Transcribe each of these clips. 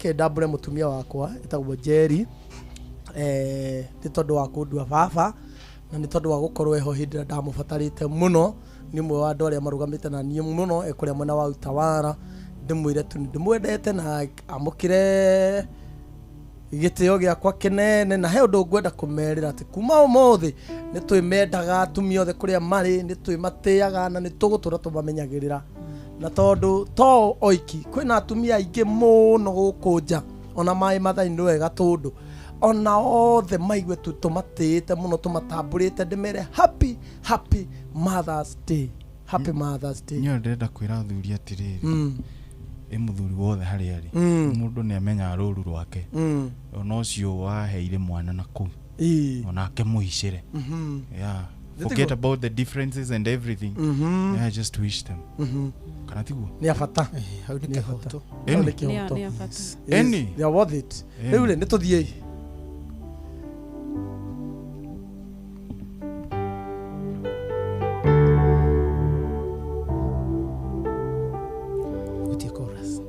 Ndambure mutumia wakwa etagwo Jerry ni tondu wa kundua baba na ni tondu wa gukorwo eho hindi ndamubatarite muno ni mwe wa andu aria marugamite na nie muno ekuria mwena wa Utawala ndimwire tu ndimwendete na amukire gitio giakwa kinene na he undu ngwenda kumerira ati kuma umuthi ni twimendaga atumia othe kuria mari ni twimatiaga na ni tugutura tumamenyagirira na tondu to oiki kwina atumia aingi muno gukunja ona mai mathai ni wega tondu ona othe maigwe tu tumatite muno tumatamburite ndimere happy Mother's Day. Happy Mother's Day. Nyo ndenda kwira thuri atiriri muthuri wothe hari ari mundu ni amenya ruru rwake ona ucio waheire mwana na ku ona akemuhicire yeah. Forget about the differences and everything. Yeah, just wish them. Kana tiguo ni afata hau ni kihoto ni afata any they are worth it eule ni tuthie utie chorus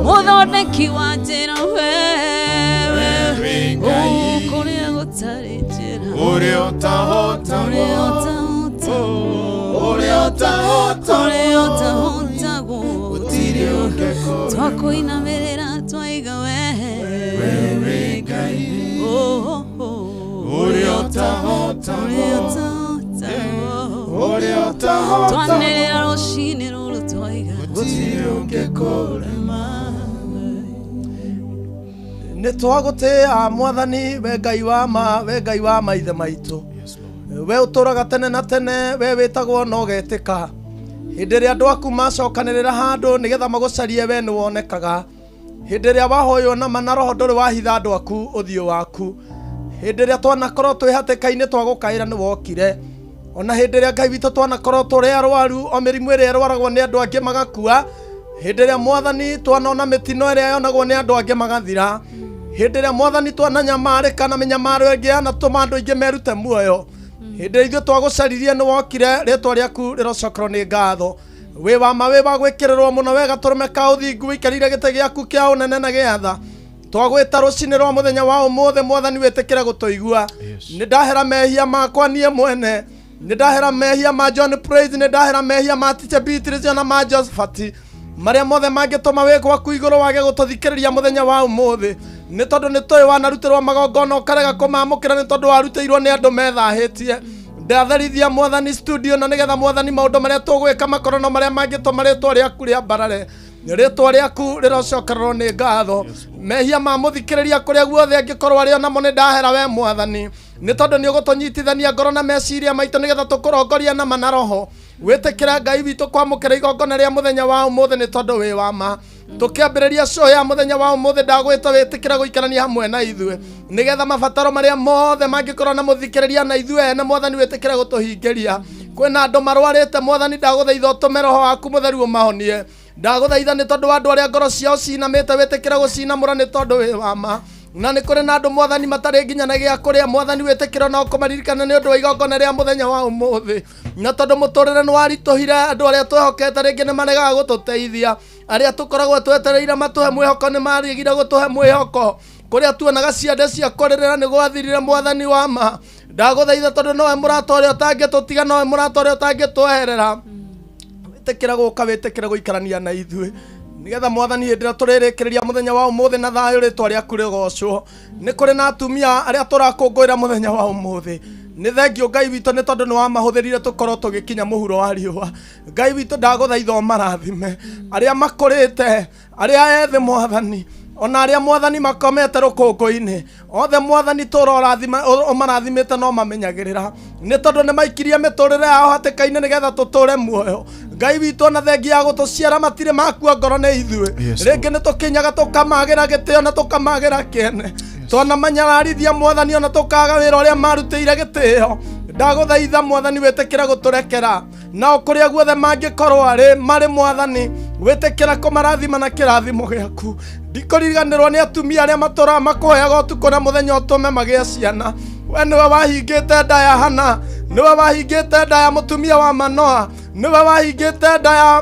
muthondeki wa njira wewe ukuria gutari njira uria utahota gutiri ungeko twakuinamirira twaiga wewe Ngai uria utahota twanirira rucini ruru twaiga gutiri ungeko ni twagutia mwathani we Ngai wa maithe maitu we uturaga tene na tene we witagwo no getika hindi ria andu aku macokanirira handu nigetha magucarie we ni wonekaga hindi ria wahoywo na manaroho nduri wahitha andu aku uthio waku hindi ria twanakorwo twihatikaini twagukaira ni wokire ona hindi ria Ngai witu twanakorwo turi arwaru o mirimu iria irwaragwo ni andu angi magakua hindi ria mwathani twanona mitino iria yonagwo ni andu angi magathira hindi ria mwathani twananyamarika na minyamaro ingi na tuma andu ingi merute muoyo hindi ithu twagucaririe ni wokire ritwa riaku rirocokerwo ni ngatho we wa ma we wa gwikirirwo muno wega turume ka uthingu wikarire gite giaku kia unene na giatha twagwita rucini rwa muthenya wa umuthe mwathani witikira gutuigua ni ndahera mehia makwa nie mwene ni ndahera mehia ma John Praise ni ndahera mehia ma Teacher Beatrice na ma Josephat maria mothe mangituma we gwaku iguru wage gututhikiriria muthenya wa umuthe ni tondu ni toy wanarutirwo magongona ukarega kumamukira ni tondu warutiirwo ni andu methahitie ndatherithia mwathani studio na nigetha mwathani maundu maria tugwika makorono maria mangituma ritwa riaku ria mbarare ritwa riaku rirocokererwo ni ngatho mehia ma muthikiriria kuria guothe angikorwo ari onamo ni ndahera we mwathani ni tondu ni ugutunyitithania ngoro na meciria maitu nigetha tukurongoria na manaroho witikira Ngai witu kwamukira igongona ria muthenya wa umuthe ni tondu wi wa ma tukiambiriria show ya muthenya wa umuthe ndagwita witikira guikarania hamwe na ithue nigetha mabataro maria mothe mangikorwo na muthikiriria na ithue na mwathani witikira gutuhingiria kwina andu marwarite mwathani ndaguthaitha utume roho waku mutheru umahonie ndaguthaitha ni tondu wa andu aria ngoro ciao cinamite witikira gucinamura ni tondu wi wa ma na ni kuri na andu mwathani matari nginya na gia kuria mwathani witikira no kumaririkana ni undu wa igongona ria muthenya wa umuthe na tondu muturire ni warituhire andu aria twehokete ringi ni maregaga gututeithia aria tukoragwo twetereire matuhe mwihoko ni marigire gutuhe mwihoko kuria tuonaga ciande cia kuririra ni gwathirire mwathani wa ma ndaguthaitha tondu nowe murata uria utangitutiga nowe murata uria utangitweherera witikira guka witikira guikarania na ithue nigetha mwathani hindira turirikiriria muthenya wa umuthe na thayo ritwa riaku rigocwo ni kuri na atumia aria turakungwira muthenya wa umuthe ni thengio Ngai witu ni tondu ni wa mahuthirire tukorwo tugikinya muhuro wa riua Ngai witu ndaguthaitha marathime aria makurite aria ethe mwathani ona aria mwathani makomete rukungu-ini othe mwathani turorathima marathimite no mamenyagirira ni tondu ni maikirie miturire yao hatikaine nigetha tuture muoyo Ngai witu na thengi ya gutuciara matire makua ngoro ni ithue ringi ni tukinyaga tukamagira gitio na tukamagira kene twana manyararithia mwathani ona tukaga wira uria marutire gitio ndaguthaitha mwathani witikira guturekera na kuria guothe mangikorwo ari mari mwathani witikira kumarathima na kirathimo giaku ndikuriganirwo ni atumia aria matura makuheaga utuku na muthenya utume magie ciana we niwe wahingite nda ya Hana niwe wahingite nda ya mutumia wa Manoa niwe wahingite nda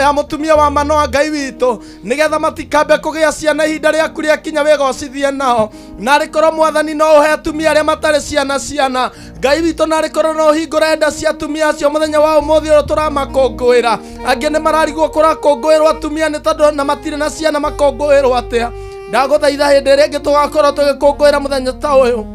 ya mutumia wa Manoa Ngai witu nigetha matikambe kugia ciana ihinda riaku riakinya wigocithie nao na rikorwo mwathani no uhe atumia aria matari ciana Ngai witu na rikorwo no hingure nda cia atumia acio muthenya wa umuthi uria turamakungwira angi ni mararigwo kurakungwirwo atumia ni tondu na matire na ciana makungwirwo atia ndaguthaitha hindi iri ingi tugakorwo tugikungwira muthenya ta uyu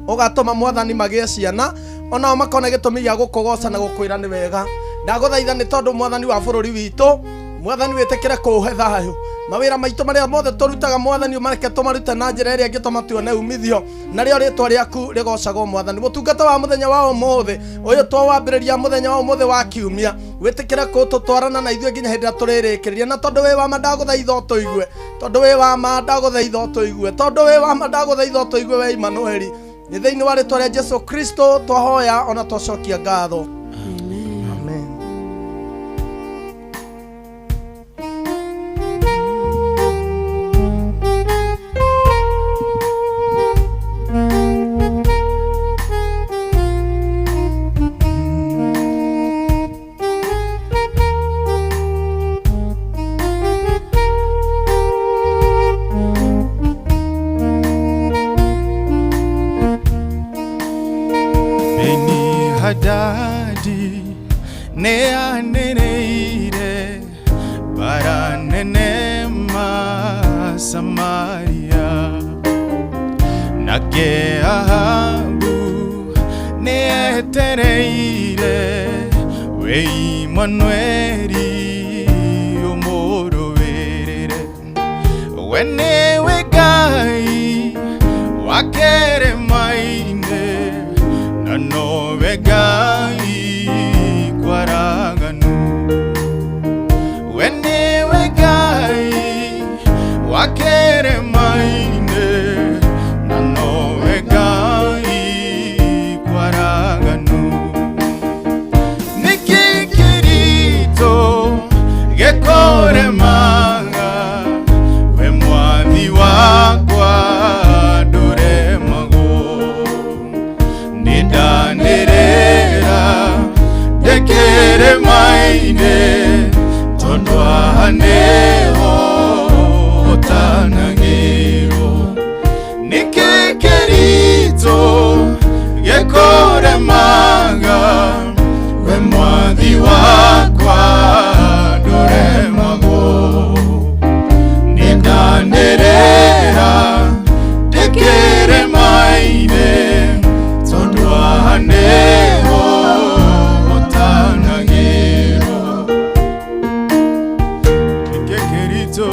ugatuma mwathani magie ciana ona makona gitumi gia gukugoca na gukwira ni wega ndaguthaitha ni tondu mwathani wa bururi witu mwathani witikire kuhe thayo mawira maitu maria mothe turutaga mwathani umareke tumarute na njira iria ngituma tuone umithio na rio ritwa riaku rigocagwo mwathani mutungata wa muthenya wa umuthe uyu twawambiriria muthenya wa umuthe wa kiumia witikire kututwarana na ithue nginya hindi turirikiriria na tondu wi wa mandaguthaitha utuigue tondu wi wa mandaguthaitha utuigue tondu wi wa mandaguthaitha utuigue we Emmanuel ni thiini wa ritwa ria Jesu Kristo twahoya ona twacokia ngatho amen. Hadadi ne aneneire baranene ma Samaria nake Ahabu ne etereire we Emmanueli umoroverere wene we Ngai wakere maine na nove Ngai kwaraganu wene we Ngai wakere maine na nove Ngai kwaraganu niki kirito gekore manga we mwathi kerito gekore maga we mwathi wakwa ndore mago nidanderera tekere maine tondwa neho otanagiro kekerito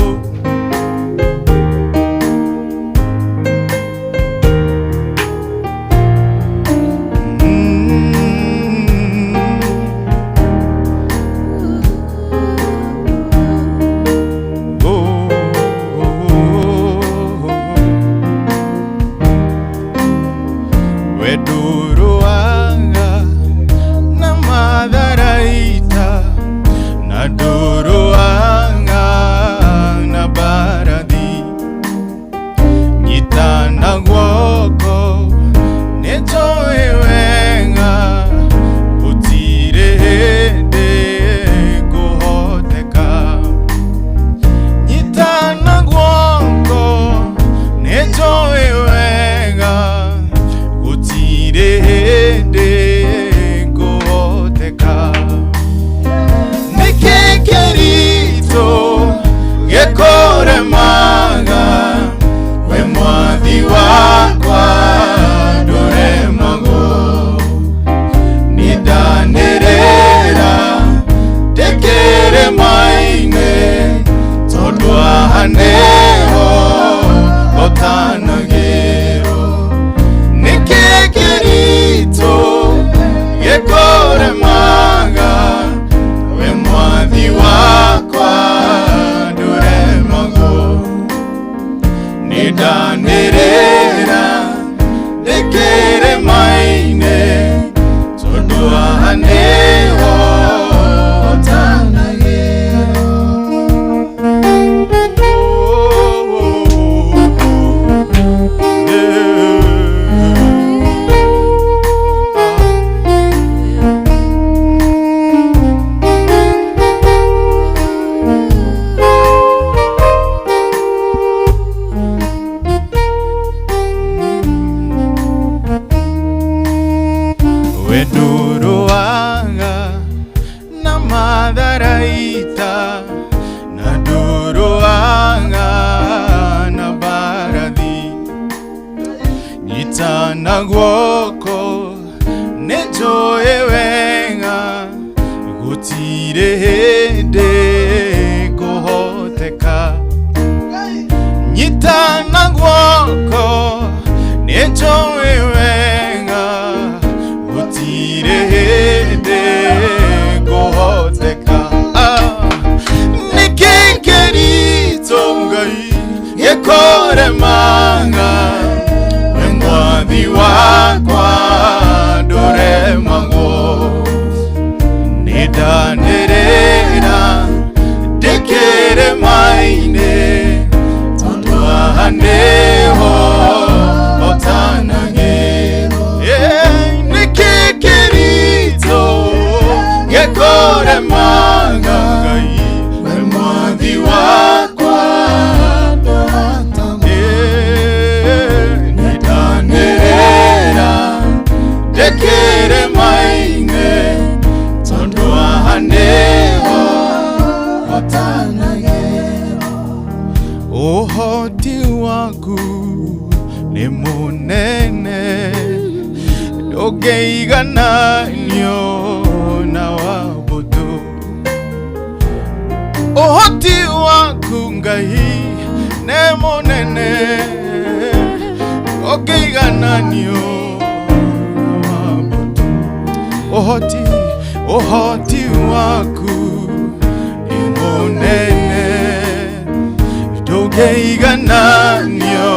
Nagwoko nejoe wenga gutire hende kuhoteka nyita nagwoko nejoe wenga gutire hende kuhoteka nikikerito ngai yekore manga mwathi wakwa ndore mago nidanderera ndekere maine tondwa neho otanagiro nikikerito gekore maga ngai we mwathi wakwa dekere maine tondwa haneho otanagero uhoti waku ni munene ndũngĩigananio na wabudu uhoti waku ngai ni munene ndũngĩigananio uhoti waku ni munene ndũngĩigananio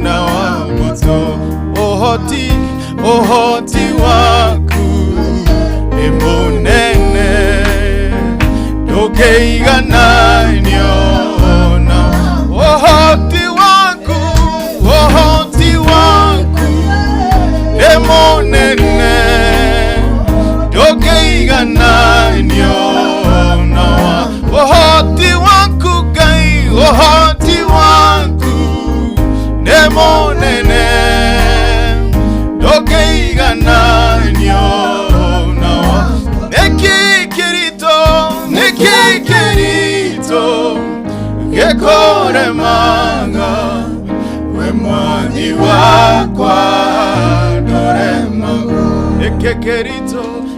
na wabudu uhoti waku ni munene ndũngĩigananio na uhoti waku ni munene ndũngĩigananio na uhoti waku ngai uhoti waku ni munene mwathi wakwa ndorema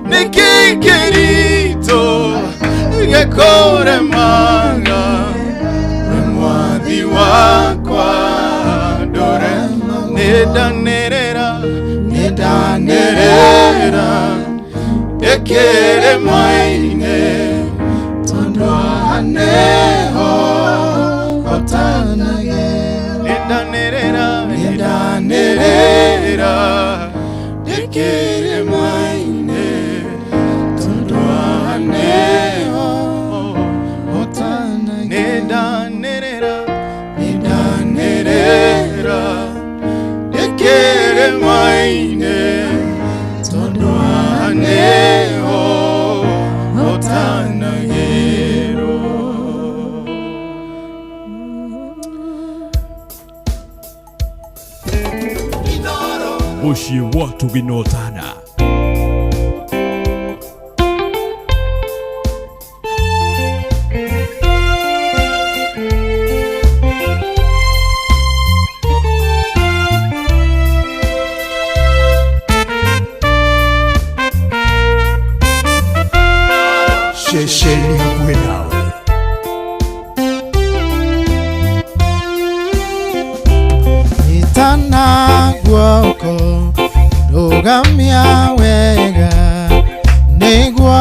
nikikerito gekoremaga mwathi wakwa ndorema nidanerera ekeremaine tondu aneho otanage nidanerera ekeremaine tondu aneho otanage nidanerera ekeremaine tondu aneho otanagero. Muciĩ gwatu ginotana Shesheni hamwe nawe Itana guoko rugamia wega niguo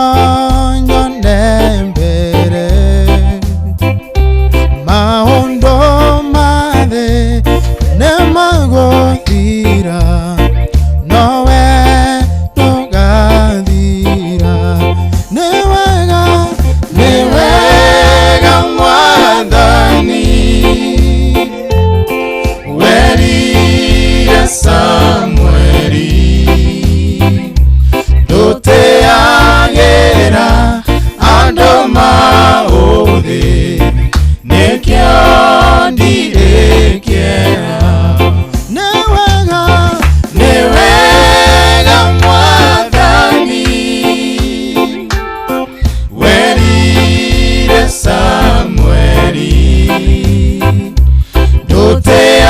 nyone mbere maundu mathe nemaguthira nowe ntugathira ni wega mwathani werire Samweli nduteagĩra andũ maũthĩ nĩkĩo ndirĩkĩra nĩ wega mwathani werire Samweli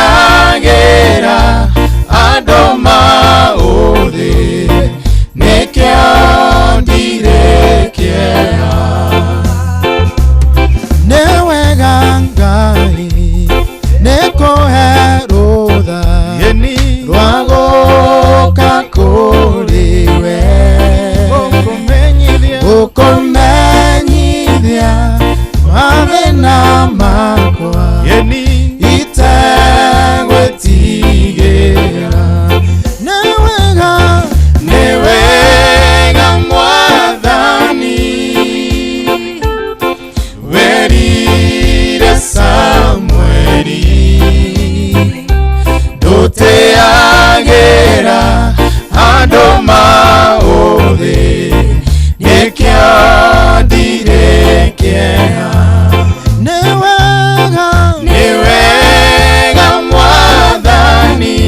nduteagĩra andũ maũthĩ nĩkĩo ndirĩkĩra nĩ wega Ngai nĩkũhe rũtha rwa gũũka kũrĩ we gũkũmenyithia mathĩna makwa itegwĩtigĩra nĩ wega mwathani werire Samweli nduteagĩra andũ maũthĩ nĩkĩo ndirĩkĩra nĩ wega mwathani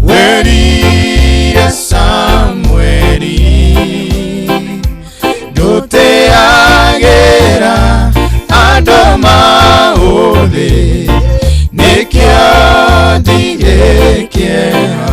werire Samweli nduteagĩra andũ maũthĩ nĩkĩo ndirĩkĩra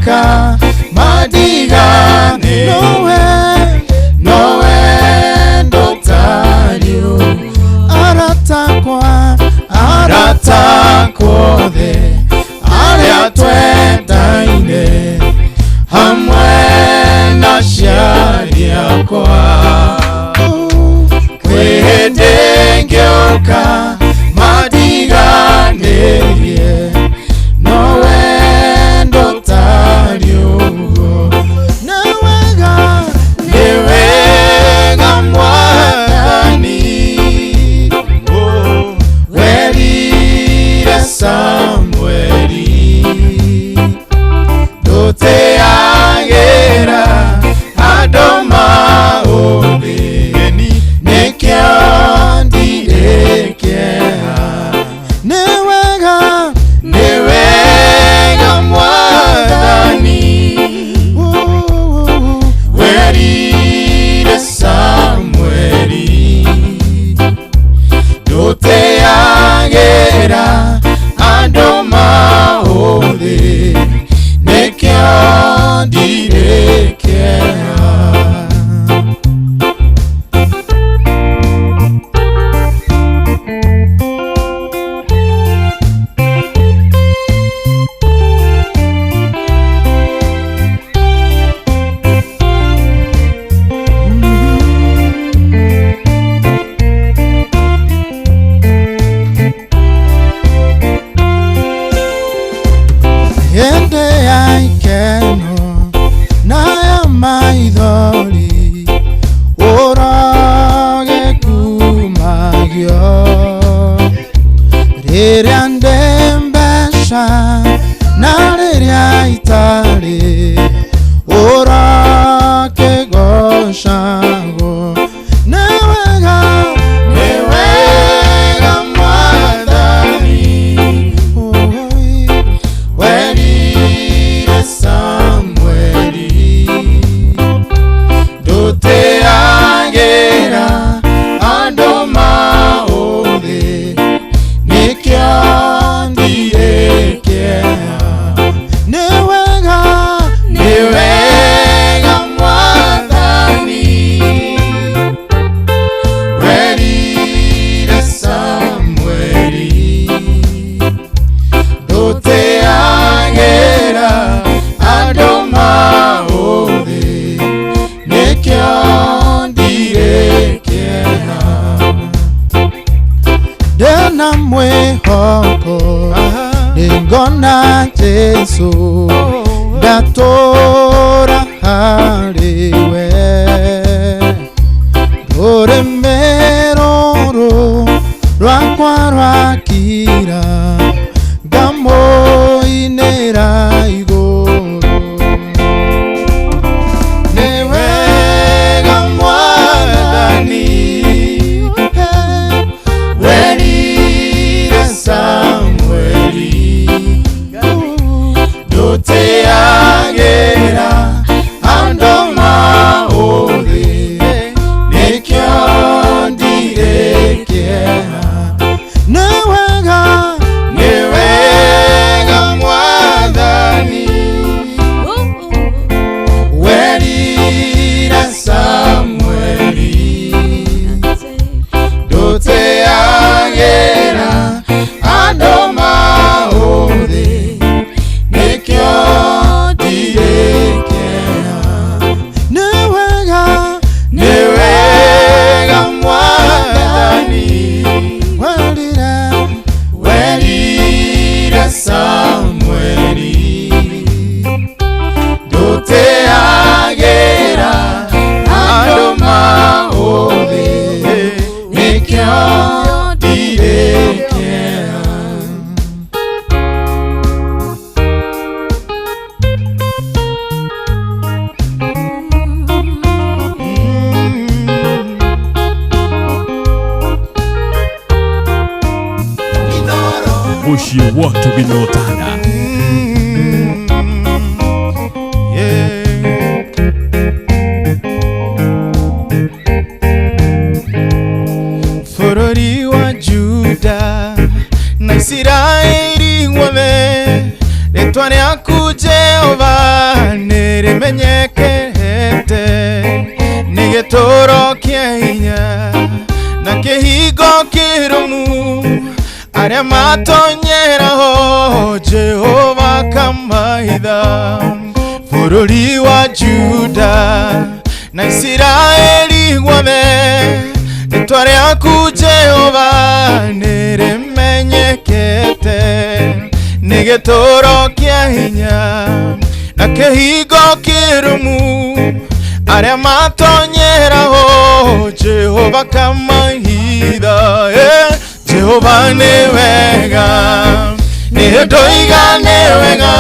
gĩoka madigane nowe ndotario aratakwo the arĩa twendaine hamwe na ciari akwa kwĩhĩndĩ ngĩũka madiganĩrie nowe ndotario nĩ wega mwathani werire Samweli ndũtĩagĩra andũ maũthĩ nĩkĩo ndirĩ kĩeha nĩ wega mwathani werire Samweli ndũtĩagĩra andũ maũthĩ nĩkĩo ndirĩ kĩeha hĩndĩ ya ikeno na ya maithori ũrogĩkumagio rĩrĩa ndĩ mbeca na rĩrĩa itarĩ ũrokĩgocagwo nĩ wega mwathani werire Samweli ndũtĩagĩra andũ maũthĩ nĩkĩo ndirĩ kĩeha nĩ wega mwathani werire Samweli ndũtĩagĩra andũ maũthĩ nĩkĩo ndirĩ kĩeha ndĩna mwĩhoko nĩngona Jesũ ndatũũra harĩwe rũrĩmĩ rũrũ rwakwa rwakira ngamũinĩra igũrũ nĩ wega mwathani werire Samweli ndũtĩagĩra andũ maũthĩ nĩkĩo ndirĩ kĩeha nĩ wega mwathani werire Samweli ndũtĩagĩra andũ maũthĩ nĩkĩo ndirĩ kĩeha nĩ wega mwathani werire Samweli ndũtĩagĩra andũ maũthĩ nĩkĩo ndirĩ kĩeha Mushi watu binotana bũrũri wa Juda na Isiraeli wothe rĩtwa rĩaku Jehova gĩtũũro kĩa hinya na kĩhingo kĩrũmu arĩa matonyeraho Jehova kamaitha bũrũri wa Juda na Isiraeli guothe rĩĩtwa rĩaku Jehova nĩrĩmenyekete nĩ gĩtũũro kĩa hinya na kĩhingo kĩrũmu arĩa matonyeraho Jehova kamaitha Jehova nĩ wega nĩ ndoiga nĩ wega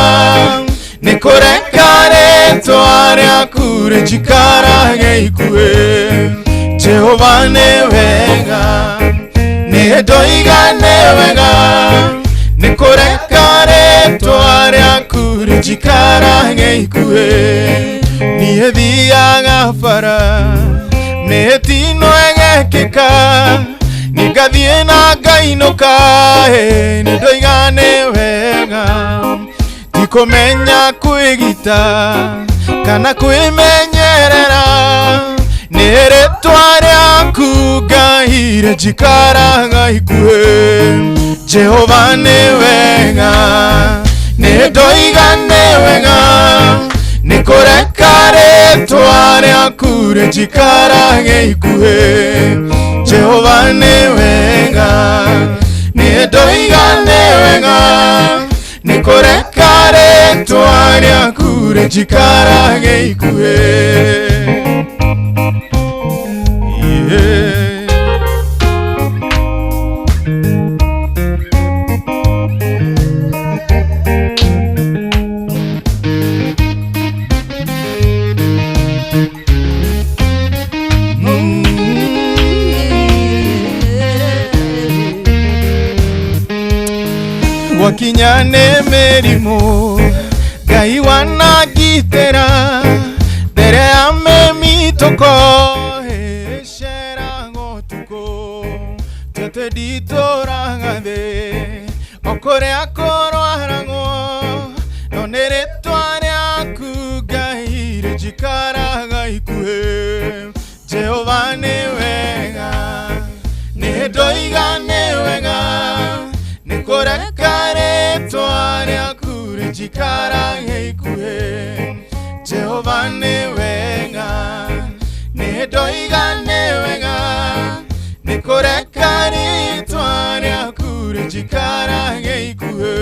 nĩ kũreka rĩĩtwa rĩaku rĩnjikarage ikuhĩ Jehova nĩ wega nĩ ndoiga nĩ wega nĩ kũreka rĩĩtwa rĩaku rĩnjikarage ikuhĩ niĩ thiaga bara mĩtino ĩgekĩka nĩngathiĩ na ngainũka nĩ ndoiga nĩ wega tikũmenya kwĩgita kana kwĩmenyerera nĩ rĩĩtwa rĩaku Ngai rĩnjikaraga ikuhĩ Jehova nĩ wega nĩ ndoiga nĩ wega nĩ kũreka rĩĩtwa rĩaku rĩnjikarage ikuhĩ Jehova nĩ wega nĩ ndoiga nĩ wega nĩ kũreka rĩĩtwa rĩaku rĩnjikarage ikuhĩ wakinya nĩ mĩrimũ Ngai wanagitĩra mbere ya mĩmitũko ĩceragwo ũtukũ tũtũ nditũũraga thĩ o kũrĩa kũrwaragwo no nĩ rĩĩtwa rĩaku Ngai rĩnjikaraga ikuhĩ Jehova nĩ wega nĩ ndoiga nĩ wega nĩ kũreka rĩĩtwa rĩaku rĩnjikarage ikuhĩ Jehova nĩ wega nĩ ndoiga nĩ wega nĩ kũreka rĩĩtwa rĩaku rĩnjikarage ikuhĩ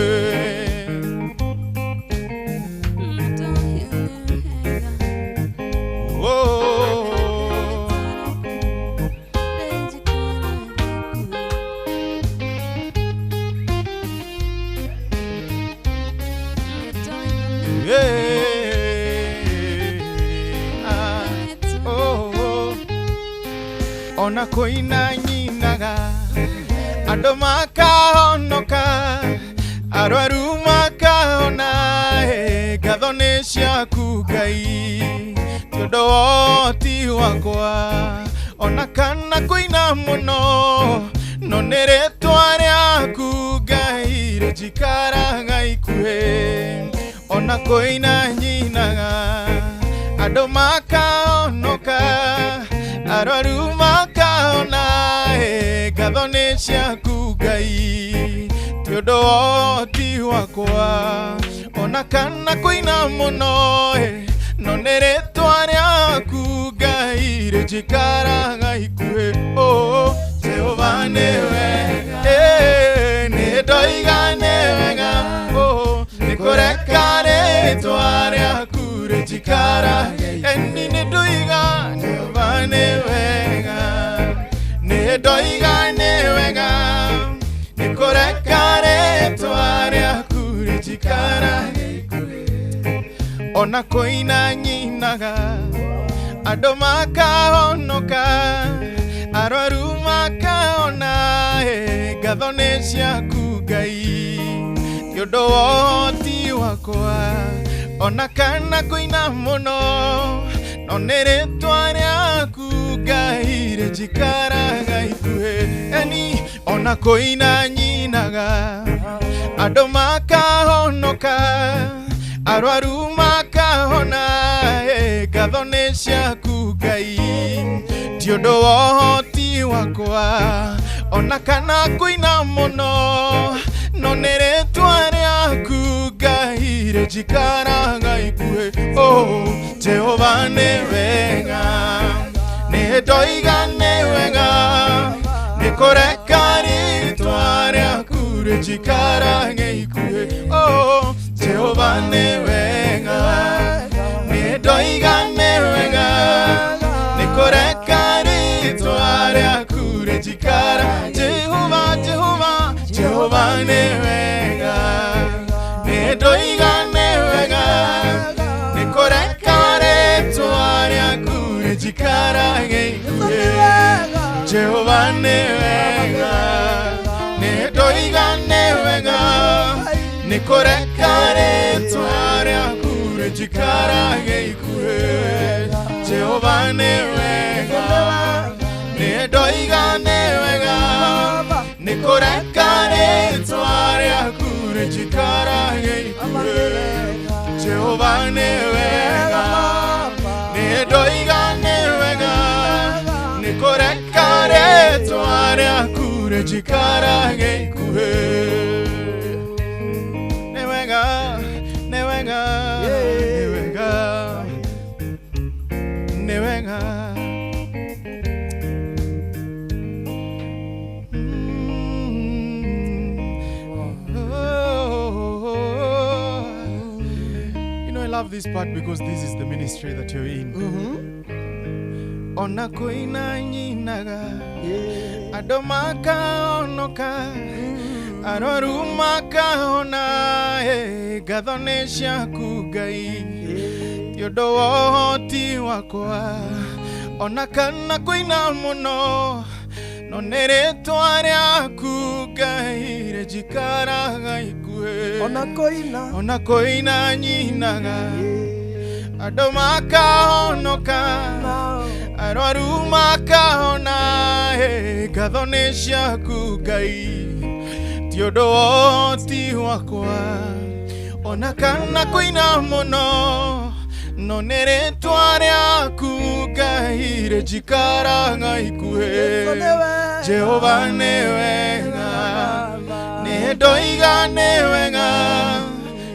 ona kũina nyinaga andũ makahonoka arwaru makahona ngatho nĩ ciaku Ngai ti ũndũ wa ũhoti wakwa ona kana kũina mũno no nĩ rĩĩtwa rĩaku Ngai rĩnjikaraga ikuhĩ ona kũina nyinaga andũ makahonoka arwaru makahona ngatho nĩ ciaku Ngai ti ũndũ wa ũhoti wakwa ona kana kũina mũno no nĩ rĩĩtwa rĩaku Ngai rĩnjikaraga ikuhĩ Jehova nĩ wega nĩ ndoiga nĩ wega nĩ kũreka rĩĩtwa rĩaku rĩnjikarage nĩ ndoiga Jehova nĩ wega nĩ ndoiga nĩ wega nĩ kũreka rĩĩtwa rĩaku rĩnjikarage ikuhĩ ona kũina nyinaga andũ makahonoka arwaru makahona ngatho nĩ ciaku Ngai ti ũndũ wa ũhoti wakwa ona kana kũina mũno no nĩ rĩĩtwa rĩaku Ngai rĩnjikaraga ikuhĩ ona kũina nyinaga andũ makahonoka arwaru makahona ngatho nĩ ciaku Ngai wohoti wakwa ona kana kuina muno no neretwa rĩaku Ngai njikaraga ikuhĩ Jehova nĩ wega nĩ ndoiga nĩ wega nĩ kũreka rĩtwa rĩaku njikaraga ikuhĩ Jehova nĩ wega nĩ ndoiga nĩ wega nĩ kũreka rĩtwa rĩaku njikara Jehova nĩ wega nĩ ndoiga nĩ wega nĩ kũreka rĩtwa rĩaku njikaraga ikuhĩ Jehova nĩ wega nĩ ndoiga nĩ wega nĩ kũreka rĩtwa rĩaku njikaraga ikuhĩ Jehova nĩ wega nĩ ndoiga nĩ wega nĩ kũreka rĩtwa rĩaku njikaraga ikuhĩ Jehova nĩ wega nĩ ndoiga nĩ wega nĩ kũreka rĩtwa rĩaku njikaraga ikuhĩ nĩ wega nĩ wega nĩ wega nĩ wega I love this part because this is the ministry that you're in. Ona koina nyinaga adomaka onoka arorumaka ona gathonesha kugai yodo wohoti wakwa ona kana koina muno no neretwa rĩaku Ngai njikaraga ikuhĩ ona koina nyinaga andũ makahonoka arwaru makahona ngatho nĩ ciaku Ngai ti ũndũ woti wakwa ona kana kũina mũno no nĩ rĩtwa rĩaku Ngai njikaraga ikuhĩ Jehova nĩ wega nĩ ndoiga nĩ wega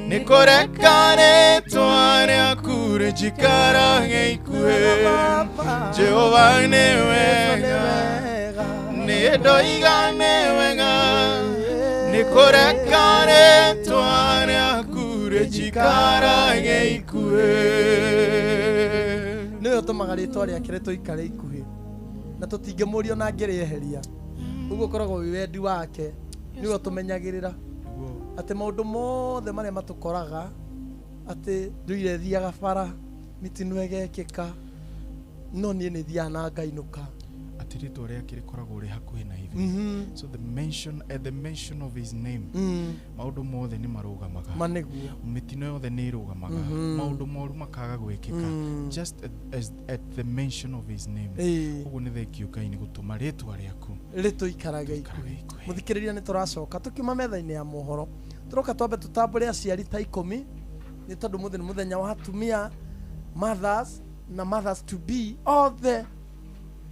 nĩ kũreka rĩtwa rĩaku njikaraga ikuhĩ Jehova nĩ wega nĩ ndoiga nĩ wega nĩ kũreka rĩtwa rĩaku njikaraga ikuhĩ nĩwe ũtũmaga rĩtwa rĩake rĩtũikare ikuhĩ na tũtingĩmũria ona angĩrĩeheria ũguo ũkoragwo wĩ wendi wake nĩwe ũtũmenyagĩrĩra atĩ maũndũ mothe marĩa matũkoraga atĩ ndũire thiaga bara mitino ĩgekĩka no niĩ nĩ thiaga na ngainũka atĩ rĩtwa rĩake rĩkoragwo rĩ hakuhĩ na ithuĩ so the mention of his name maũndũ mothe nĩ marũgamaga manĩguo mĩtino yothe nĩ ĩrũgamaga maũndũ moru makaga gwĩkĩka just at the mention of his name ũguo nĩ thengiũ Ngai nĩ gũtũma rĩtwa rĩaku rĩtũikaraga ikuhĩ mũthikĩrĩria nĩ tũracoka tũkiuma metha-inĩ ya mohoro tũroka twambe tũtambũre aciari ta 10 nĩ tondũ mũthenya nĩ mũthenya wa atumia mothers na mothers to be othe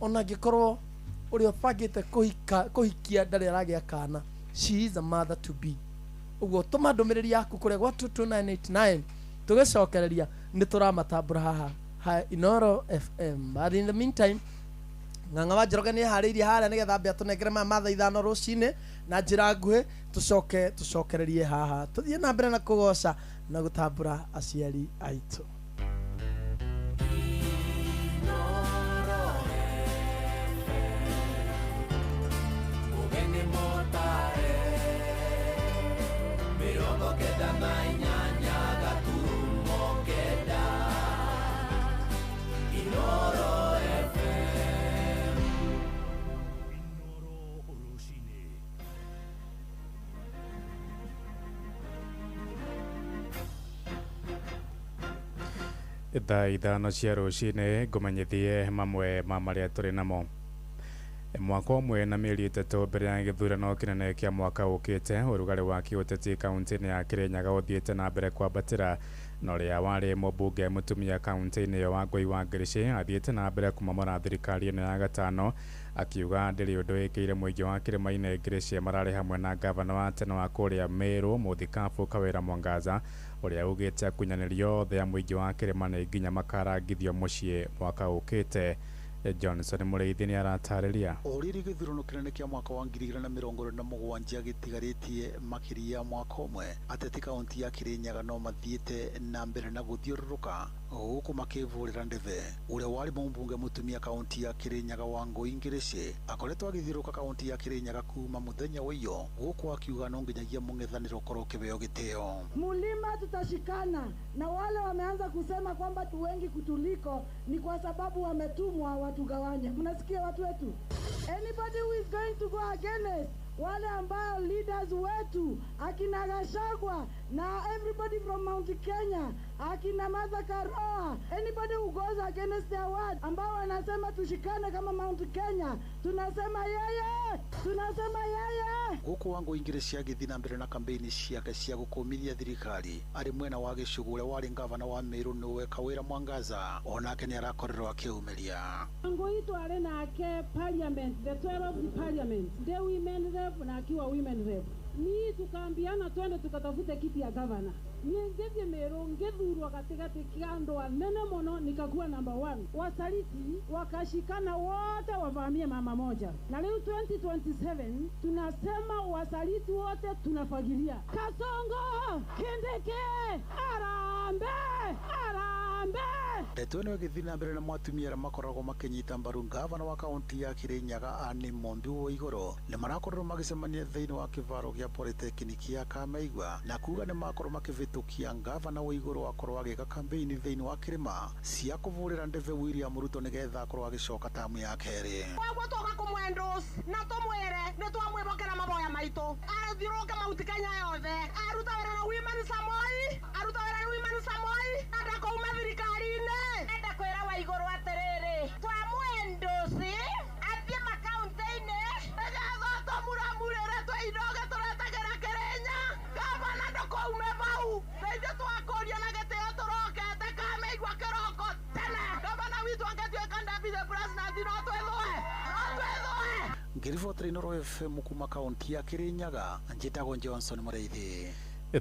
ona ngĩkorwo ũrĩa ũbangĩte kũhikia ndarĩ aragĩa kana she is a mother to be ũguo tũma ndũmĩrĩri yaku kũrĩa gwa 22989 tũgĩcokereria nĩ tũramatambũra haha Inoro FM but in the meantime Ng'ang'a wa Njoroge nĩ harĩirie harĩa nĩgetha mbĩa tũnengere mathaa 5 rũcinĩ na njĩra nguhĩ tũcokererie haha tũthiĩ na mbere na kũgoca na gũtambũra aciari aitũ. Thaa ithano cia rũcinĩ ngũmenyithie mamwe ma marĩa tũrĩ namo. Mwaka ũmwe na mĩeri 3 mbere ya gĩthurano kĩnene kĩa mwaka ũkĩte ũrugarĩ wa kĩũteti kaunti-inĩ ya Kirinyaga ũthiĩte na mbere kwambatĩra no ria wari mũmbunge mũtumia kaunti-inĩ yo Wangũi wa Ngirici athiĩte na mbere kumamora thirikari ĩno ya gatano akiuga ndĩrĩ ũndũ ĩkĩire mũingĩ wa kĩrĩma-inĩ Ngirici mararĩ hamwe na gavana wa tene wa kũrĩa Meru Mũthikabu Kawĩra Mwangaza ũrĩa ugĩte kunyanĩrio yothe ya mũingĩ wa kĩrĩma nĩ nginya makarangithio mũciĩ mwaka ũkĩte. Johnson Mũrĩithi nĩ aratarĩria ũrĩrĩ gĩthurano kĩnene kĩa mwaka wa 2027 gĩtigarĩtie makĩria mwaka ũmwe ateti kaunti ya Kirinyaga no mathiĩte na mbere na gũthiũrũrũka gũkũ makĩvũrĩra ndebe. Ũrĩa warĩ mũmbunge mũtumia kaunti ya Kirinyaga Wangũi Ngirici akoretwo agĩthiũrũrũka kaunti ya Kirinyaga kuma mũthenya wa iyo gũkũ akiuga no nginyagia mũng'ethanĩro ũkorwo kĩveo gĩtĩo. Mulima tutashikana na wale wameanza kusema kwamba tu wengi kutuliko ni kwa sababu wametumwa watugawanye. Mnasikia watu wetu? Anybody who is going to go against wale ambao leaders wetu akina Gachagua na everybody from Mount Kenya akina Martha Karua, anybody who goes against their word ambao wanasema tushikane kama Mount Kenya, tunasema yeye gũkũ Wangũi Ngirici agĩthiĩ na mbere na kampeni ciake cia gũkũmithia thirikari arĩ mwena wa Gĩcũgũ ũrĩa warĩ gavana wa Meru nĩwe Kawĩra Mwangaza onake nĩ arakorerwo akĩũmĩria. Wangũi twarĩ nake parliament, the 12th parliament, the women rep na akiwa women rep. Ni tukaambiana twende tukatafute kiti ya gavana. Niengeje Meru ngethurwa katikati kia andũ anene mũno nikakuwa number 1. Wasaliti wakashikana wote wavamie mama moja. Na leo 2027 tunasema wasaliti wote tunafagilia. Kasongo, Kindiki, Arambe. Ndeto ĩno ĩgĩthiĩ na mbere na mwatumia arĩa makoragwo makĩnyita mbaru gavana wa kaunti ya Kirinyaga Anne Mombi wa Igũrũ nĩ marakorwo magĩcemania thĩinĩ wa kĩvaro gĩa polytechnic ya Kameigua na kuga nĩ makorwo makĩvĩtũkia gavana wa Igũrũ akorwo agĩka kampeni thĩinĩ wa kĩrĩma cia kũvũrĩra ndebe William Ruto nĩgetha akorwo agĩcoka tamu ya kerĩ. Koguo tũka kũmwendũs na tũmwĩre nĩ twamwĩvokera mavoya maitũ athiũrũrũke Mount Kenya yothe aruta wĩra na Women Samoi na ndakouma thirikari-inĩ enda kwĩra wa Igũrũ atĩrĩrĩ twamwendosi athiĩ makaunti-inĩ nĩgetha tũmuramurĩre twĩindoge tũretagĩra Kĩrĩnya gavana ndakaume vau thĩinĩ twakũria na gĩtĩo tũrokete Kameigua kĩroko tene gavana witũ angĩtuĩka David President no twĩthũe. Ngĩribotera Inooro FM kuma kaunti ya Kirinyaga njĩtagwo Johnson Mũrĩithi.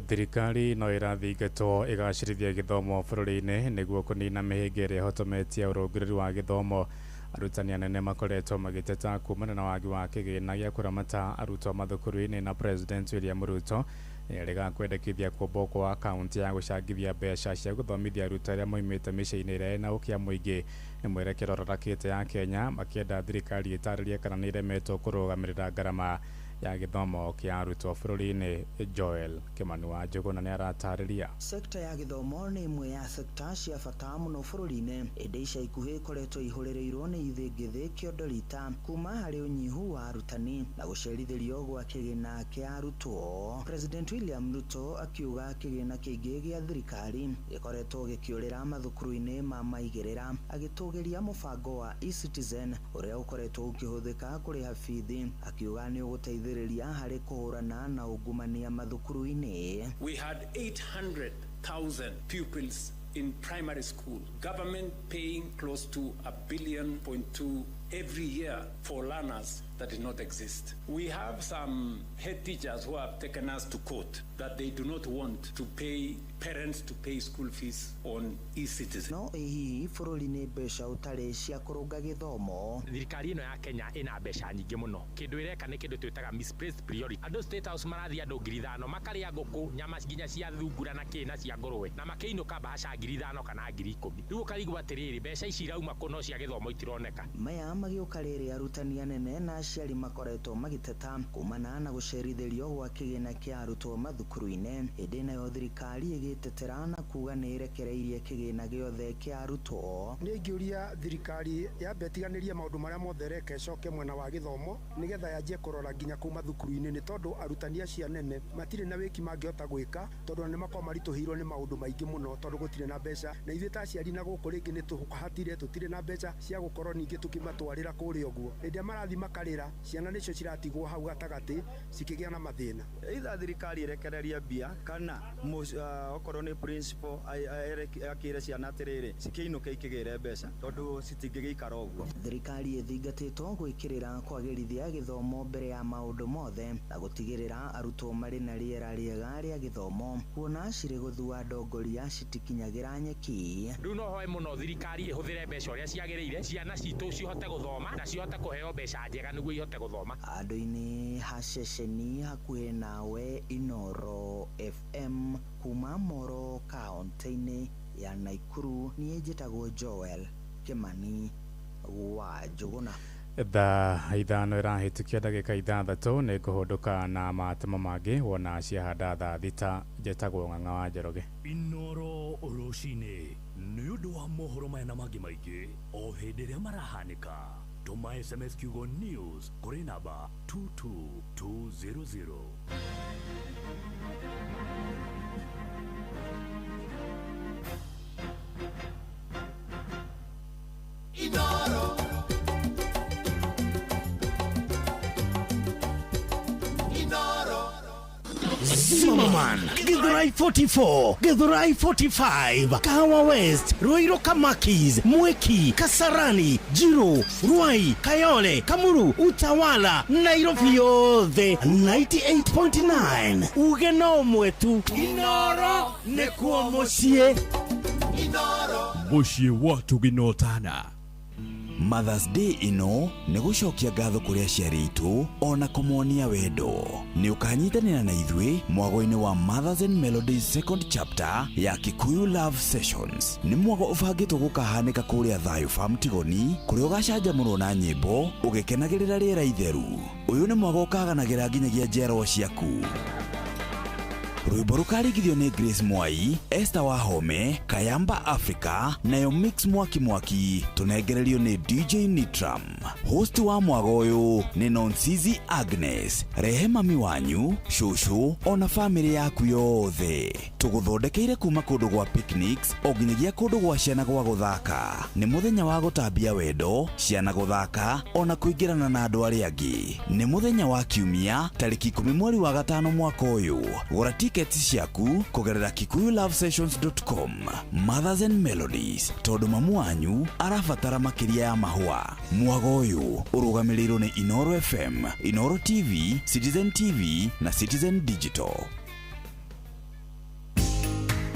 Thirikari no ĩrathingatwo ĩgacĩrithia gĩthomo bũrũri-inĩ nĩguo kũnina mĩhĩnga ĩrĩa ĩhotometie ũrũngĩrĩru wa gĩthomo. Arutani anene makoretwo magĩteta kumana na wagi wa kĩgĩna gĩa kũramata arutwo mathukuru-inĩ na President William Ruto nĩarega kwendekithia kuombwo kwa akaunti ya gũcangithia mbeca cia gũthomithia arutwo arĩa moimĩte mĩciĩ-inĩ ĩrĩa ĩna ũkĩa mũingĩ. Nĩ mwerekero ũrarakĩte ya Kenya makĩenda thirikari ĩtarĩrie kana nĩ iremetwo kũrũgamĩrĩra ngarama ya gĩthomo kĩa arutwo bũrũri-inĩ. Joel Kimani wa Njũgũna nĩ aratarĩria. Sekta ya gĩthomo nĩ imwe ya sekta cia bata mũno bũrũri-inĩ ĩndĩ ica ikuhĩ ikoretwo ihũrĩrĩirwo nĩ ithĩngĩthĩ kĩondoritha kuma harĩ ũnyihu wa arutani na gũcerithĩrio gwa kĩgĩna kĩa arutwo. President William Ruto akiuga kĩgĩna kĩingĩ gĩa thirikari gĩkoretwo gĩkĩũrĩra mathukuru-inĩ ma maigĩrĩra agĩtũgĩria mũbango wa eCitizen ũrĩa ũkoretwo ũkĩhũthĩka kũrĩha bithi akiuga nĩ ũgũteithĩrĩria harĩ kũhũrana na ungumania mathukuru-inĩ. We had 800,000 pupils in primary school. Government paying close to $1.2 billion every year for learners that did not exist. We have some head teachers who have taken us to court that they do not want to pay parents to pay school fees on eCitizen. No hihi bũrũri-inĩ mbeca ũtarĩ cia kũrũnga gĩthomo. Thirikari ĩno ya Kenya ĩna mbeca nyingĩ mũno. Kĩndũ ĩreka nĩ kĩndũ twĩtaga misplaced priority. Andũ State House marathiĩ andũ 5,000 makarĩa ngũkũ, nyama nginya cia thungura na kĩna cia ngũrwe na makĩinũka mbaca 5,000 kana 10,000. Rĩu ũkarigwo atĩrĩrĩ mbeca ici irauma kũ no cia gĩthomo itironeka. Maya magĩũka rĩrĩ arutani anene na aciari makoretwo magĩteta kumana na gũcerithĩrio gwa kĩgĩna kĩa arutwo mathukuru-inĩ ĩndĩ nayo thirikari ĩgĩtetera na kuga nĩ ĩrekereirie kĩgĩna gĩothe kĩa arutwo. Nĩ ingĩũria thirikari yambe ĩtiganĩrie maũndũ marĩa mothe ĩreka ĩcoke mwena wa gĩthomo nĩgetha yanjie kũrora nginya kuma thukuru-inĩ nĩ tondũ arutani acio anene matirĩ na wĩki mangĩhota gwĩka tondũ nĩ makorwo maritũhĩirwo nĩ maũndũ maingĩ mũno tondũ gũtirĩ na mbeca na ithuĩ ta aciari na gũkũ rĩngĩ nĩ tũhatire tũtirĩ na mbeca cia gũkorwo ningĩ tũkĩmatwarĩra kũrĩa ũguo. Hĩndĩ ĩrĩa marathi makarĩha kũrũgamĩrĩra ciana nĩcio ciratigwo hau gatagati cikĩgĩa na mathĩna. Either thirikari irekereria mbia kana okorwo nĩ principal akĩre ciana atĩrĩrĩ cikĩinũke ikĩgĩre mbeca tondũ citingĩgĩikara ũguo. Thirikari ĩthingatĩtwo gwĩkĩrĩra kwagĩrithia gĩthomo mbere ya maũndũ mothe na gũtigĩrĩra arutwo marĩ na rĩera rĩega rĩa gĩthomo, kuona cirĩ gũthua ndongoria citikinyagĩra nyeki. Rĩu no hoe mũno thirikari ĩhũthĩre mbeca ũrĩa ciagĩrĩire ciana citũ cihote gũthoma na cihote kũheo mbeca njega nĩguo ihote gũthoma. Andũ-inĩ ha ceceni hakuhĩ nawe Inoro FM kuma Moro kaunti-inĩ ya Naikuru, niĩ njĩtagwo Joel Kimani wa Njũgũna. Thaa ithano ĩrahĩtũkia ndagĩka ithathatũ nĩ kũhũndũka na matemo mangĩ wona ciahanda thaa thita. Njĩtagwo Ng'ang'a wa Njoroge. Inoro rũcinĩ nĩ ũndũ wa mohoro maya na mangĩ maingĩ o hĩndĩ ĩrĩa marahanĩka. Tuma SMS kiugo news kũrĩ namba 22200. Inoro Zimmerman, Githurai 44, Githurai 45, Kahawa West, Ruiru Kamakis, Mweki, Kasarani, Jiro, Ruai, Kayole, Kamuru, Utawala, Nairobi yothe 98.9. Ugeno mwetu Inoro nekuo mucie. Inoro mucie watu ginotana. Mother's Day ino nĩ gũcokia ngatho kũrĩ aciari aitũ ona kũmonia wendo. Nĩ ũkanyitanĩra na ithuĩ mwago-inĩ wa Mothers and Melodies second chapter ya Kikuyu Love Sessions. Nĩ mwago ũbangĩtwo gũkahanĩka kũrĩa Thayũ Farm Tigoni, kũrĩa ũgacanjamũrwo na nyĩmbo ũgĩkenagĩrĩra rĩera itheru. Ũyũ nĩ mwago ũkaganagĩra nginyagia njiarwa ciaku. Rwĩmbo rũkarigithio nĩ Grace Mwai, Esther Wahome, Kayamba Africa, nayo Mix Mwaki tunengererio nĩ DJ Nitram. Host wa mwago ũyũ nĩ Nonsizi Agnes. Rehe mami wanyu, shushu, ona family yaku yothe. Tũgũthondekeire kuma kũndũ gwa picnics o nginyagia kũndũ gwa ciana gwa gũthaka. Nĩ mũthenya wa gũtambia wendo, ciana gũthaka, ona kũingĩrana na andũ arĩa angĩ. Nĩ mũthenya wa kiumia, tarĩki 10 mweri wa gatano mwaka ũyũ. Gũra tickets ciaku kugerera kikuyulovesessions.com. Mothers and Melodies, tondũ mamu wanyu arabatara makĩria ya mahũa. Mwago ũyũ ũrũgamĩrĩirwo nĩ Inoro FM, Inoro TV, Citizen TV na Citizen Digital.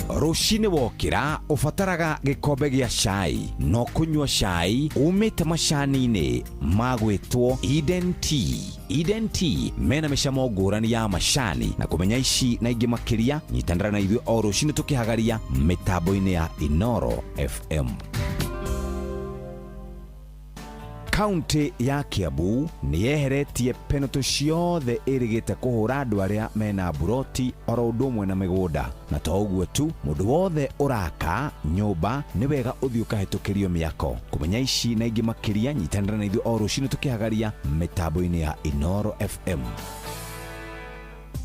Rũcinĩ wokĩra ũbataraga gĩkombe gĩa cai, no kũnyua cai umĩte macani-inĩ magwĩtwo Eden Tea. Eden Tea mena mĩcamo ngũrani ya macani na kũmenya ici na ingĩ makĩria, nyitanĩra na ithuĩ o rũcinĩ tũkĩhagaria mĩtambo-inĩ ya Inoro FM. Kaunti ya Kiambu nĩ yeheretie penalty ciothe ĩrĩgĩte kũhũra andũ arĩa mena buroti oro ũndũ ũmwe na mĩgũnda. Na to ũguo tu, mũndũ wothe ũraka nyũmba nĩ wega ũthiĩ ũkahĩtũkĩrio mĩako. Kũmenya ici na ingĩ makĩria, nyitanĩra na ithuĩ o rũcinĩ tũkĩhagaria mĩtambo-inĩ ya Inoro FM.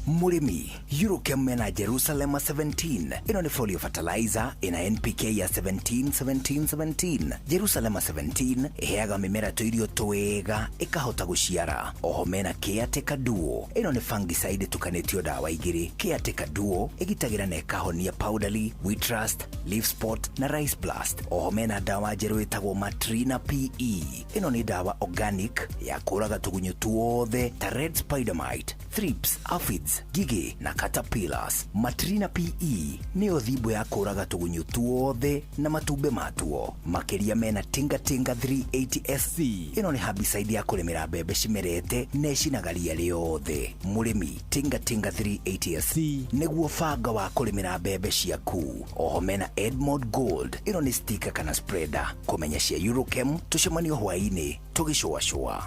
Murimi, Eurochem mena Jerusalem 17. Ino ni folio fertilizer ina NPK ya 17. Jerusalem 17 iheaga mimera tuirio twega ikahota guciara. Oho mena Caretaker Duo. Ino ni fungicide tukanetio dawa igiri. Caretaker Duo igitagira na ikahonia powderly, wheat rust, leaf spot na rice blast. Oho mena dawa jeru itagwo Matrina PE. Ino ni dawa organic ya kũraga tugunyu tuothe ta red spider mite, thrips, aphids, gigi na caterpillars. Matrina PE nĩyo thimbo ya kũraga tũgunyũ tuothe na matumbe matuo. Makĩria mena Tinga 380 SC. Ĩno nĩ herbicide ya kũrĩmĩra mbembe cimerete na ĩcinaga ria rĩothe. Mũrĩmi, Tinga 380 SC nĩguo banga wa kũrĩmĩra mbembe ciaku. Oho mena Edmond Gold. Ĩno nĩ sticker kana spreader. Kũmenya cia Eurochem tũcemanio hwaĩ-inĩ tũgĩcũacũa.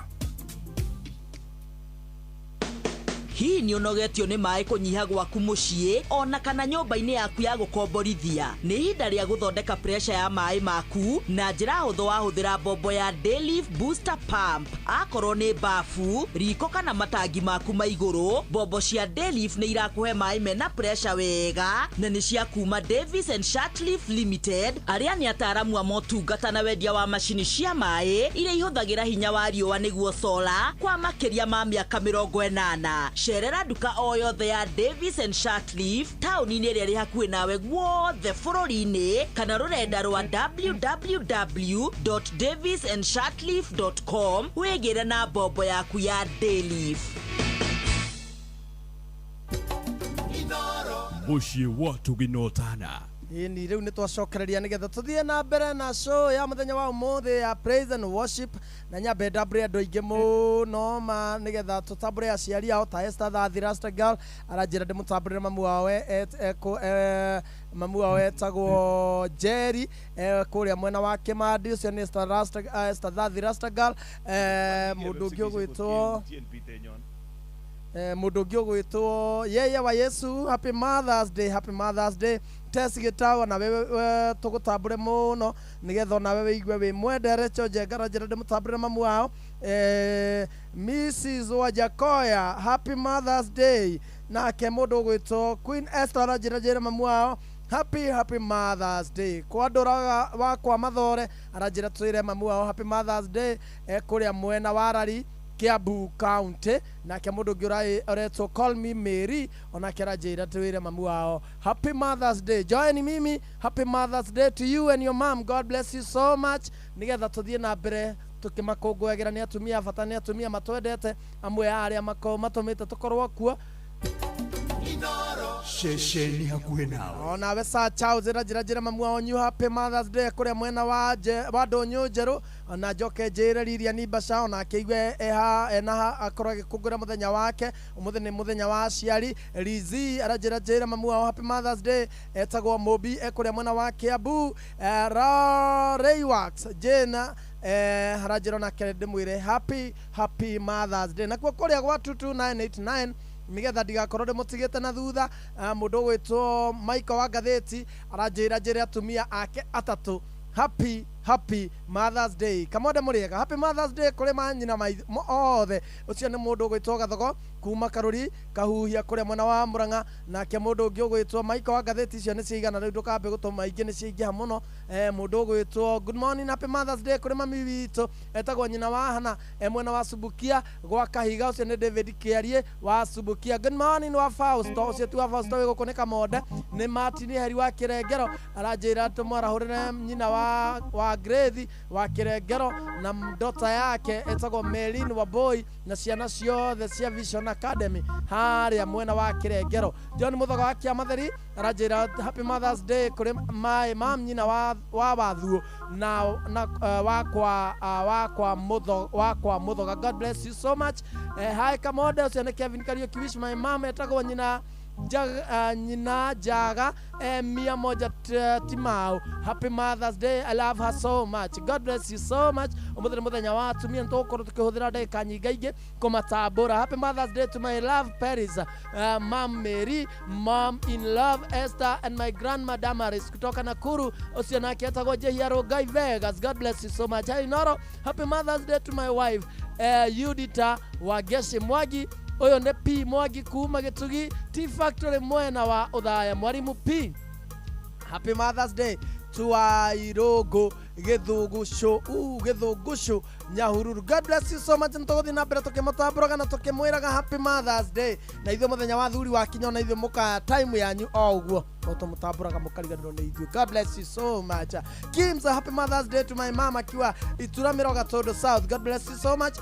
Hii ni unogetio ni mai kunyiha gwaku mucie ona kana nyumba-ini yaku ya gukomborithia. Ni ihinda ria guthondeka pressure ya mai maku na njira huthu wahuthira bombo ya Dayleaf Booster Pump. Akorwo ni bafu, riko kana matangi maku ma iguru, bombo cia Dayleaf ni irakuhe mai mena pressure wega na ni cia kuma Davis and Shatleaf Limited. Aria ni ataramu a motungata na wendia wa mashini cia mai iria ihuthagira hinya wa riua niguo solar kwa makiria ma miaka 80. Sherera duka o yothe ya Davis and Shatleaf tauni-ini iria ri hakuhi nawe guothe bururi-ini kana rurenda rwa www.davisandshatleaf.com wigire na bombo yaku ya Dayleaf. Muciĩ watu ginotana ni riu ni twacokereria nigetha tuthie na mbere na show ya muthenya wa umuthi ya praise and worship na nyambe ndambure andu aingi muno ma nigetha tutambure aciari ao ta Esther Thathi Rasta Girl aranjira ndimutambure mamu wawe mamu wawe etagwo Jerry kuria mwena wa Kimandi ucio ni Esther Thathi Rasta Girl mundu ungi ugwitwo mundu ungi ugwitwo yeye wa Yesu. Happy Mother's Day Tesi Gitawa na wewe tugutambure muno nigetha na wewe igwe wi mwendere choje garajira ndimutambure mamu wao Mrs. Wajakoya. Happy Mother's Day na ke mundu ugwitwo Queen Esther arajira mamu wao Happy Mother's Day. Kwa ndora wa kwa mathore arajira twire mamu wao Happy Mother's Day kuria mwena wa Rari Kiambu County na ke mundu ngi uretwo Call Me Mary ona kerajira twire mamu wao Happy Mother's Day. Join mimi Happy Mother's Day to you and your mom. God bless you so much. Nigetha tuthie na mbere tukimakungũagĩra ni atumia bata ni atumia matwendete amwe aria matumite tukorwo kuo shesheni hakuhe nawe ona we sa chao jira mamu wao new Happy Mother's Day kuria mwena wa ndonyo njeru ona njoke njire riria ni basha ona keigwe eha akorwo agikungura muthenya wake umuthenya muthenya wa aciari Lizi arajira mamu wao Happy Mother's Day etagwo Mobi kuria mwena wa Kiambu Raywax Jena harajira na kende mwire Happy Mother's Day na kwa kuria gwa 22989 nigetha ndigakorwo ndimutigite na thutha. Mundu gwitwo Michael wa Gatheti aranjira atumia ake atatu Happy Mother's Day. Kamode muriega Happy Mother's Day kuri manyina othe. Ucio ni mundu gwitwo Gathogo kuma Karuri kahuhia kuria mwena wa Muranga na ke mundu ungi gwitwo Michael wa Gatheti cio ni ciigana riu ndukambe gutuma ingi ni ciingiha muno. Mundu gwitwo Good morning Happy Mother's Day kuri mami witu etagwo nyina wa Hana mwena wa Subukia gwa Kahiga ucio ni David Kiarie wa Subukia. Good morning wa Fausto ucio tu wa Fausto we gukunika mode ni Martin Heri wa Kirengero aranjira tumwarahurire nyina wa Grace wa Kirengero na mdota yake etagwo Melin wa Boy na ciana ciothe cia Vision Academy haria mwena wa Kirengero. John Muthoga wa Kiamatheri aranjira Happy Mother's Day kuri my mom nyina wa Wathuo na wa Muthoga. God bless you so much. Hi Kamode ucio ni Kevin Kariuki wish my mom etagwo nyina Jaga Mia Moja Timau. Happy Mother's Day. I love her so much. God bless you so much. Muthenya wa atumia ntukorwo tukihuthira ndagika nyinga ingi kumatambura. Happy Mother's Day to my love Paris, Mom Mary, Mom in love Esther and my grandma Damaris kutoka Nakuru. Ucio nake etagwo Jehiaro Guy Vegas. God bless you so much. Hi Noro. Happy Mother's Day to my wife Yudita Wageshi Mwagi. Oyo ne P Mwagi kuma Gitugi Tea Factory mwena wa Uthaya. Mwarimu P. Happy Mother's Day to Airogo Githungushu Nyahururu. God bless you so much. Ntuguthi na mbere tukimutamburaga na tukimwiraga Happy Mother's Day na ithuĩ muthenya wa thuri wa kinya na ithuĩ muka time yanyu o uguo tumutamburaga mukariganirwo ni ithuĩ. God bless you so much. Kims, Happy Mother's Day to my mama akiwa Ituramiro Gatondo South. God bless you so much.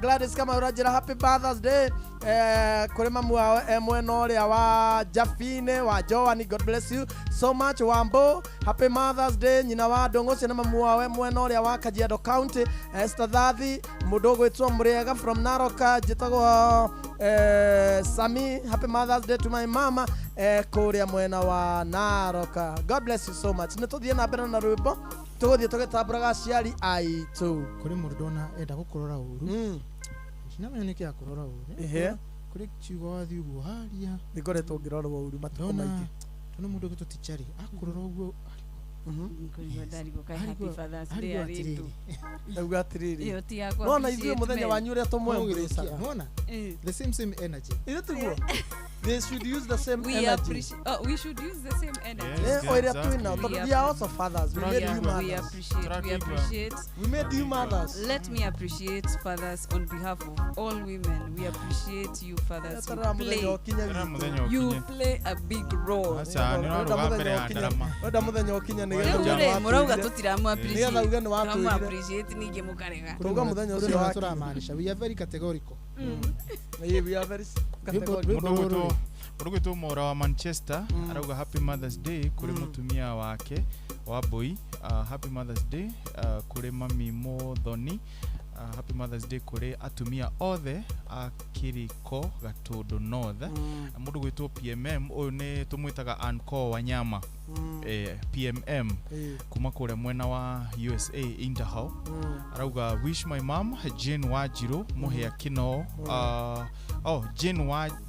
Gladys kama urajira Happy Mother's Day kuri mamu wao mwena uria wa Jafine wa Joani. God bless you so much. Wambo, Happy Mother's Day nyina wa Ndongocia na mamu wao mwena uria wa Kajiado County. Esther Thathi mundu gwitwo Muriega from Narok jitagwo Sami. Happy Mother's Day to my mama kuria mwena wa Narok. God bless you so much. Nituthie na mbere na rwimbo tuguthie tugitamburaga aciari aitu. Kuri mundu ndona enda gukurora uru sinamenya niki akurora uru kuri kiugo wathi uguo haria nikoretwo ngirorwo uru matuko maingĩ tuna mundu gito tichari akurora uguo happy Father's Day aritu auga atiriri iyo ti yakwa nona ithuĩ mũthenya wanyu ũrĩa tũmwembrace nona the same energy ile tuguo they should use the same we energy we should use the same energy oiria twina tondũ we are also fathers we made you mothers we made you mothers. Let me appreciate fathers on behalf of all women. We appreciate you fathers. You play a big role. Oda muthenya okinya nigetha murauga tutiramu appreciate ninge mukarega tuga muthenya ucio wa turamaanisha we are very categorical we are very categorical Murugitu mora wa Manchester arauga happy Mother's Day kuri mutumia wake wa boy. Happy Mother's Day kuri mami Muthoni. Happy Mother's Day kuri atumia othe a Kiriko Gatundo North. Mundu gwitwo PMM uyu ni tumwitaga Anko Wanyama. PMM kuma kure mwena wa USA Interhall. Arauga wish my mom Jane Wajiro muhea kino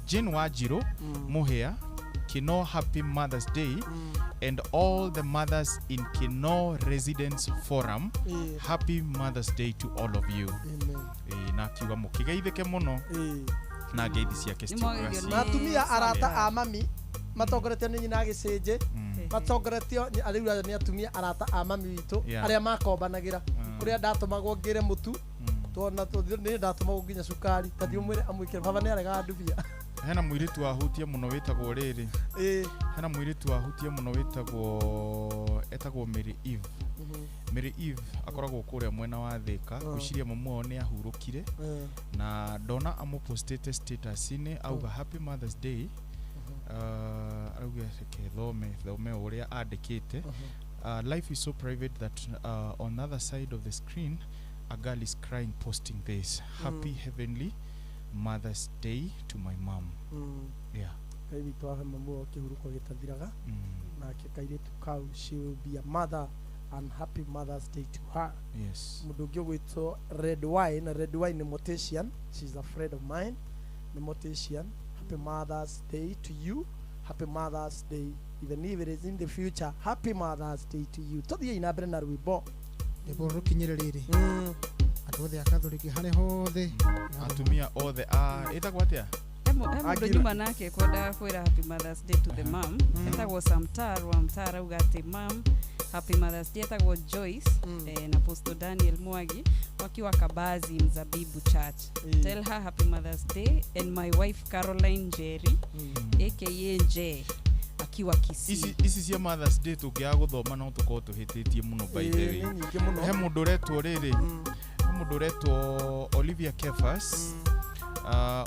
Jane Wajiro muhea Kino happy Mother's Day and all the mothers in Kino Residence Forum. Happy Mother's Day to all of you. Na kiuga mukigeithike muno na ngeithi ciake citiugasi na tumia arata a mami matongoretio ni nyina gicenje matongoretio ariura ni atumia arata a mami witu aria makombanagira kuria ndatumagwo ngire mutu tona ni ndatumagwo nginya sukari tathi umwire amwikire baba ni arega ndubia hena mwiritu ahutie muno witagwo riri hena mwiritu ahutie muno witagwo etagwo Mary Eve Mary Eve akoragwo kuria mwena wa Thika guciria mamuo ni ahurukire na dona amupostete status ni auga happy Mother's Day auga ke thome uria andikite life is so private that on the other side of the screen a girl is crying posting this happy heavenly Mother's Day to my mom. Yeah. Baby twahe mamuo kihuruko gitathiraga na kikairetu kau she will be a mother and happy Mother's Day to her. Yes. Mundu ngio gwitwo Red Wine ni Mortician. She's a friend of mine. Ni Mortician. Happy Mother's Day to you. Happy Mother's Day even if it is in the future. Happy Mother's Day to you. Tothie ina brenda rwimbo. Ebo rukinyire riri. Atothe akathuriki hare hothe atumia othe etagwo atia mundu nyuma nake kwenda kwira happy Mother's Day to the mom etagwo Samtara uga ati mom happy Mother's Day etagwo Joyce na Apostle Daniel Mwagi wakiwa Kabazi Mzabibu Church. Tell her happy Mother's Day and my wife Caroline Jerry aka J akiwa Kisii. Isi cia Mother's Day tukiaga guthoma no tuko tuhititie muno by the way. He mundu retwo riri mundu retwo Olivia Kefas.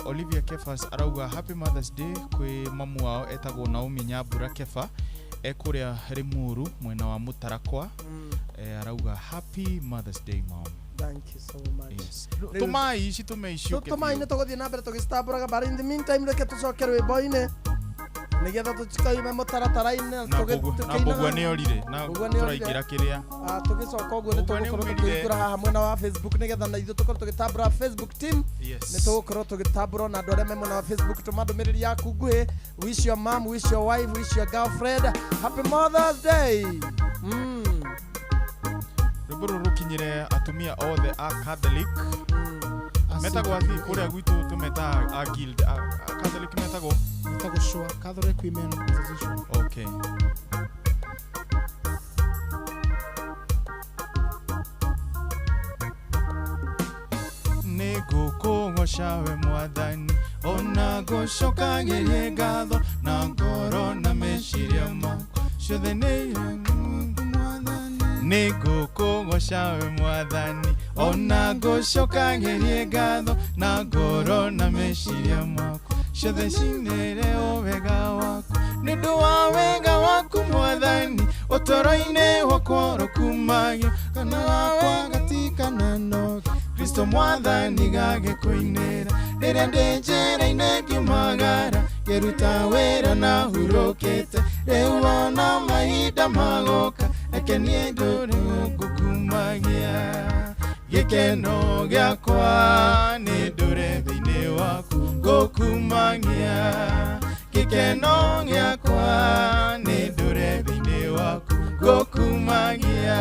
Olivia Kefas arauga happy Mother's Day kwi mamu wao etagwo Naomi Nyambura Kefa ekuria Rimuru mwena wa Mutarakwa. Arauga happy Mother's Day mom. Thank you so much. Yes. Tumai ici tumeicio ke. Tumai ne tugothie na mbere tugistamburaga but in the meantime reke tucoke rwimbo-ini nigetha tutikaime mutaratara-ini na mbugua ni orire na turaingira kiria tugicoka uguo ni tugukorwo tukikura haha mwena wa Facebook nigetha na ithu tukorwo tugitambura Facebook team ni tugukorwo tugitambura na andu aria me mwena wa Facebook tumandumiriri yaku nguhi wish your mom, wish your wife, wish your girlfriend happy Mother's Day. Ruburu rukinyire atumia othe a Catholic metagwo athi kuria gwitu tumeta a guild a Catholic metagwo shua Catholic Women Association. Okay. Nigukugoca we mwathani ona gucokagirie ngatho na ngoro na meciria makwa ciothe nĩ nigukugoca we mwathani ona gucokagirie ngatho na ngoro na meciria makwa ciothe cinere o wega waku nĩũndũ wa wega waku mwathani ũtũũro-inĩ wakwa ũrokumagio kana wakwa gatikana noge Kristo mwathani gagĩkũinĩra rĩrĩa ndĩ njĩra-inĩ ngiumagara ngĩruta wĩra na hurũkĩte rĩu ona mahinda magoka reke niĩ ndũrĩ ngũkumagia gikeno giakwa ni ndure thini waku ngukumagia gikeno giakwa ni ndure thini waku ngukumagia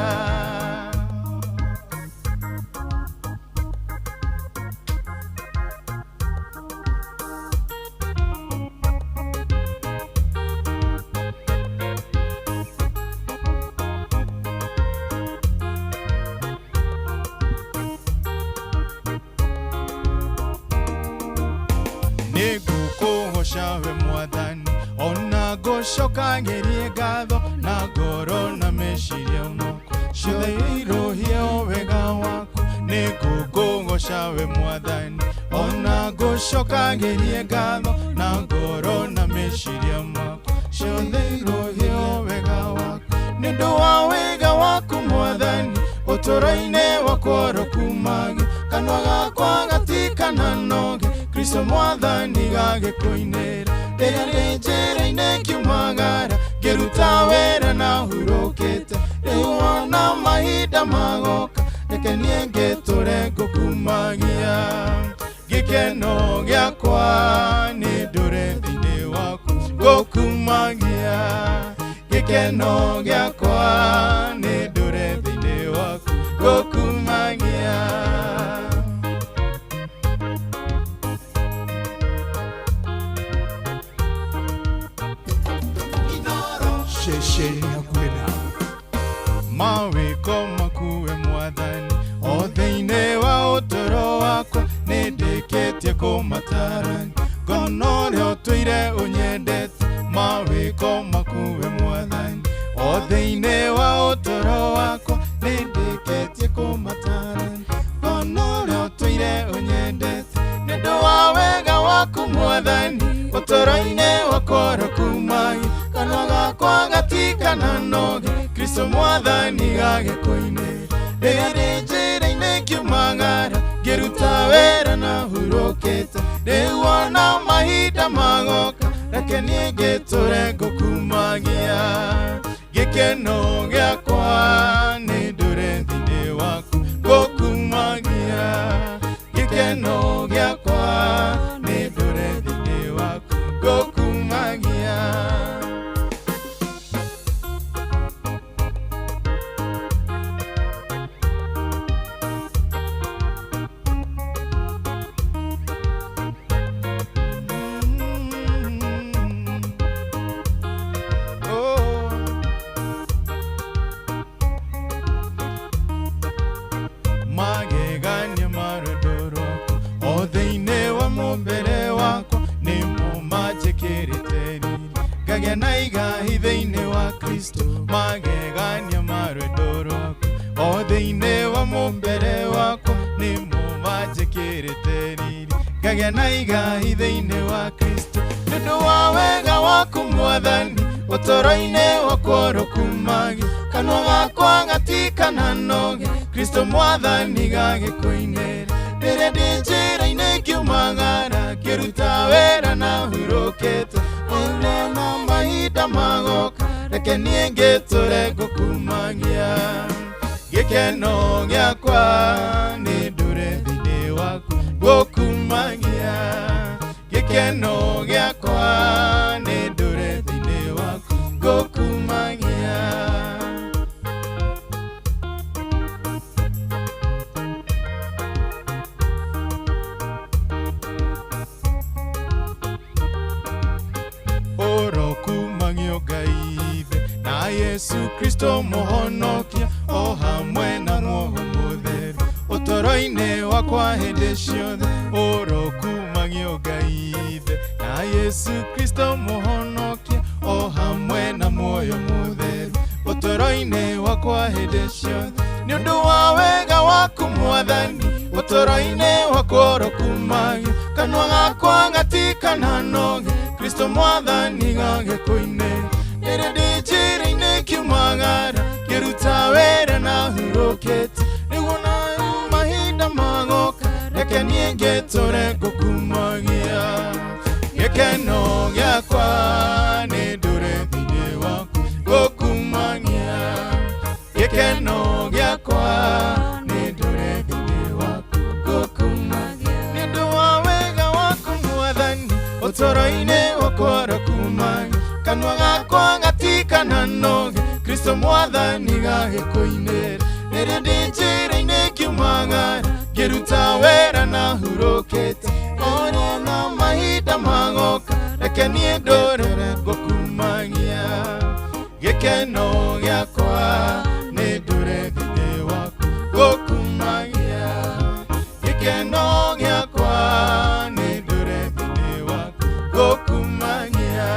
Shawe mwathani ona gocoka ngerie ngatho na ngoro na meciria makwa ciothe irohia wega waku nĩ ngũkũgoca we mwathani ona ngũcoka ngerie ngatho na ngoro na meciria makwa ciothe irohia wega waku nĩ ũndũ wa wega waku mwathani ũtũũro-inĩ wakwa ũrokumagio kanua gakwa gatikana noge Kristo mwathani gagĩkũinĩra rĩrĩa ndĩ njĩra-inĩ ngiumagara ngĩruta wĩra na hurũkĩte rĩu ona mahinda magoka reke niĩ ngĩtũre ngũkumagia gĩkeno gĩakwa nĩ ndũre thĩinĩ waku ngũkumagia gĩkeno gĩakwa nĩ ndũre thĩinĩ waku ngũkumagia mawĩko makuwe mwathani o thĩinĩ wa ũtũũro wakwa nĩ ndĩkĩtie kũmatarani ngona ũrĩa ũtũire ũnyendete mawĩko makuwe mwathani o thĩinĩ wa ũtũũro wakwa nĩ ndĩkĩtie kũmatarani ngona ũrĩa ũtũire ũnyendete nĩ ũndũ wa wega waku mwathani ũtũũro-inĩ wakwa ũrokumagio kanua gakwa gatikana noge Kristo mwathani gagĩkũinĩra rĩrĩa ndĩ njĩra-inĩ ngiumagara ngĩruta wĩra na hurũkĩte rĩu ona mahinda magoka reke niĩ ngĩtũre ngũkumagia gĩkeno gĩakwa nĩ ndũre thĩinĩ waku ngũkumagia gĩkeno gĩakwa nĩ ndũre thĩinĩ waku ngũkumagia magegania marondoro o thĩinĩ wa mũmbere wakwa nĩmo manjĩkĩrĩte riri ngagĩa na igahi thĩinĩ wa Kristo magegania marondoro o thĩinĩ wa mũmbere wakwa nĩmo manjĩkĩrĩte riri ngagĩa na igahi thĩinĩ wa Kristo nĩ ũndũ wa wega waku mwathani ũtũũro-inĩ wakwa ũrokumagio kanua gakwa gatikana noge Kristo mwathani gagĩkũinĩra rĩrĩa ndĩ njĩra-inĩ ngiumagara ngĩruta wĩra na hurũkĩte rĩu na mahinda magoka reke niĩ ngĩtũre ngũkumagia gĩkeno gĩakwa nĩ ndũre thĩinĩ waku ngũkumagia gĩkeno gĩakwa nĩ ndũre thĩinĩ waku ngũkumagia ũrokumagio Ngai ithe na Yesu Kristo mũhonokia o hamwe na Muoho Mũtheru ũtũũro-inĩ wakwa hĩndĩ ciothe ũrokumagio Ngai ithe na Yesu Kristo mũhonokia o hamwe na Muoyo Mũtheru ũtũũro-inĩ wakwa hĩndĩ ciothe nĩ ũndũ wa wega waku mwathani ũtũũro-inĩ wakwa ũrokumagio kanua gakwa gatikana noge Kristo mwathani gagĩkũinĩra rĩrĩa ndĩ njĩra-inĩ ngiumagara ngĩruta wĩra na hurũkĩte rĩu ona mahinda magoka reke niĩ ngĩtũre ngũkumagia gĩkeno gĩakwa nĩ ndũre thĩinĩ waku ngũkumagia gĩkeno gĩakwa nĩ ndũre thĩinĩ toroine wakora kumagi kanwa gakwa gatikana noge Kristo mwathani gagikoinera nere ndinjira-inĩ ngiumagara ngĩruta wĩra na hurũkĩte ona na mahinda magoka reke niĩ ndũrĩre ngũkumagia gĩkeno gĩakwa nĩ ndũre thĩinĩ waku ngũkumagia gĩkeno gĩakwa nĩ ndũre thĩinĩ waku ngũkumagia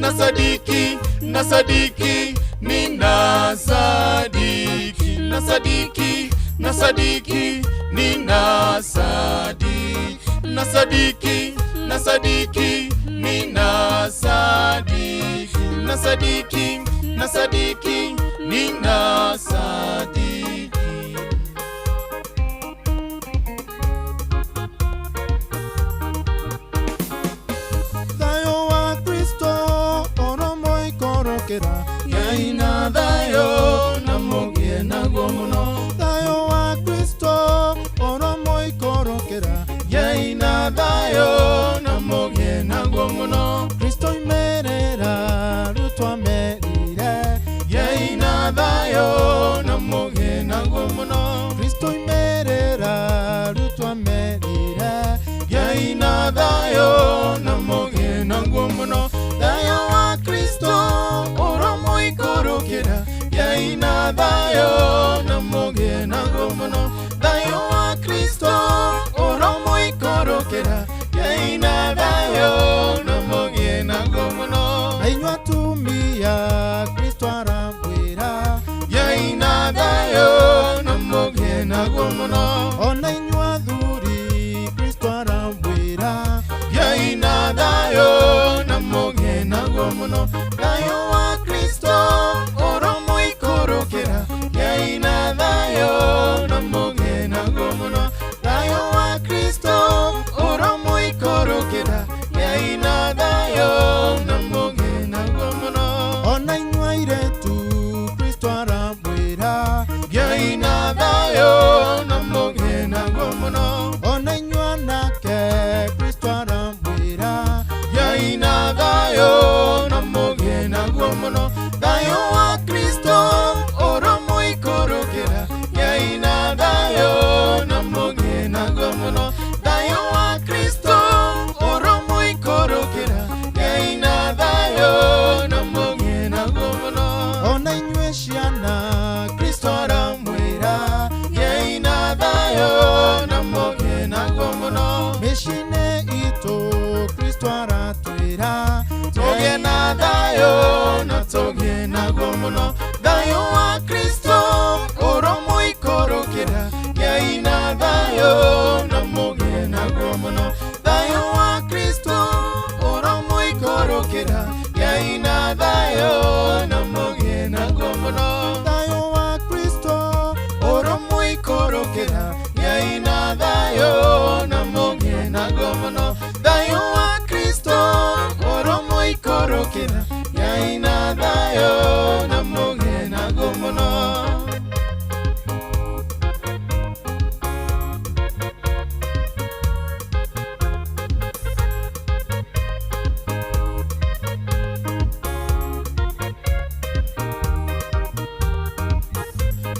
nasadiki, nasadiki, ninasadiki, nasadiki, nasadiki, ninasadiki, nasadiki, nasadiki, ninasadiki, nasadiki, nasadiki, ninasadiki. Thayo wa Kristo oromo ikorokera yaina thayo na mugie naguo muno. Thayo wa Kristo oromo ikorokera yaina thayo na mugie naguo muno. Kristo imerera rutwa merire yaina thayo na mugie naguo muno. Kristo imerera rutwa merire yaina thayo na mugie naguo muno. Thayo wa Kristo oromo ikorokera yaina thayo na mugie naguo muno. Thayo wa Kristo oromo ikorokera yaina thayo na mugie naguo muno. Ainywa tumia Kristo arambwira yaina thayo na mugie naguo muno. Ona inywa thuri Kristo arambwira yaina thayo na mugie naguo muno. Thayo wa Kristo oromo ikorokera yaina thayo na mugie naguo muno. Thayo wa Kristo oromo ikorokera yaina thayo na mugie naguo muno. Ona inywa iretu Kristo arambwira yaina thayo na mugie naguo muno. Ona inywa nake Kristo arambwira yaina thayo na mugie naguo muno. Thayo wa Kristo oromo ikorokera yaina thayo na mugie naguo muno. Thayo wa Kristo oromo ikorokera yaina thayo na mugie naguo muno. Ona inywe ciana Kristo arambwira yaina thayo na mugie naguo muno. mĩciĩ-inĩ itũ Kristo aratwĩra tugie na thayo na tugie naguo muno. Thayo wa Kristo oromo ikorokera yaina thayo na mugie naguo muno. Thayo wa Kristo oromo ikorokera yaina thayo na mugie naguo muno. Thayo wa Kristo oromo ikorokera yaina thayo na mugie naguo muno. Thayo wa Kristo oromo ikorokera yaina thayo na mugie naguo muno.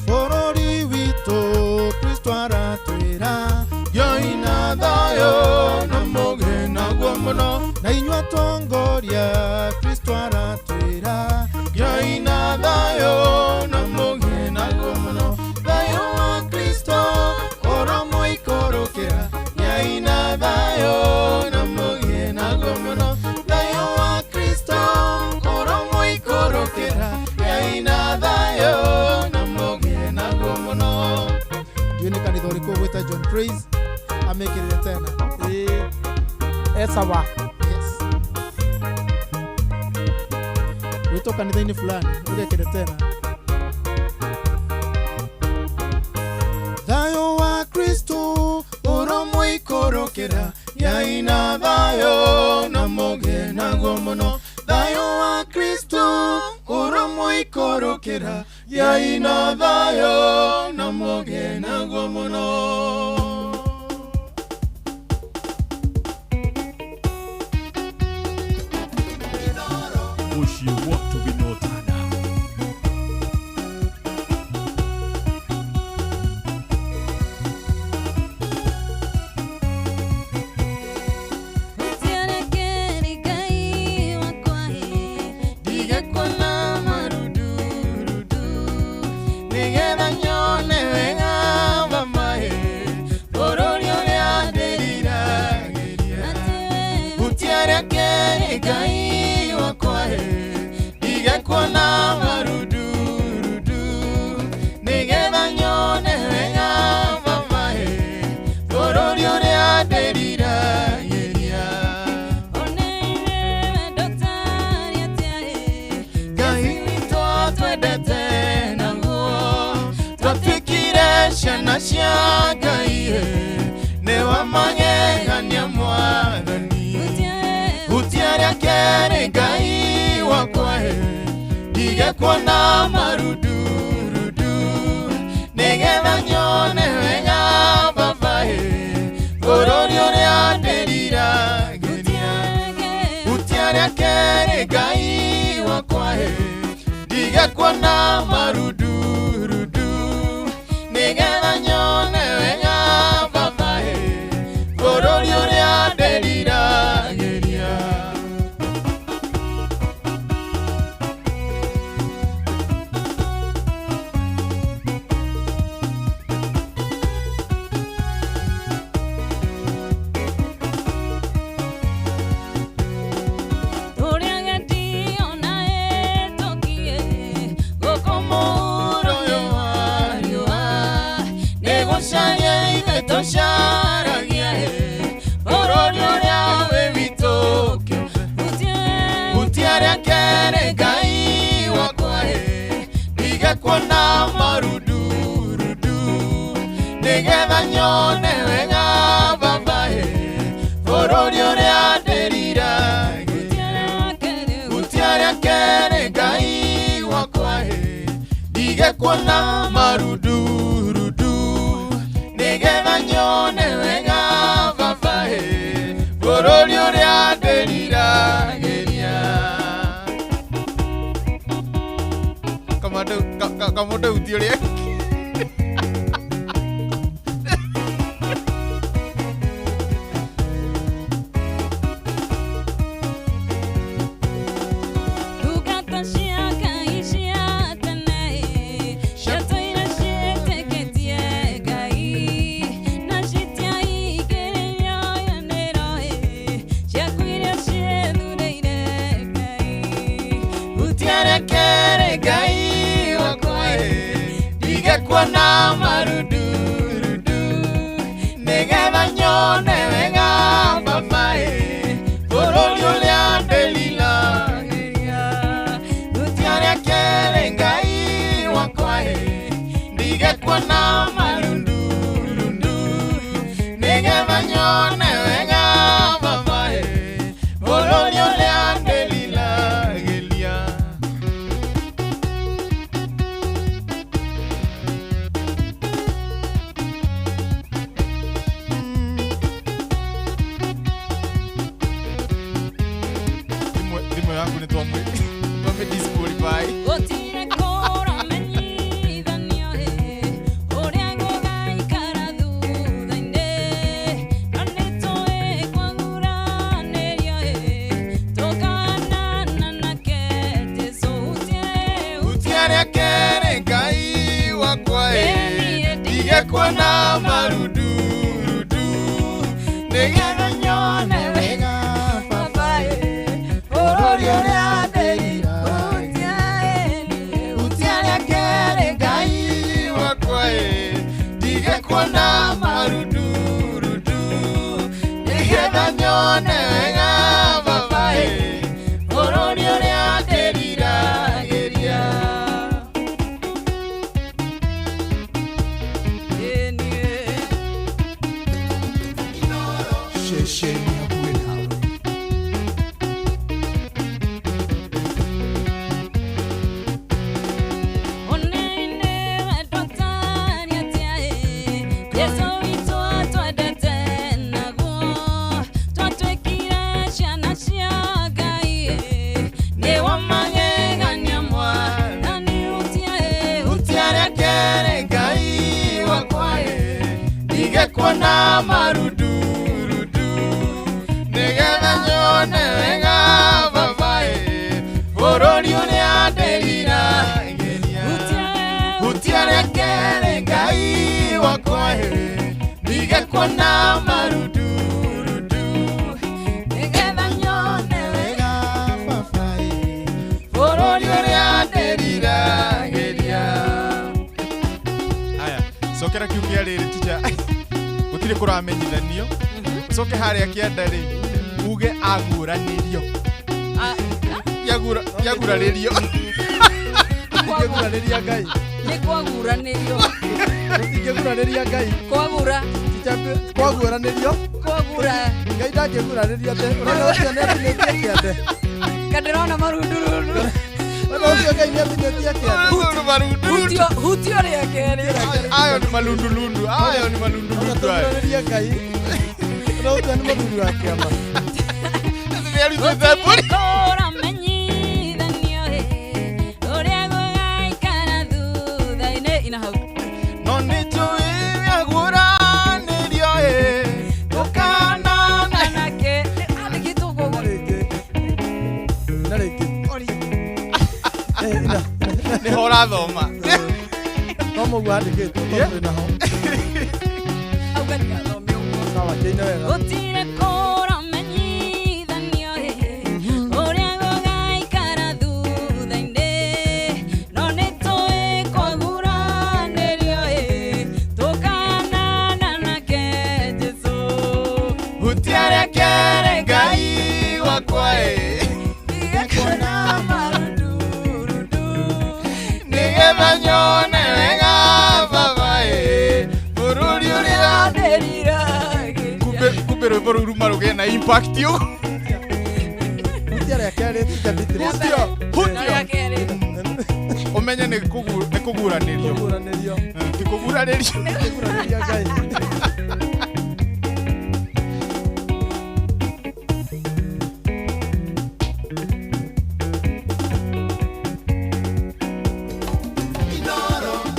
bũrũri witũ Kristo aratwĩra yaina thayo na mugie naguo muno. na inyua tongoria Kristo aratwĩra yaina thayo na mugie naguo muno. Thayo wa Kristo oromo ikorokera yaina thayo na mugie naguo muno. Thayo wa Kristo oromo ikorokera yaina thayo na mugie naguo muno. ndiũ nĩ kanitha ũrĩkũ ũgwĩta John Praise amĩkĩrĩre tena sawa yes wĩtwo kanitha-inĩ fulani ũgekĩre tena thayo wa Kristo oromo ikorokera yaina thayo na mugie naguo muno. Thayo wa Kristo oromo ikorokera yaina thayo na mugie naguo muno. Ushi watu binotana Gai wakwa ingekuona marudurudu nigetha nyone wega baba bũrũri ũrĩa ndĩriragĩria Ngai witũ twendete naguo twatuĩkire ciana cia Ngai nĩ wamagegania Mwathani gũtiarĩa kĩrĩ Ngai wakwa ingekuona marudurudu nigetha nyone wega baba bũrũri ũrĩa ndĩriragĩria gũtiarĩa kĩrĩ Ngai wakwa ingekuona marudurudu nigetha nyone wega baba bũrũri ũrĩa ndĩriragĩria Tosharagia bũrũri ũrĩa wĩ witũ gũtiarĩa kĩrĩ Ngai wakwa ingekuona marudurudu nigetha nyone wega baba bũrũri ũrĩa ndĩriragĩria gũtiarĩa kĩrĩ Ngai wakwa ingekuona marudurudu nigetha nyone wega baba bũrũri ũrĩa ndĩriragĩria kamũndũ uti ũrĩa ingekuona marudurudu nigetha nyone wega baba bũrũri ũrĩa ndĩriragĩria gũtiarĩa kĩrĩ Ngai wakwa ingekuona marudurudu nigetha nyone wega baba bũrũri ũrĩa ndĩriragĩria ingekuona marudurudu nigetha nyone wega baba bũrũri ũrĩa ndĩriragĩria gũtiarĩa kĩrĩ Ngai wakwa ingekuona marudurudu nigetha nyone wega baba bũrũri ũrĩa ndĩriragĩria ingekuona marudurudu nigetha nyone wega baba bũrũri ũrĩa ndĩriragĩria gũtiarĩa kĩrĩ Ngai wakwa ingekuona marudurudu nigetha nyone wega baba kiukia riri tija gutire kuramenyithanio ucoke haria kianda ri uge aguranirio yaguranirio Ingeguraniria Ngai ni kwaguranirio ingeguraniria Ngai kwagura kwaguranirio kwagura Ngai ndangeguraniria te urona ucio nĩ atinĩtie kĩande kandirona marundurundu urona ucio Ngai nĩ atinĩtie kĩande hutio rĩa kerĩ ayo ni malundulundu Ngeguraniria Ngai urona ucio nĩ mũthuri wa kĩama no ni tui aguranirio tukana nake alikituko ni hora thoma no mũguo andĩkĩtwo tondũ naho augani gathomio sawa kĩine wega gũtirĩ kũramenyithanio ũrĩa gũgaikara thutha-inĩ no nĩtũĩ kwaguranĩrio tũkanana nake Jesũ hutiaria kere Ngai wakwa nĩgekuona marundurundu nĩgetha nyone wega baba bũrũri ũrĩa kumbe rwĩmbo rũu ruma rũgĩe na impact yo hutiaria kerĩ umenye nĩ kũguranĩrio ti kũguranĩrio Ngai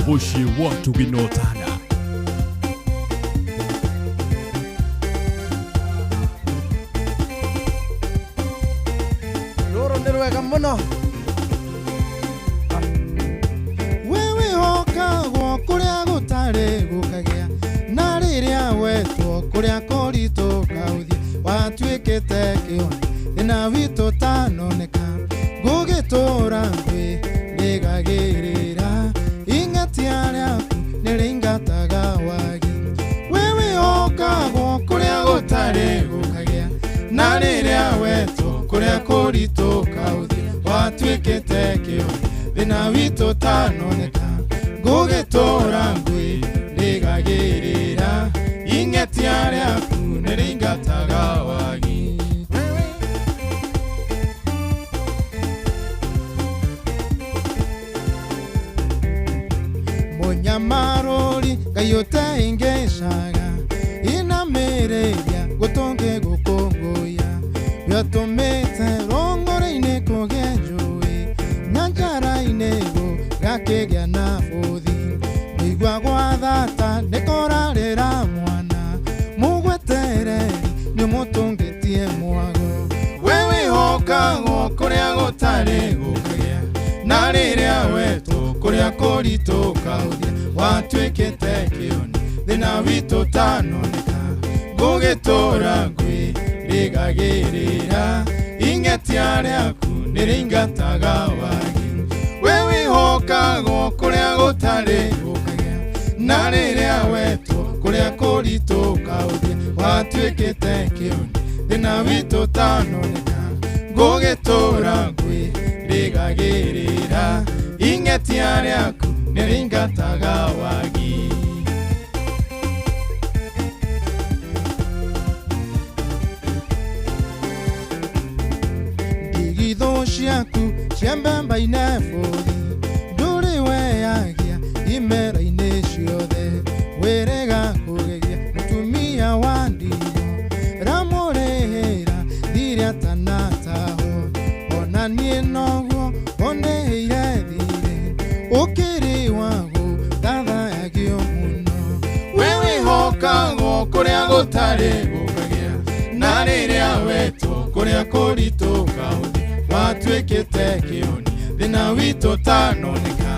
Bushi watu binotana rũrũ nĩ rwega mũno wewe hokagwo kũrĩa gũtarĩ gũkagĩa na rĩrĩa wetwo kũrĩa kũritũ kaũthiĩ watuĩkĩte kĩoni thĩna witũ tanoneka ngũgĩtũra ngwĩrĩgagĩrĩra ing'atia rĩaku nĩrĩingataga wagi wewe hokagwo kũrĩa gũtarĩ gũkagĩa na rĩrĩa wetwo kũrĩa kũritũ kaũthiĩ watuĩkĩte kĩoni thĩna witũ tanoneka ngũgĩtũra ngwĩrĩgagĩrĩra ing'atia rĩaku nĩrĩingataga wagi munyamarũri Ngai ũteingĩcaga inamĩrĩria gũtũngĩ gũkũngũya wĩatũmĩte rũngũrĩ-inĩ kũgĩa njũĩ nyanjara-inĩ gũgakĩgĩa na bũthi mĩigua gwa thata nĩkũrarĩra mwana mũgwetereri nĩmũtũngĩtie mwago wewe hokagwo kũrĩa gũtarĩ gũkagĩa na rĩrĩa wetwo kũrĩa kũritũ kaũthiĩ watuĩkĩte kĩoni thĩna witũ tanoneka ngũgĩtũra ngwĩrĩgagĩrĩra ing'atia rĩaku nĩrĩingataga wagi wewe hokagwo kũrĩa gũtarĩ gũkagĩa na rĩrĩa wetwo kũrĩa kũritũ kaũthiĩ watuĩkĩte kĩoni thĩna witũ tanoneka ngũgĩtũra ngwĩrĩgagĩrĩra ing'atia rĩaku nĩrĩingataga wagi ndigithũ ciaku cia mbemba-inĩ bũthi ndũrĩ weyagia imera-inĩ ciothe wĩrĩga kũgegia mũtumia wa ndigũ ramũrĩhĩra thirĩ atanataho ona niĩ noguo ondĩhĩire thirĩ ũkĩrĩ wagũ thathayagio mũno wewe hokagwo kũrĩa gũtarĩ gũkagĩa na rĩrĩa wetwo kũrĩa kũritũ kaũthiĩ watuĩkĩte kĩoni thĩna witũ tanoneka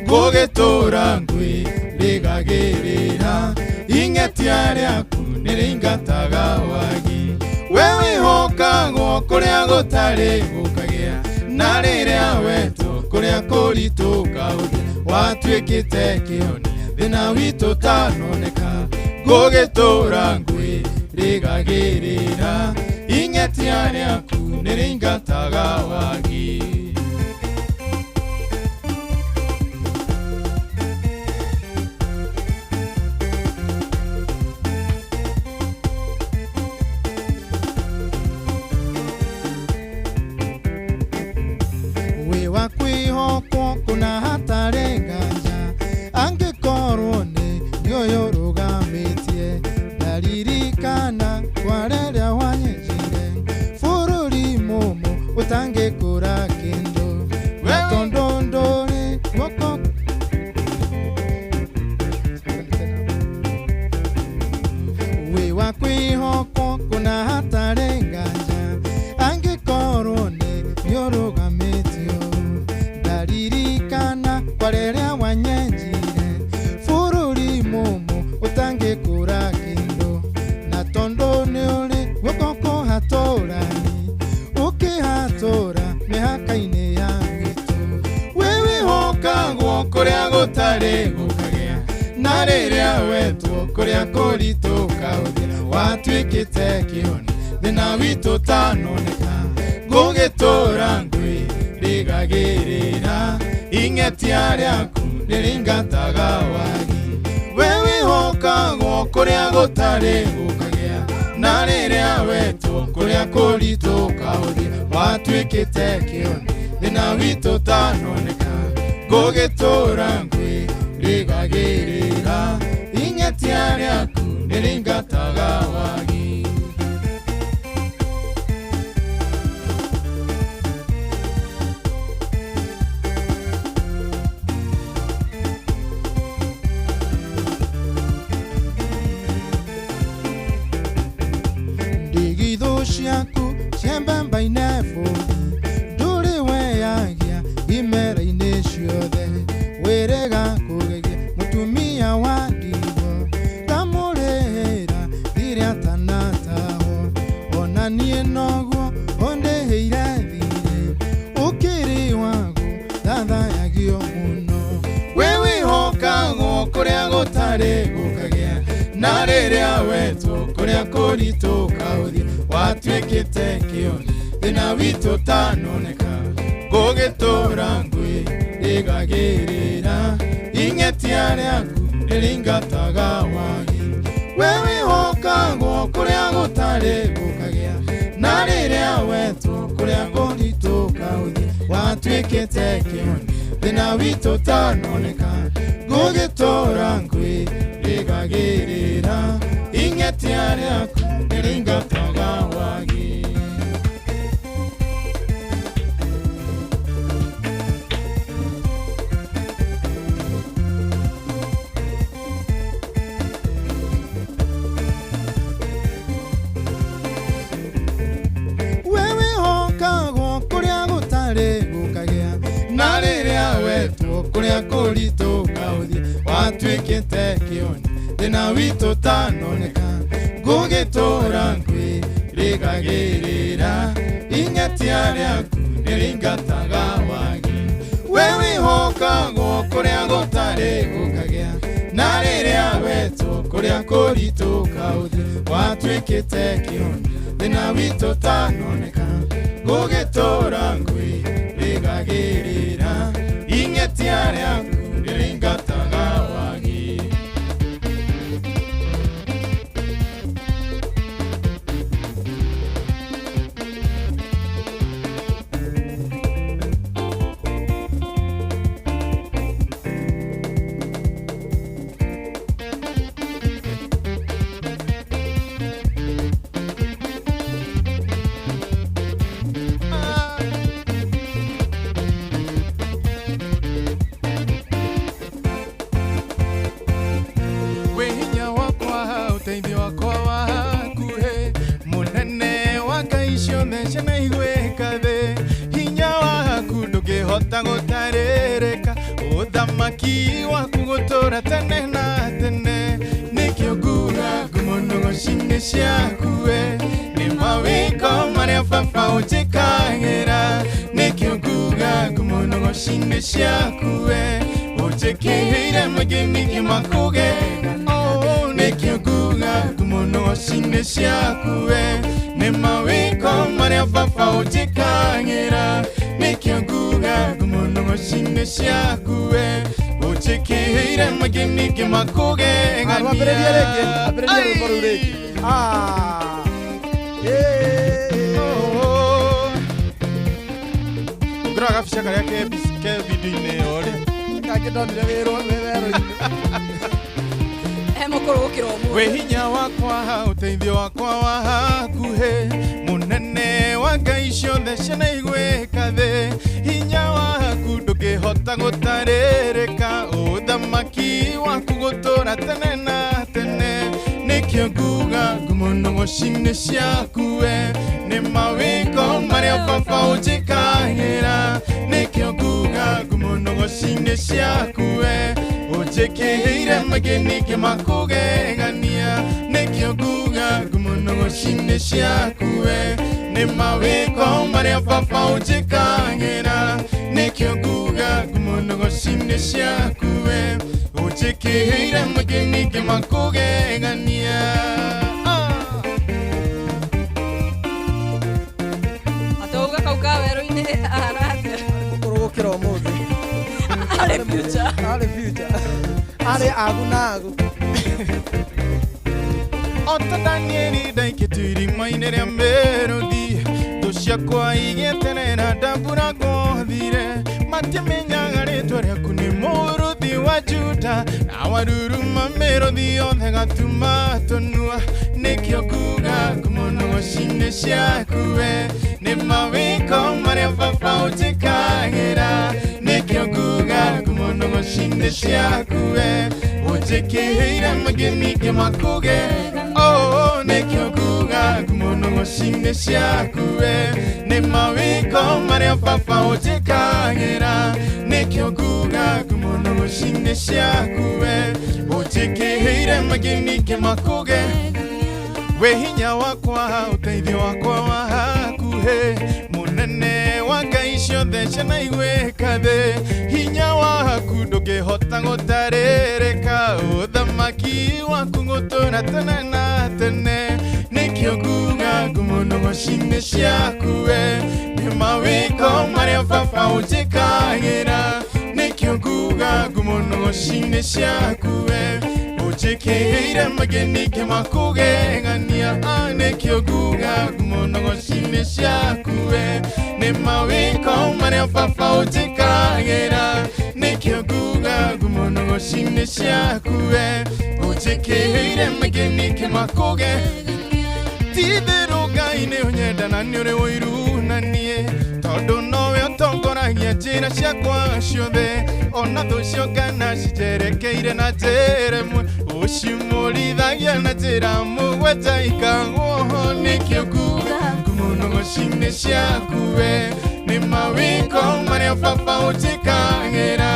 ngũgĩtũra ngwĩrĩgagĩrĩra ing'atia rĩaku nĩrĩingataga wagi wewe hokagwo kũrĩa gũtarĩ gũkagĩa na rĩrĩa wetwo kũrĩa kũritũ kaũthiĩ watuĩkĩte kĩoni thina witu tanoneka ngugitura ngwirigagirira ing'etia riaku niringataga wagi. Wa kwihokwo kuna hatarenganja angikorwo ni nioyo rugamitie ndaririkana kwa rĩrĩa wanyenjire bũrũri mũmũ ũtangĩkũra kĩndũ na tondũ ndũrĩ guoko wĩ wa kwihokwo kuna hatarenganja angĩkorwo ni nĩũrũgamĩtio ndaririkana kwa rĩrĩa wanyenjire bũrũri mũmũ ũtangĩkũra kĩndũ na tondũ nĩũrĩ guoko kũhatũrani ũkĩhatũra mĩhaka-inĩ ya gwitũ wĩ wĩhokagwo kũrĩa gũtarĩ gũkagĩa na rĩrĩa wetwo kũrĩa kũritũ kaũthĩra watuĩkĩte kĩoni thĩna witũ tanoneka ngũgĩtũra ngwĩrĩgagĩrĩra ing'etia rĩaku nĩringataga wagi we wĩhokagwo kũrĩa gũtarĩ gũkagĩa na rĩrĩa wetwo kũrĩa kũritũ kaũthĩra watuĩkĩte kĩoni thĩna witũ tanoneka ngũgĩtũra ngwĩrĩgagĩrĩra ing'etia rĩaku nĩringataga wagi. Ciaku ciambambaine bũthi ndũrĩ weyagia imera-inĩ ciothe wĩrĩga kũgegia mũtumia wa ndigwa ndamũrĩhĩra thirĩ atanatahwo ona niĩ noguo ũndĩhĩire thirĩ ũkĩrĩ wagu ndathayagio mũno we wĩhokagwo kũrĩa gũtarĩ gũkagĩa na rĩrĩa wetwo kũrĩa kũritũ kaũthia watuĩkĩte kĩoni thĩna witũ tanoneka ngũgĩtũra ngwĩrĩgagĩrĩra ing'etia rĩaku nĩringataga wagi we wĩhokagwo kũrĩa gũtarĩ gũkagĩa na rĩrĩa wetwo kũrĩa kũritũ kaũthia watuĩkĩte kĩoni thĩna witũ tanoneka ngũgĩtũra ngwĩrĩgagĩrĩra ing'etia rĩaku nĩringataga wagi. we wĩhokagwo kũrĩa gũtarĩ gũkagĩa na rĩrĩa wetwo kũrĩa kũritũ kaũthia watuĩkĩte kĩoni thĩna witũ tanoneka ngũgĩtũra ngwĩrĩgagĩrĩra ing'etia rĩaku nĩringataga wagi we wĩhokagwo kũrĩa gũtarĩ gũkagĩa na rĩrĩa wetwo kũrĩa kũritũ kaũthia watuĩkĩte kĩoni thĩna witũ tanoneka ngũgĩtũra ngwĩrĩgagĩrĩra ing'etia rĩaku nĩringataga wagi. ũteithio wakwa wa hakuhĩ mũnene wa ngai ciothe ciana igwĩka thĩ hinya waku ndũngĩhota gũtarĩrĩka ũthamaki waku gũtũra tene na tene nĩkĩo nguga ngumo ndũgũ-inĩ ciaku nĩ mawĩko marĩa baba ũnjĩkagĩra nĩkĩo nguga ngumo ndũgũ-inĩ ciaku Ujikihire mageni kimakuge Oh, nikyo guga Kumuno shinde shakue Ni mawiko maria fafa ujikangira Nikyo guga Kumuno shinde shakue Ujikihire mageni kimakuge Graga fisha kaya ke video-ine ore. Kagedonire wero-inĩ. Mũkũrũkĩra ũmũthĩ. We hinya wakwa ũteithio wakwa wa hakuhĩ mũnene wa ngai ciothe ciana igwĩka thĩ hinya waku ndũngĩhota gũtarĩrĩka ũthamaki waku gũtũũra tene na tene nĩkĩo nguga ngumono ng'oci-inĩ ciaku we nĩ mawĩko marĩa baba ũnjĩkagĩra nĩkĩo nguga ngumono ng'oci-inĩ ciaku we Ujikihire mageni kimakugegania Nikyo guga ngumono ng'oci-inĩ ciaku we Nĩ mawĩko marĩa baba ũnjĩkagĩra Nikyo nguga ngumono ng'oci-inĩ ciaku we Ujikihire mageni kimakugegania Atauga kau ka werũ-inĩ arate Mũkũrũkĩra ũmũthĩ Arĩ future Arĩ future Arĩ agu na agu Ota Danieli daikĩtu irima-inĩ rĩa mĩrũthi thũ ciakwa igĩeterera ndambura gũthire matiamenyaga rĩtwa rĩaku nĩ mũrũthi wa Juda na waruruma mĩrũthi yothe gatuma tũnua nĩkĩo nguga ngumono ng'oci-inĩ ciaku we nĩ mawĩko marĩa baba ũnjĩkagĩra nĩkĩo nguga ngumono ng'oci-inĩ ciaku we ũnjĩkĩire mageni kĩmakugegania Oh, nĩkĩo nguga ngumono ng'oci-inĩ ciaku we nĩ mawĩko marĩa baba ũnjĩkagĩra nĩkĩo nguga ngumono ng'oci-inĩ ciaku we ũnjĩkĩire mageni kĩmakugegania we hinya wakwa ũteithio wakwa wa hakuhĩ mũnene wa ngai ciothe ciana igwĩka thĩ hinya waku ndũngĩhota gũtarĩrĩka ũthamaki waku gũtũũra tene na tene nĩkĩo nguga ngumono ng'oci-inĩ ciaku we nĩ mawĩko marĩa baba ũnjĩkagĩra nĩkĩo nguga ngumono ng'oci-inĩ ciaku we Ujikihire mageni kimakugegania Nĩkĩo nguga ngumono ng'oci-inĩ ciaku we nĩ mawĩko marĩa baba ũnjĩkagĩra nĩkĩo nguga ngumono ng'oci-inĩ ciaku we Ujikihire mageni kimakugegania Ti-itherũ Ngai nĩ ũnyenda na nĩ ũrĩ ũiru na niĩ tondũ nowe ũtongoragia njĩra ciakwa ciothe ona thũ ciongana cinjerekeire na njĩra ĩmwe ũcimũrithagia na njĩra mũgwanja ikagwo nĩkĩo nguga ngumono ng'oci-inĩ ciaku we nĩ mawĩko marĩa baba ũnjĩkagĩra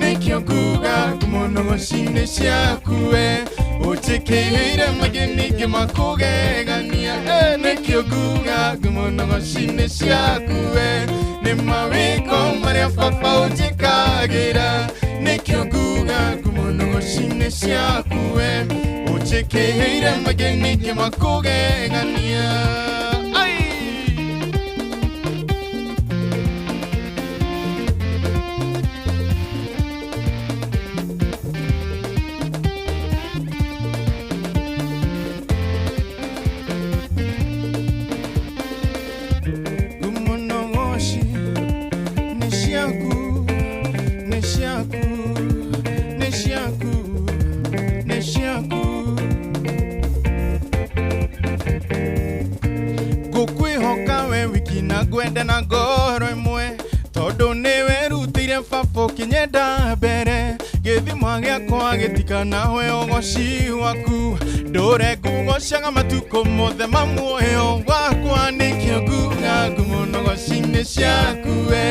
nĩkĩo nguga ngumono ng'oci-inĩ ciaku we Ujikihire mageni kimakugegania nĩkĩo nguga ngumono ng'oci-inĩ ciaku we nĩ mawĩko marĩa baba ũnjĩkagĩra nĩkĩo nguga ngumono ng'oci-inĩ ciaku we Ujikihire mageni kimakugegania Gwenda na ngoro ĩmwe tondũ nĩwe rutĩire baba ũkĩnyenda mbere gĩthima gĩakwa gĩtikanawe ũgoci waku ndũre ngũgocaga matukũ mothe ma muoyo wakwa nĩkĩo nguga ngumono ng'oci-inĩ ciaku we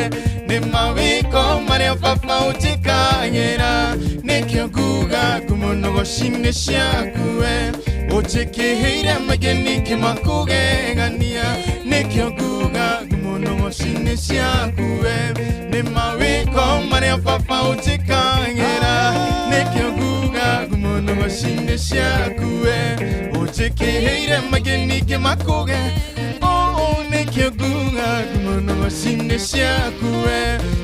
nĩ mawĩko marĩa baba ũnjĩkagĩra nĩkĩo nguga ngumono ng'oci-inĩ ciaku we Ujikihire mageni kimakugegania nĩkĩo nguga ngumono ng'oci-inĩ ciaku we nĩ mawĩko marĩa baba ũnjĩkagĩra macini ciaku we ũnjĩkĩrĩire mageni kĩmakũge nĩkĩo ngugagu mũno macini ciaku we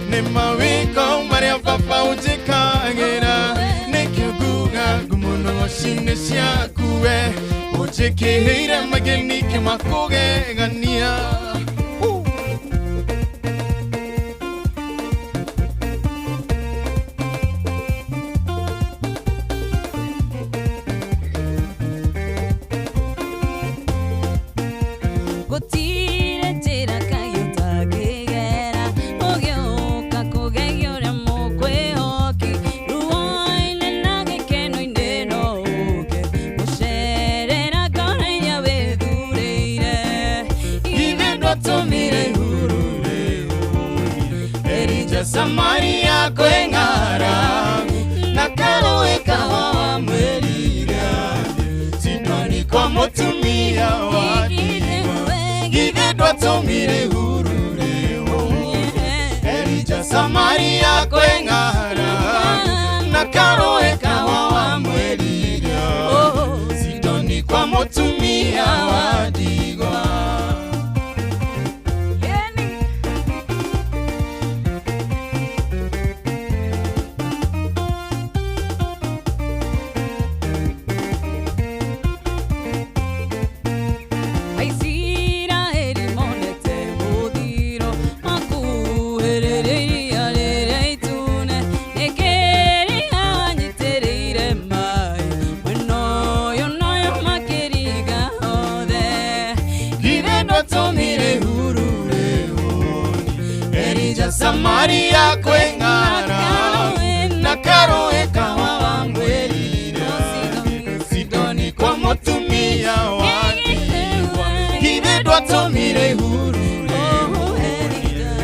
nĩ mawĩko marĩa baba ũnjĩkagĩra nĩkĩo ngugagu mũno macini ciaku we ũnjĩkĩrĩire mageni kĩmakũgegania Samaria kwengara na karoe kawa mwelira sinoni kwa motumia wadiwa githedwa tomire huru leo Elija Samaria kwengara na karoe kawa mwelira sinoni kwa motumia wadiwa Samaria kwengara na karoe kawa wangwerira sidoni kwa motumia wadiwa hivedwa tomire huru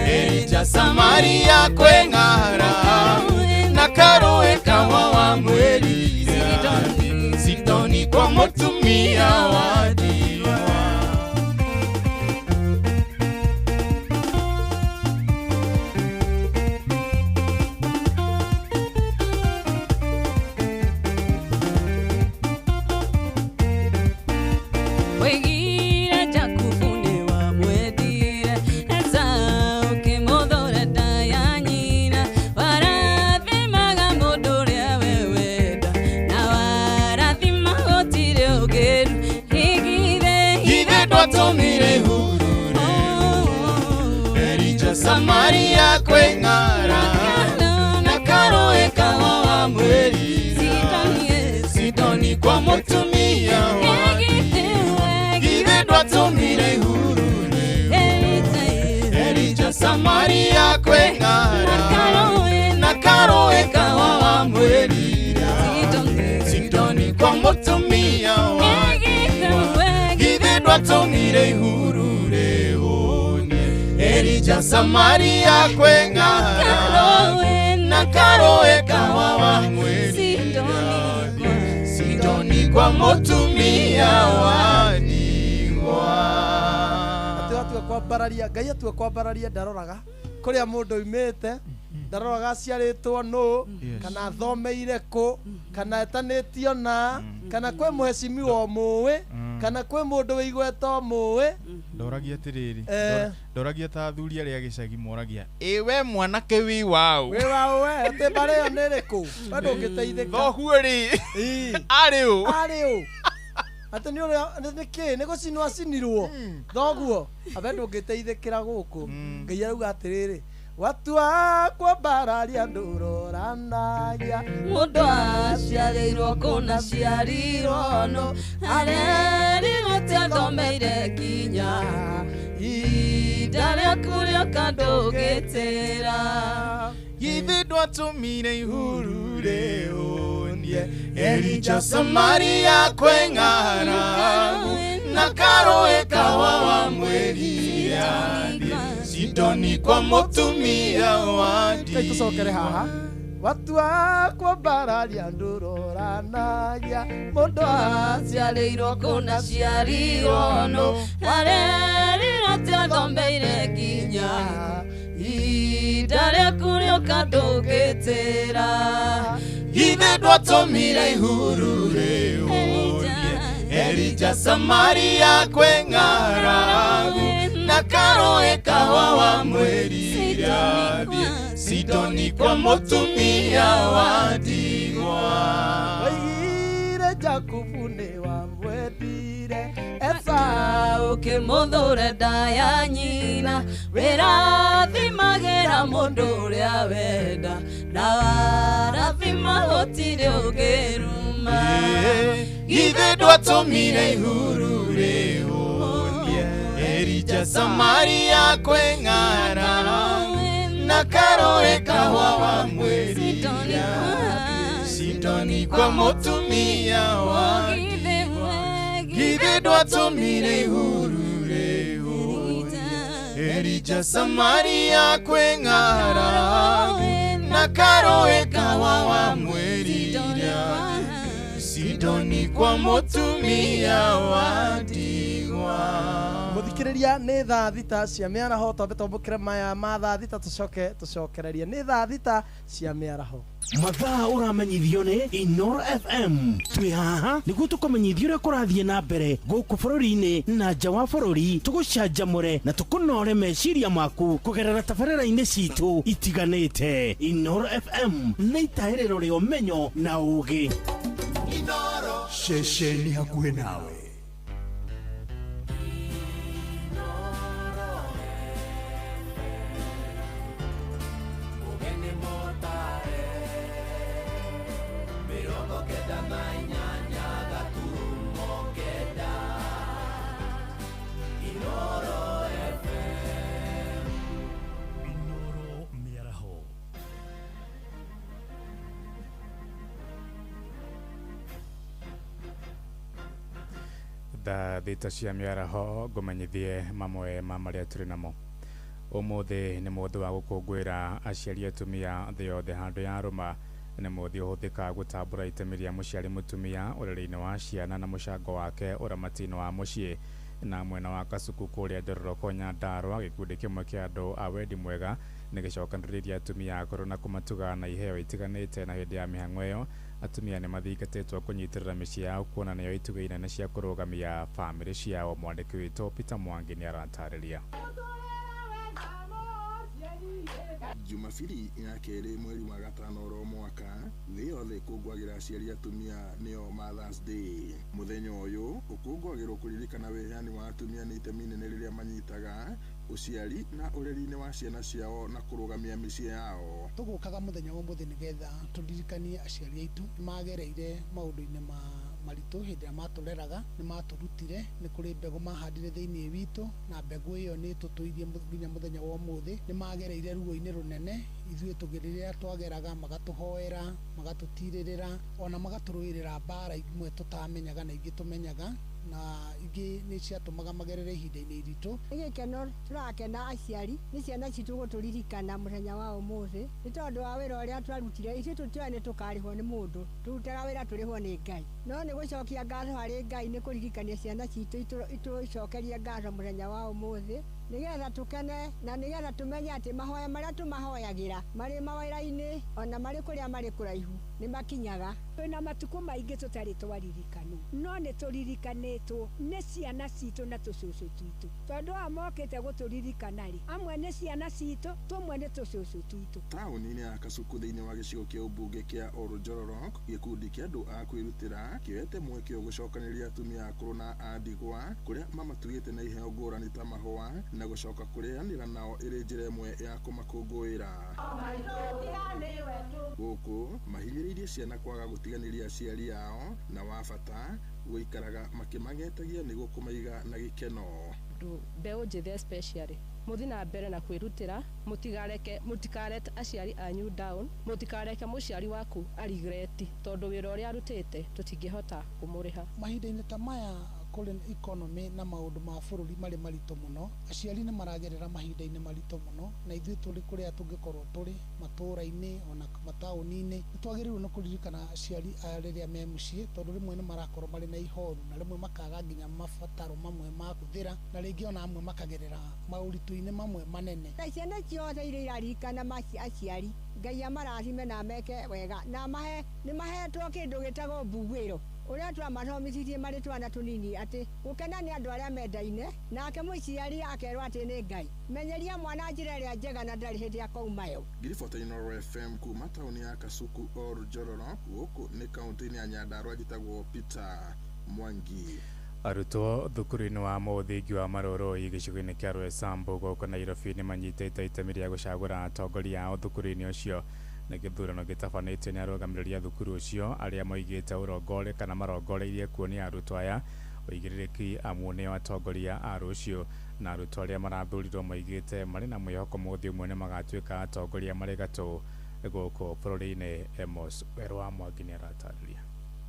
Elija Samaria kwengara na karoe kawa wangwerira sidoni kwa motumia wadiwa Samaria kwengara na karoe kawa wamwerira sidoni kwa motumia wadiwa githedwa tomire huru Elija Samaria kwengara na karoe kawa wamwerira sidoni kwa motumia wadiwa githedwa tomire huru Elija Samaria kwengara na karoe kawa wamwerira sidoni kwa motumia wadiwa atigatua kwambararia Ngai atua kwambararia ndaroraga kuria mundu umite ndaroraga aciaritwo no kana athomeire ku kana etanitio na kana kwe muheshimiwa muwe kana kwe mundu wigwetwo muwe ndoragia tiriri ndoragia ta athuri aria gicagi moragia we mwanake wi wau we ate bareo niriku bado ngiteithika thohu ri ariu ate ni uria niki ni gucinwo acinirwo thoguo abendo ngiteithikira guku Ngai arauga atiriri watua kwambararia nduroranagia mundu aciarirwo kuna ciarirwo no arerirwo tiathomeire kinya ihinda rĩaku rĩoka ndũgĩtĩra githedwa tomire huru leonie Elija Samaria kwengara na karoe kawa wamwerira sidoni kwa motumia wadiwa tusokere haha watua kwambararia nduroranagia mundu aciarĩirwo kuna ciarirwo no arerirwo tiathomeire kinya ihinda rĩaku rĩoka ndũgĩtĩra Ithe ndwatumire ihuru rĩũrie Elijah Samaria kwĩ ng'aragu na karoe kawa wa mweri athie Sidoni kwa mũtumia wa ndigwa Waigire Jakubu nĩ wamwendire Esaũ ũkĩmũthũre nda ya nyina wĩrathimagĩra mũndũ ũrĩa wenda na warathima gũtirĩ ũngĩruma Ithe ndwatumire ihuru rĩũrie Elijah Samaria kwĩ ng'aragu na karoe kawa wa mweri Sidoni kwa mũtumia wa Ithe ndwatumire ihuru rĩũrie Elijah Samaria kwĩ ng'aragu na karoe kawa wa mweri Sidoni kwa mũtumia wa ndigwa Muthikiriria nĩ thaa thita cia mĩaraho twambe twambũkĩre maya ma thaa thita tũcokererie nĩ thaa thita cia mĩaraho mathaa ũramenyithio nĩ Inoro FM twĩ haha nĩguo tũkũmenyithia ũrĩa kũrathiĩ na mbere gũkũ bũrũri-inĩ na nja wa bũrũri tũgũcanjamũre na tũkũnore meciria maku kũgerera tabarĩra-inĩ citũ itiganĩte Inoro FM nĩ itaĩrĩro rĩa ũmenyo na ũũgĩ Inoro ceceni hakuhĩ nawe thita cia mĩaraho ngũmenyithie mamwe ma marĩa tũrĩ namo ũmũthĩ nĩ mũthĩ wa gũkũngũĩra aciari atumia thĩ yothe handũ ya arũma nĩ mũthĩ ũhũthĩkaga gũtambũra itemi rĩa mũciari mũtumia ũreri-inĩ wa ciana na mũcango wake ũramati-inĩ wa mũciĩ na mwena wa Kasuku kũrĩa Ndororoko Nyandarua gĩkundi kĩmwe kĩa andũ a wendi mwega nĩ gĩcokanĩrĩirie atumia akũrũ na kũmatuga na iheo itiganĩte na hĩndĩ ya mĩhang'o ĩyo atumia nĩ mathingatĩtwo kũnyitĩrĩra mĩciĩ yao kuona nĩyo itugĩ inene cia kũrũgamia bamĩrĩ ciao mwandĩki witũ Peter Mwangi nĩ aratarĩria Jumapili ya kerĩ mweri wa gatano oro mwaka thĩ yothe ĩkũngũagĩra aciari atumia nĩyo Mother's Day. Mũthenya ũyũ ũkũngũagĩrwo kũririkana wĩheani wa atumia nĩ itemi inene rĩrĩa manyitaga ũciari na ũreri-inĩ wa ciana ciao na kũrũgamia mĩciĩ yao. Tũgũkaga mũthenya wa ũmũthĩ nĩgetha tũririkanie aciari aitũ magereire maũndũ-inĩ maritũ hĩndĩ ĩrĩa matũreraga nĩ matũrutire nĩ kũrĩ mbegũ mahandire thĩinĩ witũ na mbegũ ĩyo nĩ tũtũirie nginya mũthenya wa ũmũthĩ nĩ magereire ruo-inĩ rũnene ithuĩ tũgĩrĩrĩa twageraga magatũhoera magatũtirĩrĩra ona magatũrũĩrĩra mbara imwe tũtamenyaga na ingĩ tũmenyaga na ingĩ nĩ ciatũmaga magerere ihinda-inĩ iritũ. Nĩ gĩkeno tũrakena aciari nĩ ciana citũ gũtũririkana mũthenya wa ũmũthĩ nĩ tondũ wa wĩra ũrĩa twarutire ithuĩ tũtioĩ nĩ tũkarĩhwo nĩ mũndũ tũrutaga wĩra tũrĩhwo nĩ Ngai no nĩ gũcokia ngatho harĩ Ngai nĩ kũririkania ciana citũ itũcokerie ngatho mũthenya wa ũmũthĩ nĩgetha tũkene na nĩgetha tũmenye atĩ mahoya marĩa tũmahoyagĩra marĩ mawĩra-inĩ ona marĩ kũrĩa marĩ kũraihu nĩ makinyaga. Twĩna matukũ maingĩ tũtarĩ twaririkanwo no nĩ tũririkanĩtwo nĩ ciana citũ na tũcũcũ twitũ tondũ amokĩte gũtũririkana rĩ amwe nĩ ciana citũ tũmwe nĩ tũcũcũ twitũ. Taũni-inĩ ya Kasuku thĩinĩ wa gĩcigo kĩa ũmbunge kĩa Oronjororok gĩkundi kĩa andũ a kwĩrutĩra kĩoete mweke wa gũcokanĩrĩria atumia akũrũ na a ndigwa kũrĩa mamatugĩte na iheo ngũrani ta mahũa na gũcoka kũrĩanĩra nao ĩrĩ njĩra ĩmwe ya kũmakũngũĩra. Gũkũ mahinyĩrĩirie ciana kwaga gũtiganĩria aciari ao na wa bata gũikaraga makĩmagetagia nĩguo kũmaiga na gĩkeno. Mbeũ njĩthĩ especially muthi na mbere na kwĩrutĩra mũtikarete aciari anyu down mũtikareke mũciari waku arigreti tondũ wĩra ũrĩa arutĩte tũtingĩhota kũmũrĩha. Mahinda-inĩ ta maya economy na maundu ma bururi mari marito muno aciari ni maragerera mahinda-ini marito muno na ithuĩ tũrĩ kũrĩa tũngĩkorwo tũrĩ matũũra-inĩ ona mataũni-inĩ nĩtwagĩrĩirwo nĩ kũririkana aciari aya rĩrĩa me mũciĩ tondũ rĩmwe nĩ marakorwo marĩ na ihoru na rĩmwe makaga nginya mabataro mamwe ma kũhũthĩra na rĩngĩ ona amwe makagerera maũritũ-inĩ mamwe manene. Ciana ciothe iria iraririkana aciari Ngai amarathime na meke wega na nĩ mahetwo kĩndũ gĩtagwo mbugĩro ũrĩa twamathomithĩtie marĩ twana tũnini atĩ gũkena nĩ andũ arĩa mendaine nake mũciari akerwo atĩ nĩ Ngai menyeria mwana njĩra ĩrĩa njega na ndarĩ hĩndĩ akaumayo. Ngiribota Inooro FM kuma taũni ya Kasuku Njororo gũkũ nĩ kaunti-inĩ ya Nyandarua njĩtagwo Peter Mwangi. Arutwo thukuru-inĩ wa mũthingi wa Maroroi gĩcigo-inĩ kĩa Roysambu gũkũ Nairobi nĩ manyitĩte itemi rĩa gũcagũra atongoria ao thukuru-inĩ ũcio na gĩthurano gĩtabanĩtio nĩ arũgamĩrĩri a thukuru ũcio arĩa moigĩte ũrongore kana marongoreirie kuonia arutwo aya ũigĩrĩrĩki amwe nĩ atongoria a rũciũ na arutwo arĩa marathurirwo moigĩte marĩ na mwĩhoko mũthĩ ũmwe nĩ magatuĩka atongoria marĩ gatũ gũkũ bũrũri-inĩ. Amos Werwa Mwangi nĩ aratarĩria.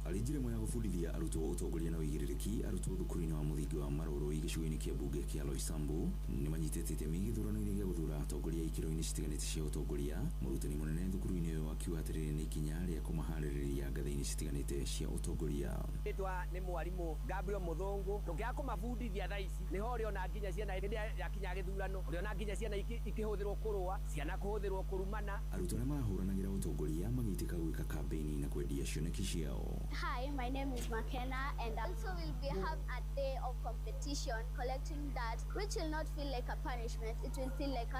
Arĩ njĩra ĩmwe ya gũbundithia arutwo ũtongoria na ũigĩrĩrĩki, arutwo thukuru-inĩ wa mũthingi wa Maroroi gĩcigo-inĩ kĩa mbunge kĩa Roysambu nĩ manyitĩte itemi gĩthurano-inĩ gĩa gũthura atongoria ikĩro-inĩ citiganĩte cia ũtongoria. Mũrutani mũnene thukuru-inĩ ũyũ akiuga atĩrĩrĩ nĩ ikinya rĩa kũmaharĩrĩria ngathĩ-inĩ citiganĩte cia ũtongoria. Rĩtwa nĩ mwarimũ Gabriel Muthungu, tũngĩaga kũmabundithia thaa ici nĩho ũrĩona nginya ciana rĩrĩa yakinya gĩthurano ũrĩona nginya ciana ikĩhũthĩrwo kũrũa, ciana kũhũthĩrwo kũrumana. Arutwo arĩa marahũranagĩra ũtongoria magĩtĩka gwĩka kambĩini na kwendia cioneki ciao. Hi, my name is McKenna and also we'll be having a day of competition collecting that which will not feel like a punishment, it will feel like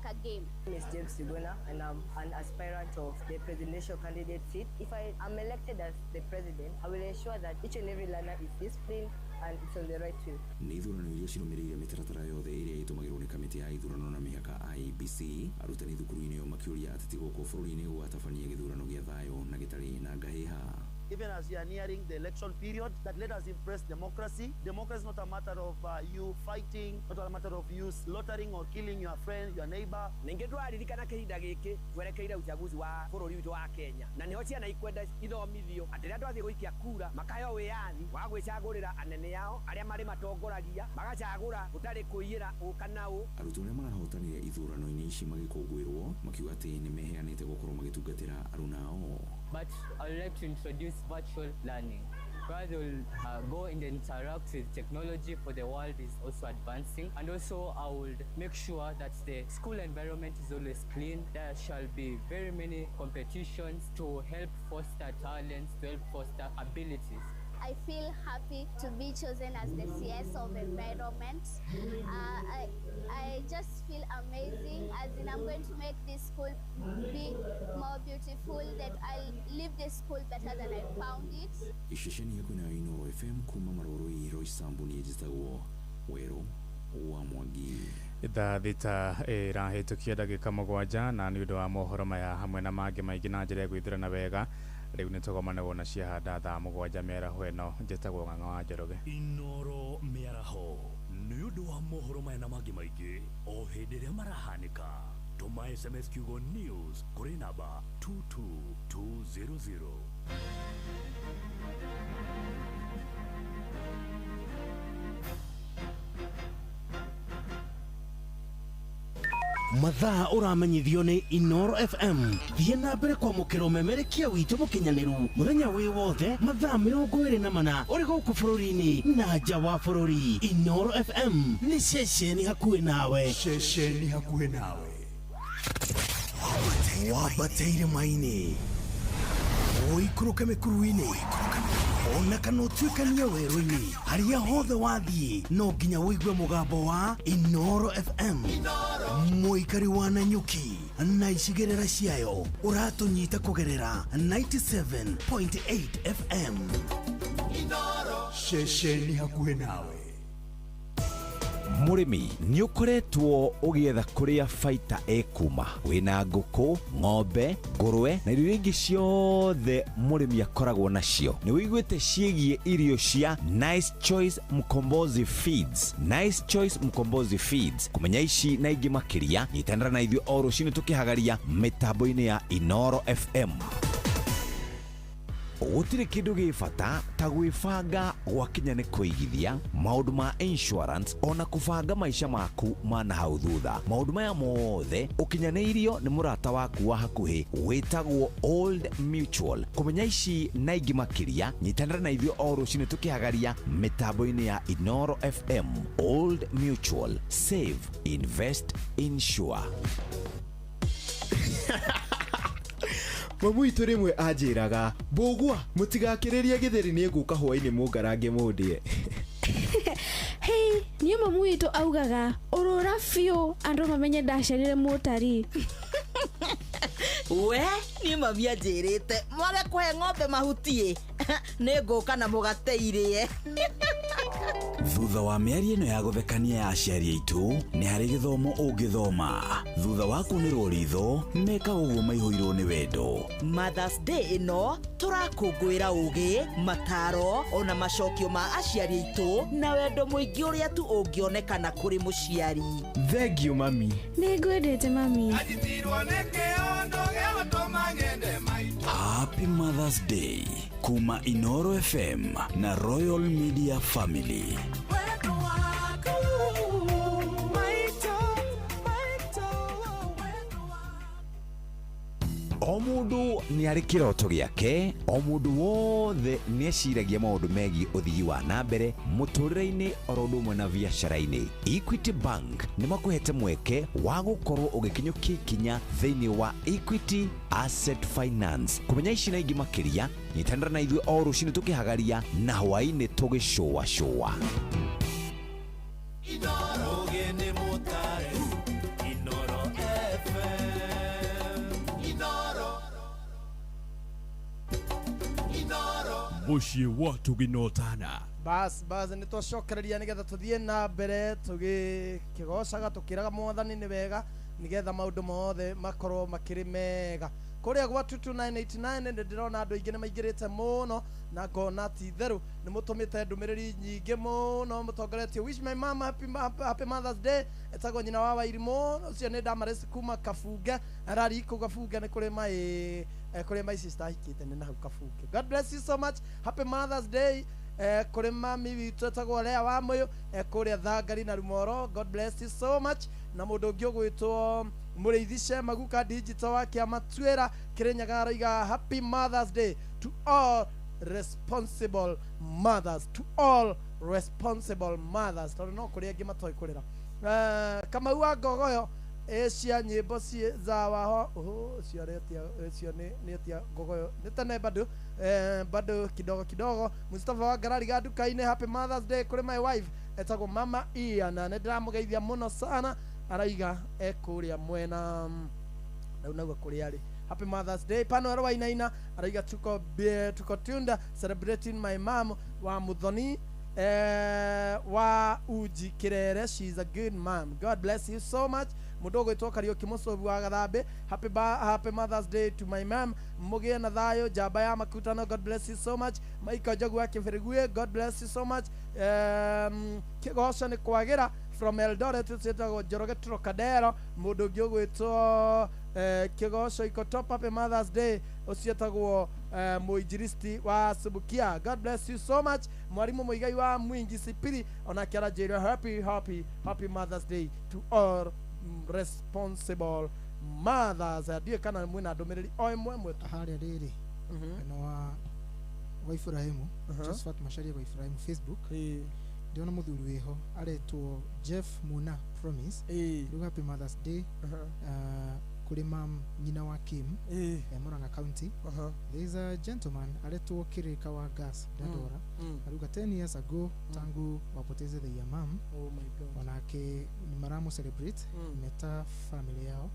a game. My name is James Sigona and I'm an aspirant of the presidential candidate seat. If I am elected as the president, I will ensure that each and every learner is disciplined and it's on the right way. Nĩ ithurano iria cirũmĩrĩire mĩtaratara yothe ĩrĩa ĩtũmagĩrwo nĩ kamĩtĩ ya ithurano na mĩhaka IEBC. Arutani thukuru-inĩ ĩyo makĩũria ateti gũkũ bũrũri-inĩ gũgatabania gĩthurano gĩa thayũ na gĩtarĩ na ngahĩha. Even as we are nearing the election period, that let us impress democracy. Democracy is not a matter of you fighting, not a matter of you slaughtering or killing your friend, your neighbor. Ningĩ twaririkana kĩhinda gĩkĩ twerekeire uchaguzi wa bũrũri witũ wa Kenya na nĩho ciana ikwenda ithomithio atĩ rĩrĩa twathiĩ gũikia kura makaheo wĩyathi wa gwĩcagũrĩra anene yao arĩa marĩ matongoragia magacagũra gũtarĩ kũiyĩra ũkana ũ. Arutwo arĩa marahotanire ithurano-inĩ ici magĩkũngũĩrwo makiuga atĩ nĩ meheanĩte gũkorwo magĩtungatĩra aruna ao. But I would like to introduce virtual learning, where they will go and interact with technology, for the world is also advancing. And also I would make sure that the school environment is always clean. There shall be very many competitions to help foster talents, to help foster abilities. I feel happy to be chosen as the CS of environment. I just feel amazing, as in I'm going to make this school be more beautiful, that I'll leave this school better than I found it. Ishesheni yako na Inooro FM kuma Maroroi Roysambu ni njĩtagwo Werũ wa Mwangi. Thaa thita ĩrahĩtũkia ndagĩka mũgwanja na nĩ ũndũ wa mohoro maya hamwe na mangĩ maingĩ na njĩra ya gwĩthurana wega rĩu nĩ tũgomanagwo na ciahanda thaa mũgwanja mĩaraho ĩno njĩtagwo Ng'ang'a wa Njoroge. Inooro mĩaraho nĩ ũndũ wa mohoro maya na mangĩ maingĩ o hĩndĩ ĩrĩa marahanĩka. Tũma SMS kiugo news kũrĩ namba 22200. mathaa ũramenyithio nĩ Inooro FM. Thiĩ na mbere kwamũkĩra ũmemerekia witũ mũkinyanĩru mũthenya wĩ wothe mathaa 24 ũrĩ gũkũ bũrũri-inĩ na nja wa bũrũri. Inooro FM nĩ ceceni hakuhĩ nawe. Ceceni hakuhĩ nawe. Wambateire maini ũikũrũke mĩkuru-inĩ ona kana ũtuĩkanie werũ-inĩ harĩa hothe wathiĩ no nginya wĩigue mũgambo wa Inooro FM. Mũikari wa Nanyuki na icigĩrĩra ciayo ũratũnyita kũgerera 97.8 FM. Inooro ceceni hakuhĩ nawe. Mũrĩmi nĩ ũkoretwo ũgĩetha kũrĩa baita ĩkuma wĩna ngũkũ, ng'ombe, ngũrwe na irio ingĩ ciothe mũrĩmi akoragwo nacio. Nĩ wĩiguĩte ciĩgiĩ irio cia Nice Choice Mkombozi Feeds. Nice Choice Mkombozi Feeds. Kũmenya ici na ingĩ makĩria nyitanĩra na ithuĩ o rũciinĩ tũkĩhagaria mĩtambo-inĩ ya Inooro FM. gũtirĩ kĩndũ gĩ bata ta gwĩbanga gwakinya nĩ kũigithia maũndũ ma insurance ona kũbanga maica maku ma na hau thutha. Maũndũ maya mothe ũkinyanĩirio nĩ mũrata waku wa hakuhĩ wĩtagwo Old Mutual. Kũmenya ici na ingĩ makĩria nyitanĩra na ithuĩ o rũciinĩ tũkĩhagaria mĩtambo-inĩ ya Inoro FM. Old Mutual, save, invest, insure. Mamu itu rimwe anjiraga mbugua mutigakiririe githeri ni guka hwaini mungarange mundie. Hey, ni mamu itu augaga urura biũ andũ mamenye ndacerire mũtari. We ni mami anjirite mwage kũhe ng'ombe mahutie nĩ ngũka na mũgateirie. Thutha wa mĩario ĩno ya gũthekania ya aciari aitũ nĩ harĩ gĩthomo ũngĩthoma. Thutha wa kunĩrwo ritho meka ũguo maihũirwo nĩ wendo. Mother's Day ĩno tũrakũngũĩra ũgĩ, mataro ona macokio ma aciari aitũ na wendo mũingĩ ũrĩa tu ũngĩonekana kũrĩ mũciari. Thank you mami. Nĩngwendete mami. Happy Mother's Day kuma Inoro FM na Royal Media Family. O mũndũ nĩ arĩ kĩroto gĩake, o mũndũ wothe nĩ eciragia maũndũ megiĩ ũthii wa na mbere mũtũrĩre-inĩ oro ũndũ ũmwe na biacara-inĩ. Equity Bank nĩ makũhete mweke wa gũkorwo ũgĩkinyũkia ikinya thĩinĩ wa Equity Asset Finance. Kũmenya ici na ingĩ makĩria nyitanĩra na ithuĩ o rũciinĩ tũkĩhagaria na hwaĩ-inĩ tũgĩcũa. Mushi watu ginotana. Bas nĩ twacokereria nĩgetha tũthiĩ na mbere tũgĩkĩgocaga tũkĩraga mwathani nĩ wega nĩgetha maũndũ mothe makorwo makĩrĩ mega. Kũrĩa gwa 22989 nĩ ndĩrona andũ aingĩ nĩ maingĩrĩte mũno na ngona ti therũ nĩ mũtũmĩte ndũmĩrĩri nyingĩ mũno mũtongoretio wish my mom happy Mother's Day. Etagwo nyina wa Wairimũ ũcio nĩ Damaresi kuma Kabunge arari kũ Kabunge nĩ kũrĩ my sister ahikĩte nĩ nahau Kabunge. God bless you so much. Happy Mother's Day. Kũrĩ mami witũ etagwo Lea wa Mũyũ kũrĩa Thangari na Rumoro. God bless you so much. Na mũndũ ũngĩ ũgwĩtwo Mũrĩithice Maguka Digital wa Kĩama Twĩra Kĩrĩnyaga aroiga happy Mother's Day to all responsible mothers, to all responsible mothers. Tondũ no kũrĩ angĩ matoĩ kũrĩra. Kamau wa Ngogoyo cia nyĩmbo za waho cio nĩ atia Ngogoyo nĩ tene bado kidogo. Mustafa wa Ngarari ga nduka-inĩ happy Mother's Day kũrĩ my wife etagwo Mama Ian na nĩ ndĩramũgeithia mũno sana araiga kũrĩa mwena nauga kũrĩa arĩ. Happy Mother's Day. Pano wa Inaina araiga tuko tunda celebrating my mom wa Muthoni wa Uji Kirere. She's a good mom. God bless you so much. Mudogo ito Kariuki Musobi wa Gathambe. Happy Mother's Day to my mom. Mugie na thayo jaba ya makutano. God bless you so much. Maika Jogu wa Kĩbĩrĩguĩ. God bless you so much. Kĩgoco nĩ kwagĩra from Eldoret tusetagwo Njoroge Trocadero. Mũndũ ũngĩ ũgwĩtwo Kĩgoco iko top. Happy Mother's Day usietagwo Mũinjilisti wa Subukia. God bless you so much. Mwarimu Mũigai wa Mwingi Sipiri ona kĩaranjĩria happy Mother's Day to all responsible mothers. Ndiye kana mwina ndũmĩrĩri o ĩmwe mwetu harĩa rĩrĩ no wa Ibrahimu Josephat Macharia wa Ibrahimu Facebook ndiona mũthuri wĩho aretwo Jeff Muna Promise. Happy Mother's Day kuri mam nyina wa Kim ya Murang'a County. There is a gentleman aletwo Kirika wa Gas Dandora aruga 10 years ago tangu wapoteze the mom. Oh my God. Wanake ni maramu celebrate meta family yao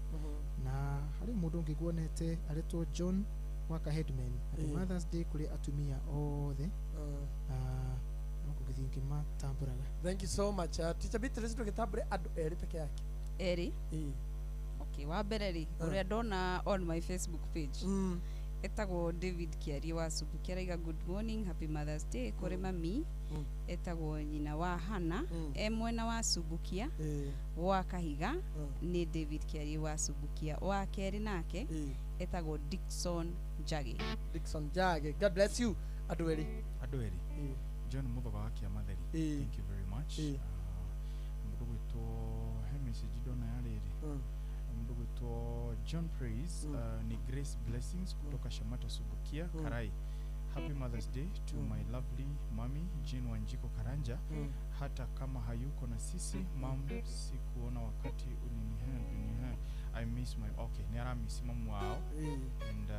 na hari mundu ngiguonete aletwo John Waka Headman. Happy Mother's Day kuri atumia othe kugithingima tamburaga. Thank you so much. Teacher Beatrice tukitambure andu eri peke yake. Eri? Okay, wa mbere ri uria ndona on my Facebook page etagwo David Kiari wa Subukia raiga good morning, happy Mother's Day kuri mami etagwo nyina wa Hana mwena wa Subukia wa Kahiga ni David Kiari wa Subukia wa keri nake etagwo Dickson Jage. God bless you. Adweri John Muthoga wa Kiamatheri, thank you very much. Mundu gwitwo he message dona yariri mundu gwitwo John Praise ni Grace Blessings kutoka Shamata Subukia Karai. Happy Mother's Day to my lovely mommy Jean Wanjiko Karanja. Hata kama hayuko na sisi mom, sikuona wakati uninihe. I miss my ni ara miss mom wao and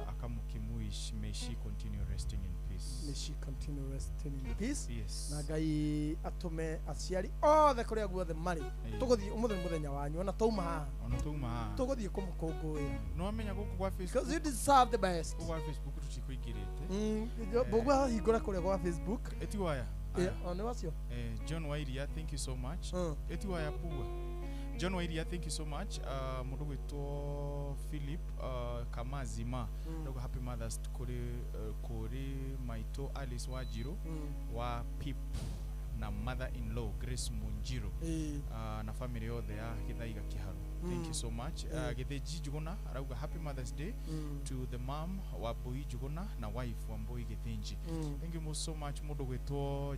akamukimuish, may she continue resting in peace. May she continue resting in peace. Yes. Na Ngai atume aciari othe kuria guothe mari tuguthii muthenya wanyu ona tauma tuguthii kumukungui no amenya guku kwa Facebook because you deserve the best. Kwa Facebook tutikuigirite bogwa hingura kuria kwa Facebook etiwaya one wacio John Wairia, thank you so much. Etiwaya pugwa John Wairia, thank you so much. Mundu gwitwo Philip Kamazima ndogo happy Mother's kuri maito Alice Wajiro wa Pip na mother-in-law Grace Munjiro na family yothe ya Githaiga Kiharu. Thank you so much. Githeji Juguna arauga happy Mother's Day to the mom wa Boy Juguna na wife wa Boy Githinji. Thank you so much. Mundu gwitwo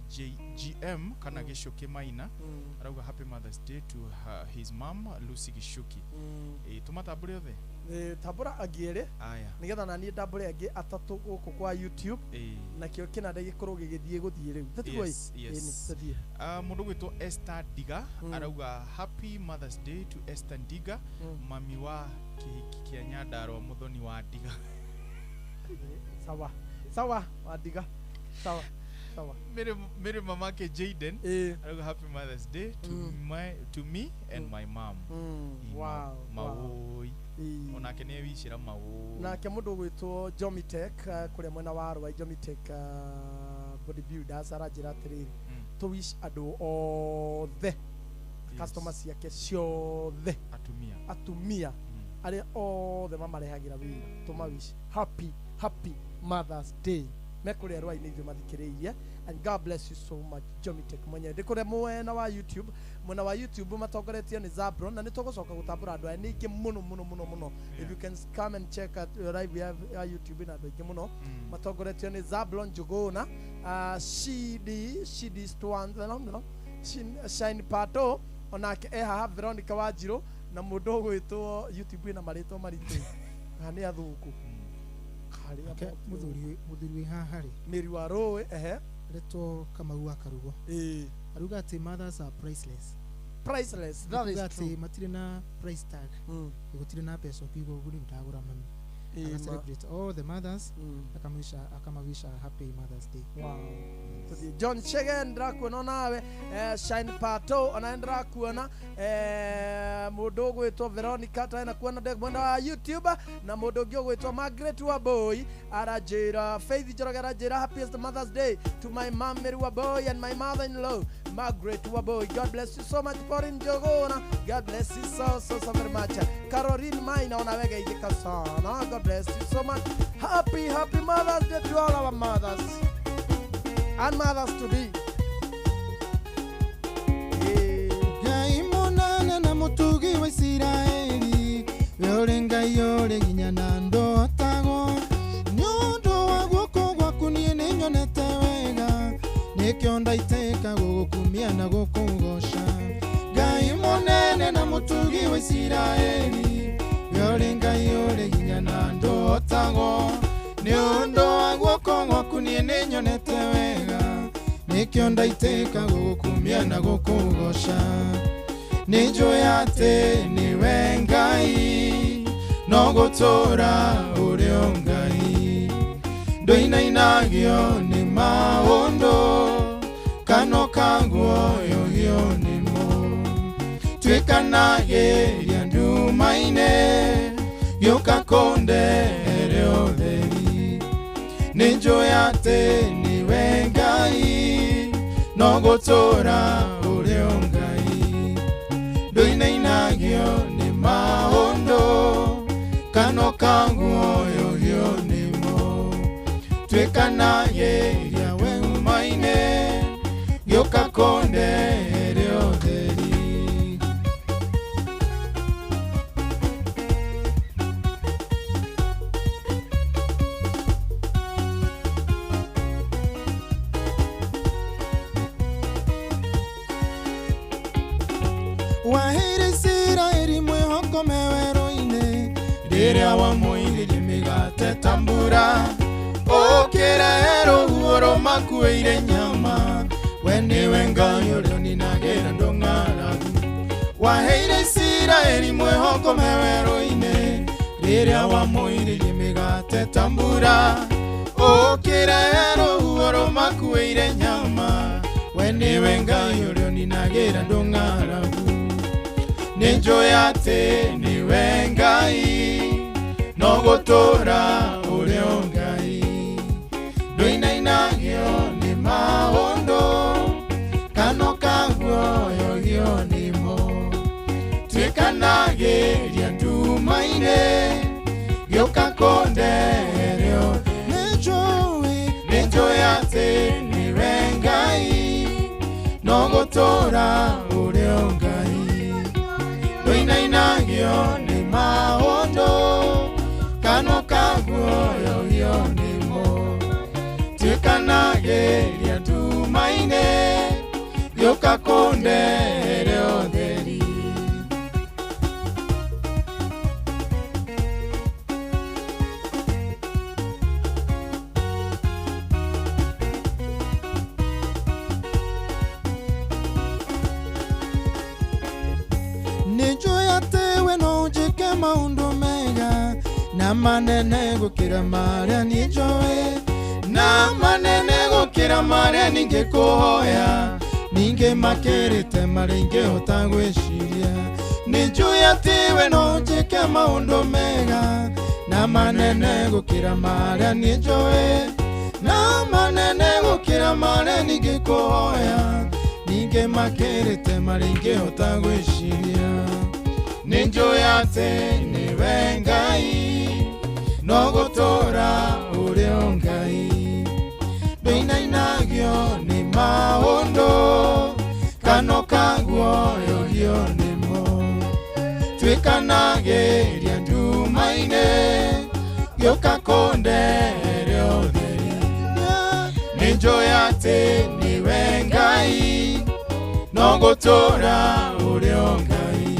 GM kana Gishoke Maina arauga happy Mother's Day to his mom Lucy Gishuki. Tumatabure othe tabura agiere nigetha nani ndambure angi atatu guku kwa YouTube na kio kinande gikorwo gigithie guthie riu tatigoi tathie mundu gwitwo Esther Diga arauga happy Mother's Day to Esther Diga mami wa kia Nyandaro muthoni wa Diga. Sawa wa Diga sawa mere mama ke Jaden arauga happy Mother's Day to me and my mom. Wow mawoi onake ne wishira mawo nake mundu gwitwo Jomitech kuria mwena wa Arua Jomitech bodybuilders arajira atiriri to wish adu othe customers yake ciothe atumia aria othe mamarehagira wira tuma wish happy Mother's Day mekuria Arua ni ithu mathikiririe and God bless you so much Jomitech mwenye ndikuria mwena wa YouTube matongoretio ni Zabron na nitugucoka gutambura andu ani ingi muno if you can come and check at live we have YouTube na andu ingi muno matongoretio ni Zabron Juguna Shidi Stwan no Shine Pato onake eha Veronica Wanjiru na mundu gwitwo YouTube na marito maritu ani athuku muthuri haha ri Meri wa Roe Leto Kamau Akarugo aruga ati mothers are priceless that is true matire na price tag igutire na pesa kigo guri ndagura mami celebrate all the mothers akamawisha happy Mother's Day. Wow. John Chege ndra kuona nawe Shine Pato anaendra kuona mundu gwitwo Veronica taena kuona mwenda wa YouTube na mundu gwitwo Margaret wa Boy arajira Faith Njoroge arajira happiest Mother's Day to my mom Mary wa Boy and my mother-in-law Margaret wa Boy. God bless you so much for in Jogona. God bless you so very much. Caroline Maina onawega idika sana. God bless you so much. Happy Mother's Day to all our mothers and mothers to be. Gai monana na mutugi wa Israeli yorenga yore ginyana ndo tago nyondo wa guko gwa kunie ni nyonete wega nikyo ndaiteka gukumia na gukugosha Gai monene na mutugi wa Israeli yorenga yore ginyana ndo tago nyondo wa guko gwa kunie ni nyonete wega nikyo ndaiteka gukumia na gukugosha nijoyate niwe Ngai no gutura urio Ngai ndoinainagio ni maundu kano kaguoyo gio nimo twikanagiria ndumaine gioka konde ereo theri nijoyate niwe Ngai no gutura urio Ngai ndoinainagio ni maundu kano kaguoyo gio nimo twikanageria we umaine gĩũka kũndehere ũtheri. Waheire Isiraeli mwĩhoko werũ-inĩ rĩrĩa wamũiririe mĩgate ta mbura, ũkĩrehe rũhuho rũmakuĩire nyama, we nĩwe Ngai ũrĩa ũninagĩra andũ ng'aragu. Waheire Isiraeli mwĩhoko werũ-inĩ rĩrĩa wamũiririe mĩgate ta mbura, ũkĩrehe rũhuho rũmakuĩire nyama, we nĩwe Ngai ũrĩa ũninagĩra andũ ng'aragu. Nĩnjũĩ atĩ nĩwe Ngai, no gũtũũra ũrĩ o Ngai. Ndũinainagio nĩ maũndũ, kanua kaguoyohio nĩmo. Twĩkanagĩria nduma-inĩ, gĩũka kũndehere ũtheri. Nĩnjũĩ atĩ nĩwe Ngai, no gũtũũra ũrĩ o Ngai. Ndũinainagio nĩ maũndũ, kanua kaguoyohio nĩmo. Twĩkanagĩria nduma-inĩ, gĩũka kũndehere ũtheri. Nĩnjũĩ atĩ we no ũnjĩke maũndũ mega na manene gũkĩra marĩa niĩ njũĩ, na manene gũkĩra marĩa ningĩkũhoya, ningĩ makĩrĩte marĩa ingĩhota gwĩciria. Nĩnjũĩ atĩ we no ũnjĩke maũndũ mega na manene gũkĩra marĩa niĩ njũĩ, na manene gũkĩra marĩa ningĩkũhoya, ningĩ makĩrĩte marĩa ingĩhota gwĩciria. Nĩnjũĩ atĩ nĩwe Ngai, no gũtũũra ũrĩ o Ngai. Ndũinainagio nĩ maũndũ, kanua kaguoyohio nĩmo. Twĩkanagĩria nduma-inĩ, gĩũka kũndehere ũtheri. Nĩnjũĩ atĩ nĩwe Ngai, no gũtũũra ũrĩ o Ngai.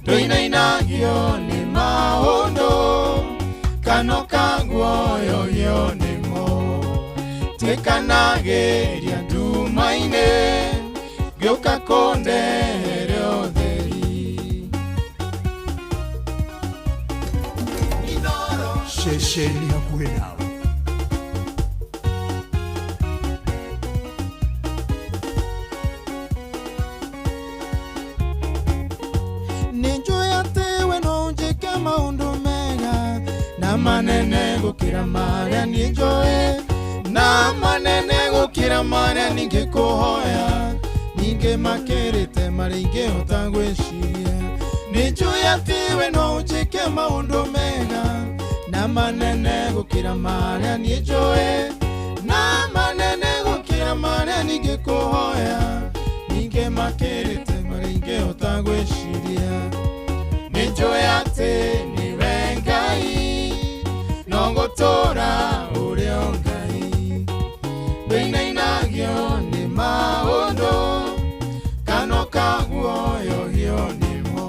Ndũinainagio nĩ maũndũ, kanua kaguoyohio nĩmo. Twĩkanagĩria nduma-inĩ, gĩũka kũndehere ũtheri. Ceceni hakuhĩ nawe. Nĩnjũĩ atĩ we no ũnjĩke maũndũ mega na manene gũkĩra marĩa niĩ njũĩ, na manene gũkĩra marĩa ningĩkũhoya, ningĩ makĩrĩte marĩa ingĩhota gwĩciria. Nĩnjũĩ atĩ we no ũnjĩke maũndũ mega na manene gũkĩra marĩa niĩ njũĩ, na manene gũkĩra marĩa ningĩkũhoya, ningĩ makĩrĩte marĩa ingĩhota gwĩciria. Nĩnjũĩ atĩ nĩwe Ngai, no gũtũũra ũrĩ o Ngai. Ndũinainagio nĩ maũndũ, kanua kaguoyohio nĩmo.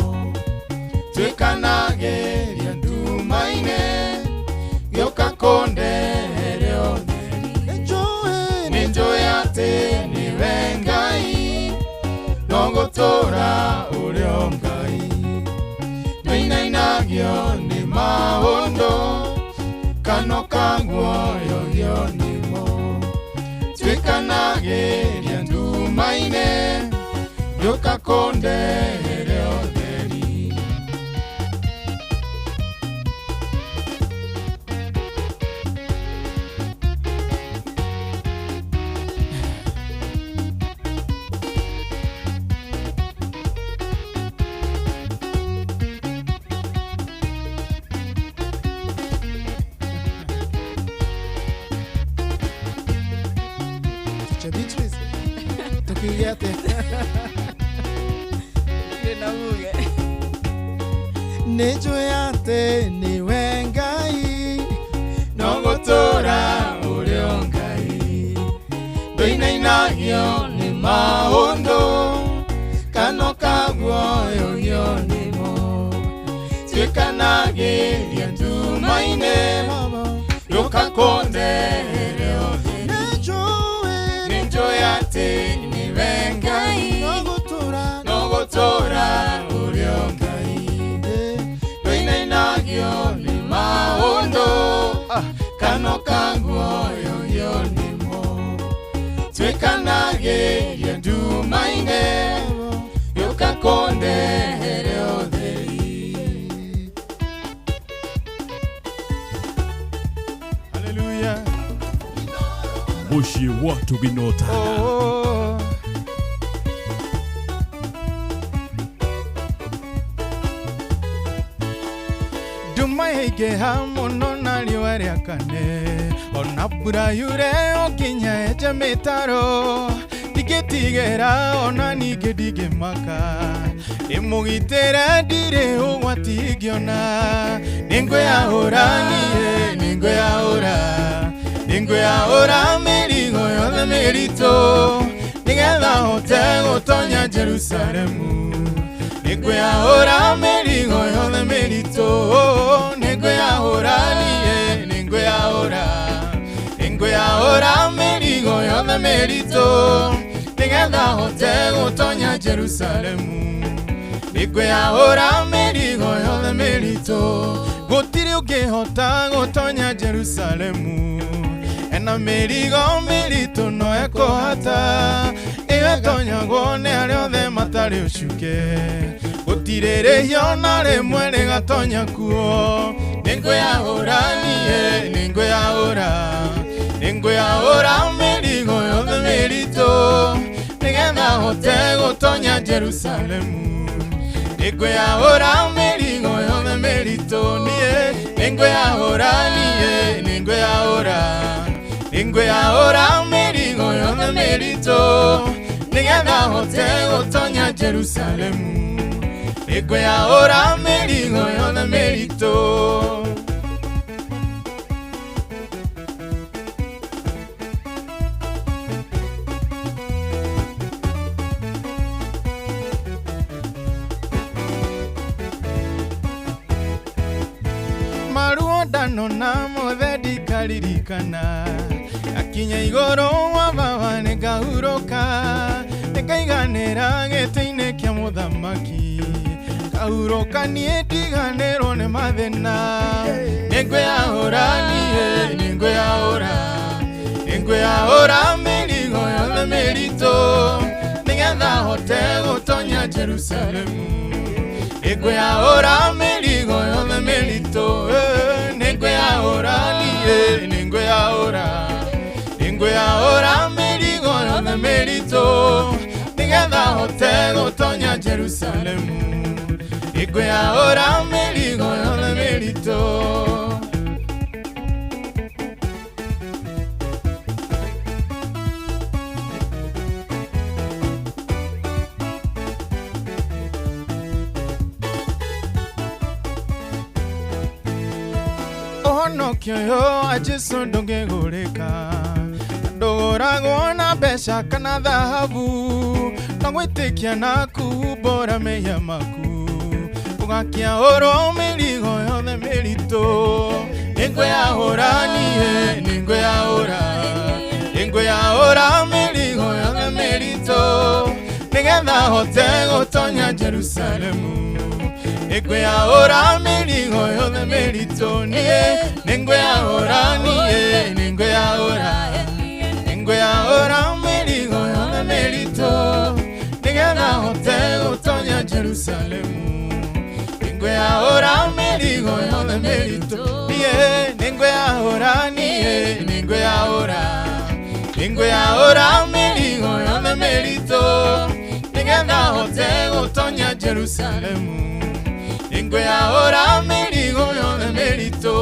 Twĩkanagĩria nduma-inĩ, gĩũka kũndehere ũtheri. Nĩnjũĩ atĩ nĩwe Ngai, no gũtũũra ũrĩ o Ngai. Ndũinainagio nĩ maũndũ, kanua kaguoyohio nĩmo. Twĩkanagĩria nduma-inĩ, gĩũka kũndehere ũtheri. yete Nĩnjũĩ atĩ nĩwe Ngai no gũtũũra ũrĩ o Ngai ndũinainagio nĩ maũndũ kano ka guoyohio nĩmo tuĩkanagĩria nduma-inĩ yũka kũndehere othe nĩnjũĩ atĩ nĩwe Ngai no gũtũũra ũrĩ o Ngai ndũinainagio nĩ maũndũ kano ka guoyohio nĩmo tuĩkanagĩria nduma-inĩ yũka kũndehere ũtheri. Haleluya. Mũciĩ wa tũgĩnotana. Nduma ĩingĩha mũno na riũa rĩakane ona mbura yure ũkinya enja mĩtaro ndingĩtigĩra ona ningĩ ndingĩmaka ĩmũgitĩre ndirĩ ũgwati ingĩona nĩngwĩyahũra niĩ nĩngwĩyahũra mĩrigo yothe mĩritũ nĩgetha hote gũtonya Jerusalemu nĩngwĩyahũra mĩrigo yothe mĩritũ nĩngwĩyahũra niĩ nĩngwĩyahũra mĩrigo yothe mĩritũ nĩgetha hote gũtonya Jerusalemu nĩngwĩyahũra mĩrigo yothe mĩritũ gũtirĩ ũngĩhota gũtonya Jerusalemu ena mĩrigo mĩritũ no ekũhota ĩyo ĩtonyagwo nĩ arĩa othe matarĩ ũcuke gũtirĩ rĩhio na rĩmwe rĩgatonya kuo nĩngwĩyahũra niĩ nĩngwĩyahũra mĩrigo yothe mĩritũ nĩgetha hote gũtonya Jerusalemu nĩngwĩyahũra mĩrigo yothe mĩritũ niĩ nĩngwĩyahũra mĩrigo yothe mĩritũ nĩgetha hote gũtonya Jerusalemu nĩngwĩyahũra mĩrigo yothe mĩritũ. Maruondano na mothe ndikaririkana akinya igũrũ wa baba nĩngahurũka nĩngaiganĩra gĩtĩ-inĩ kĩa mũthamaki kahurũka niĩ ndiganĩrwo nĩ mathĩna nĩngwĩyahũra niĩ nĩngwĩyahũra mĩrigo yothe mĩritũ nĩgetha hote gũtonya Jerusalemu nĩngwĩyahũra mĩrigo yothe mĩritũ nĩngwĩyahũra niĩ nĩngwĩyahũra mĩrigo yothe mĩritũ nĩgetha hote gũtonya Jerusalemu nĩngwĩyahũra mĩrigo yothe mĩritũ. Ũhonokio ũyũ wa Jesũ ndũngĩgũrĩka ndũgũragwo na mbeca kana thahabu no gwĩtĩkia na kuhumbũra mehia maku ũgakĩahũrwo mĩrigo yothe mĩritũ nĩngwĩyahũra niĩ nĩngwĩyahũra mĩrigo yothe mĩritũ nĩgetha hote gũtonya Jerusalemu nĩngwĩyahũra mĩrigo yothe mĩritũ niĩ nĩngwĩyahũra mĩrigo yothe mĩritũ nĩgetha hote gũtonya Jerusalemu nĩngwĩyahũra mĩrigo yothe mĩritũ niĩ nĩngwĩyahũra mĩrigo yothe mĩritũ nĩgetha hote gũtonya Jerusalemu nĩngwĩyahũra mĩrigo yothe mĩritũ.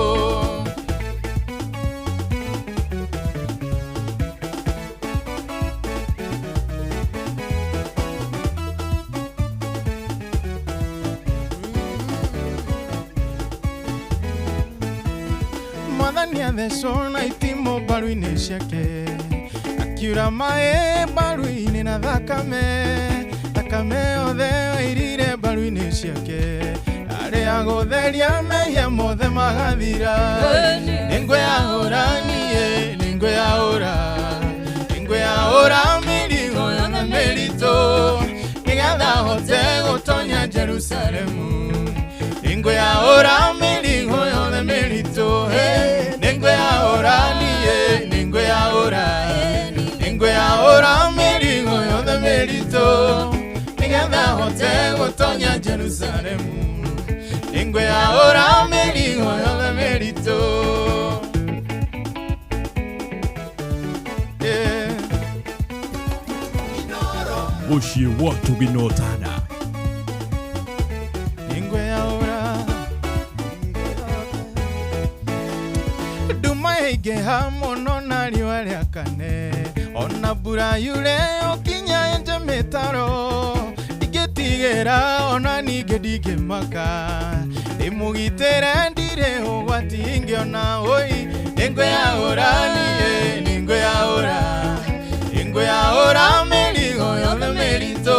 mwathani athecwo na itimo mbaru-inĩ ciake akiura maĩ mbaru-inĩ na thakame yothe oirire mbaru-inĩ ciake arĩa gũtheria mehia mothe magathira nĩngwĩyahũra niĩ nĩngwĩyahũra mĩrigo yothe mĩritũ nĩgetha hote gũtonya Jerusalemu nĩngwĩyahũra mĩrigo yothe mĩritũ nĩngwĩyahũra niĩ nĩngwĩyahũra mĩrigo yothe mĩritũ nĩgetha hote gũtonya Jerusalemu nĩngwĩyahũra mĩrigo yothe mĩritũ Muciĩ wa Tũginotana nĩngwĩyahũra nduma yaingĩha mũno na riũa rĩakane ona mbura yure ũkinya enje mĩtaro ingĩtigĩra ona ningĩ ndingĩmaka ndĩmũgitĩre ndirĩ ũgwati ingĩona oi nĩngwĩyahũra niĩ nĩngwĩyahũra mĩrigo yothe mĩritũ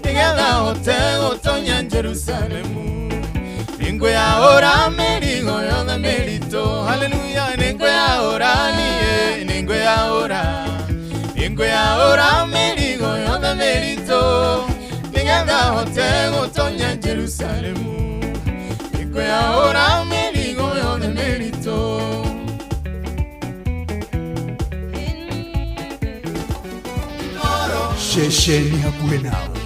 nĩgetha hote gũtonya Jerusalemu nĩngwĩyahũra mĩrigo yothe mĩritũ haleluya nĩngwĩyahũra niĩ nĩngwĩyahũra mĩrigo yothe mĩritũ nĩgetha hote gũtonya Jerusalemu nĩngwĩyahũra mĩrigo yothe mĩritũ Ceceni hakuhĩ nawe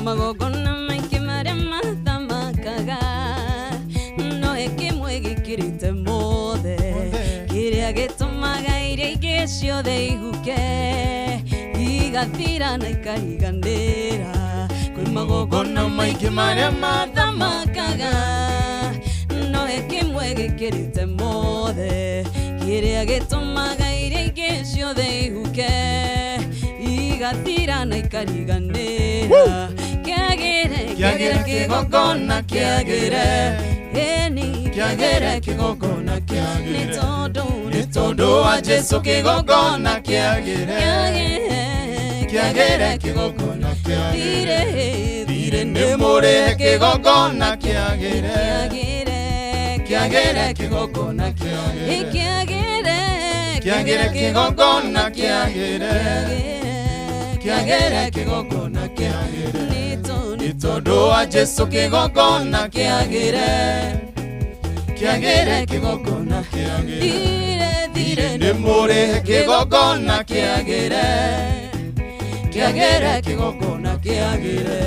magogona maingĩ marĩa mathamakaga no ĩkĩmwe gĩkĩrĩte mothe kĩrĩa gĩtũmaga iria ingĩ ciothe ihuke igathira na ikariganĩra kwĩ magogona maingĩ marĩa mathamakaga no ĩkĩmwe gĩkĩrĩte mothe kĩrĩa gĩtũmaga iria ingĩ ciothe ihuke igathira na ikariganĩra Kiagere kigogona kiagere Eni kiagere kigogona kiagere Nitondo wa Jesu kigogona kiagere Kiagere kigogona kiagere Dire nemore kigogona kiagere Kiagere kigogona kiagere Kiagere kigogona kiagere Kiagere kigogona kiagere Nitondo wa Jesu kigogona kiagere kigogona kiagere Dire nemore kigogona kiagere kigogona kiagere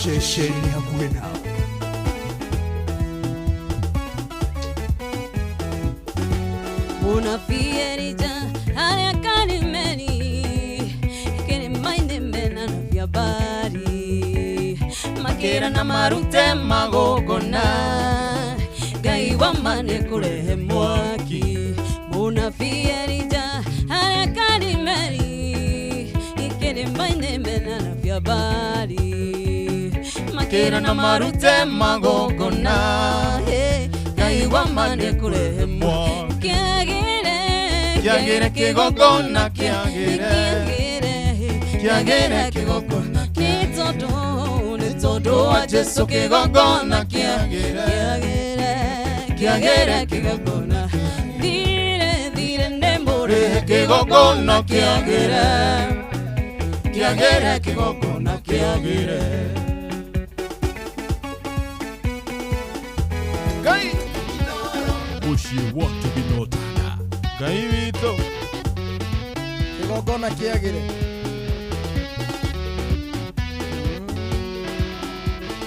Ceceni hakuhĩ nawe Una fierija haya kalimeni Kene maine mena na vya bari Makera na marute magogona Gai wa mane kurehe mwaki Una fierija haya kalimeni Kene maine mena na vya bari Makera na marute magogona Gai wa mane kurehe mwaki Kiagere kigogona kiagere kigogona Nitondo wa Jesu kigogona kiagere kigogona Dire nembore kigogona kiagere kigogona kiagere Gai Muciĩ wa Tũginotana Ngai witũ kigogona kiagire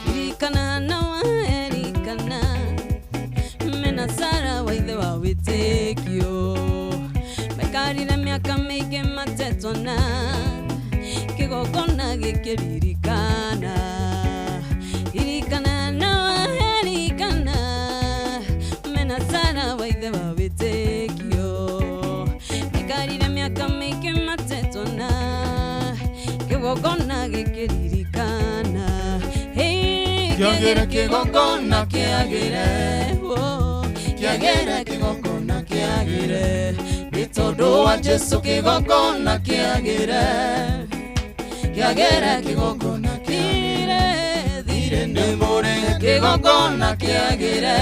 Irikana na waerikana Mena Sara wa ithe wa wĩtĩkio Mekarire miaka mĩingĩ matetona kĩgongona gĩkĩririkana irikana na waherikana mena Sara wa ithe wa wĩtĩkio ĩkarire miaka mĩingĩ matetona kĩgongona gĩkĩririkana Kiagere kĩgongona kĩagĩre Kiagere kĩgongona kĩagĩre nĩ tondũ wa Jesũ kĩgongona kĩagĩre Kiagere kĩgongona kĩagĩre thire nĩ mũre kĩgongona kĩagĩre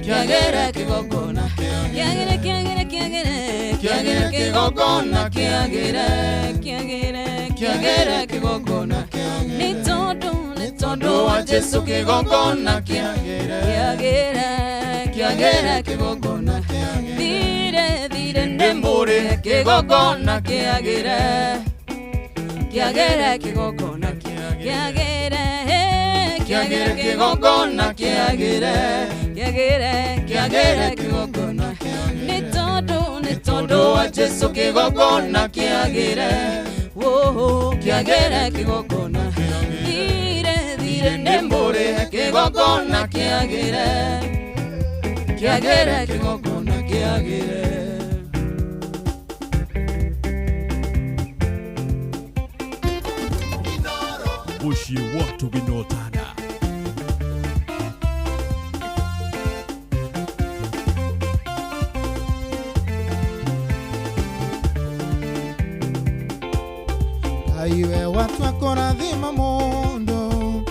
Kiagere kĩgongona kĩagĩre Kiagere kĩgongona kĩagĩre Kiagere kĩgongona nĩ tondũ wa Jesũ kĩgongona kĩagĩre Kiagere kĩgongona thire nĩ mũre kĩgongona kĩagĩre Kiagere kĩgongona kĩagĩre Kiagere kĩgongona kĩagĩre Kiagere kĩgongona nĩ tondũ wa Jesũ kĩgongona kĩagĩre Kiagere kĩgongona thire nĩ mũre kĩgongona kĩagĩre Kiagere kĩgongona kĩagĩre Bushi watu binotana Aiwe watu akorathima mundu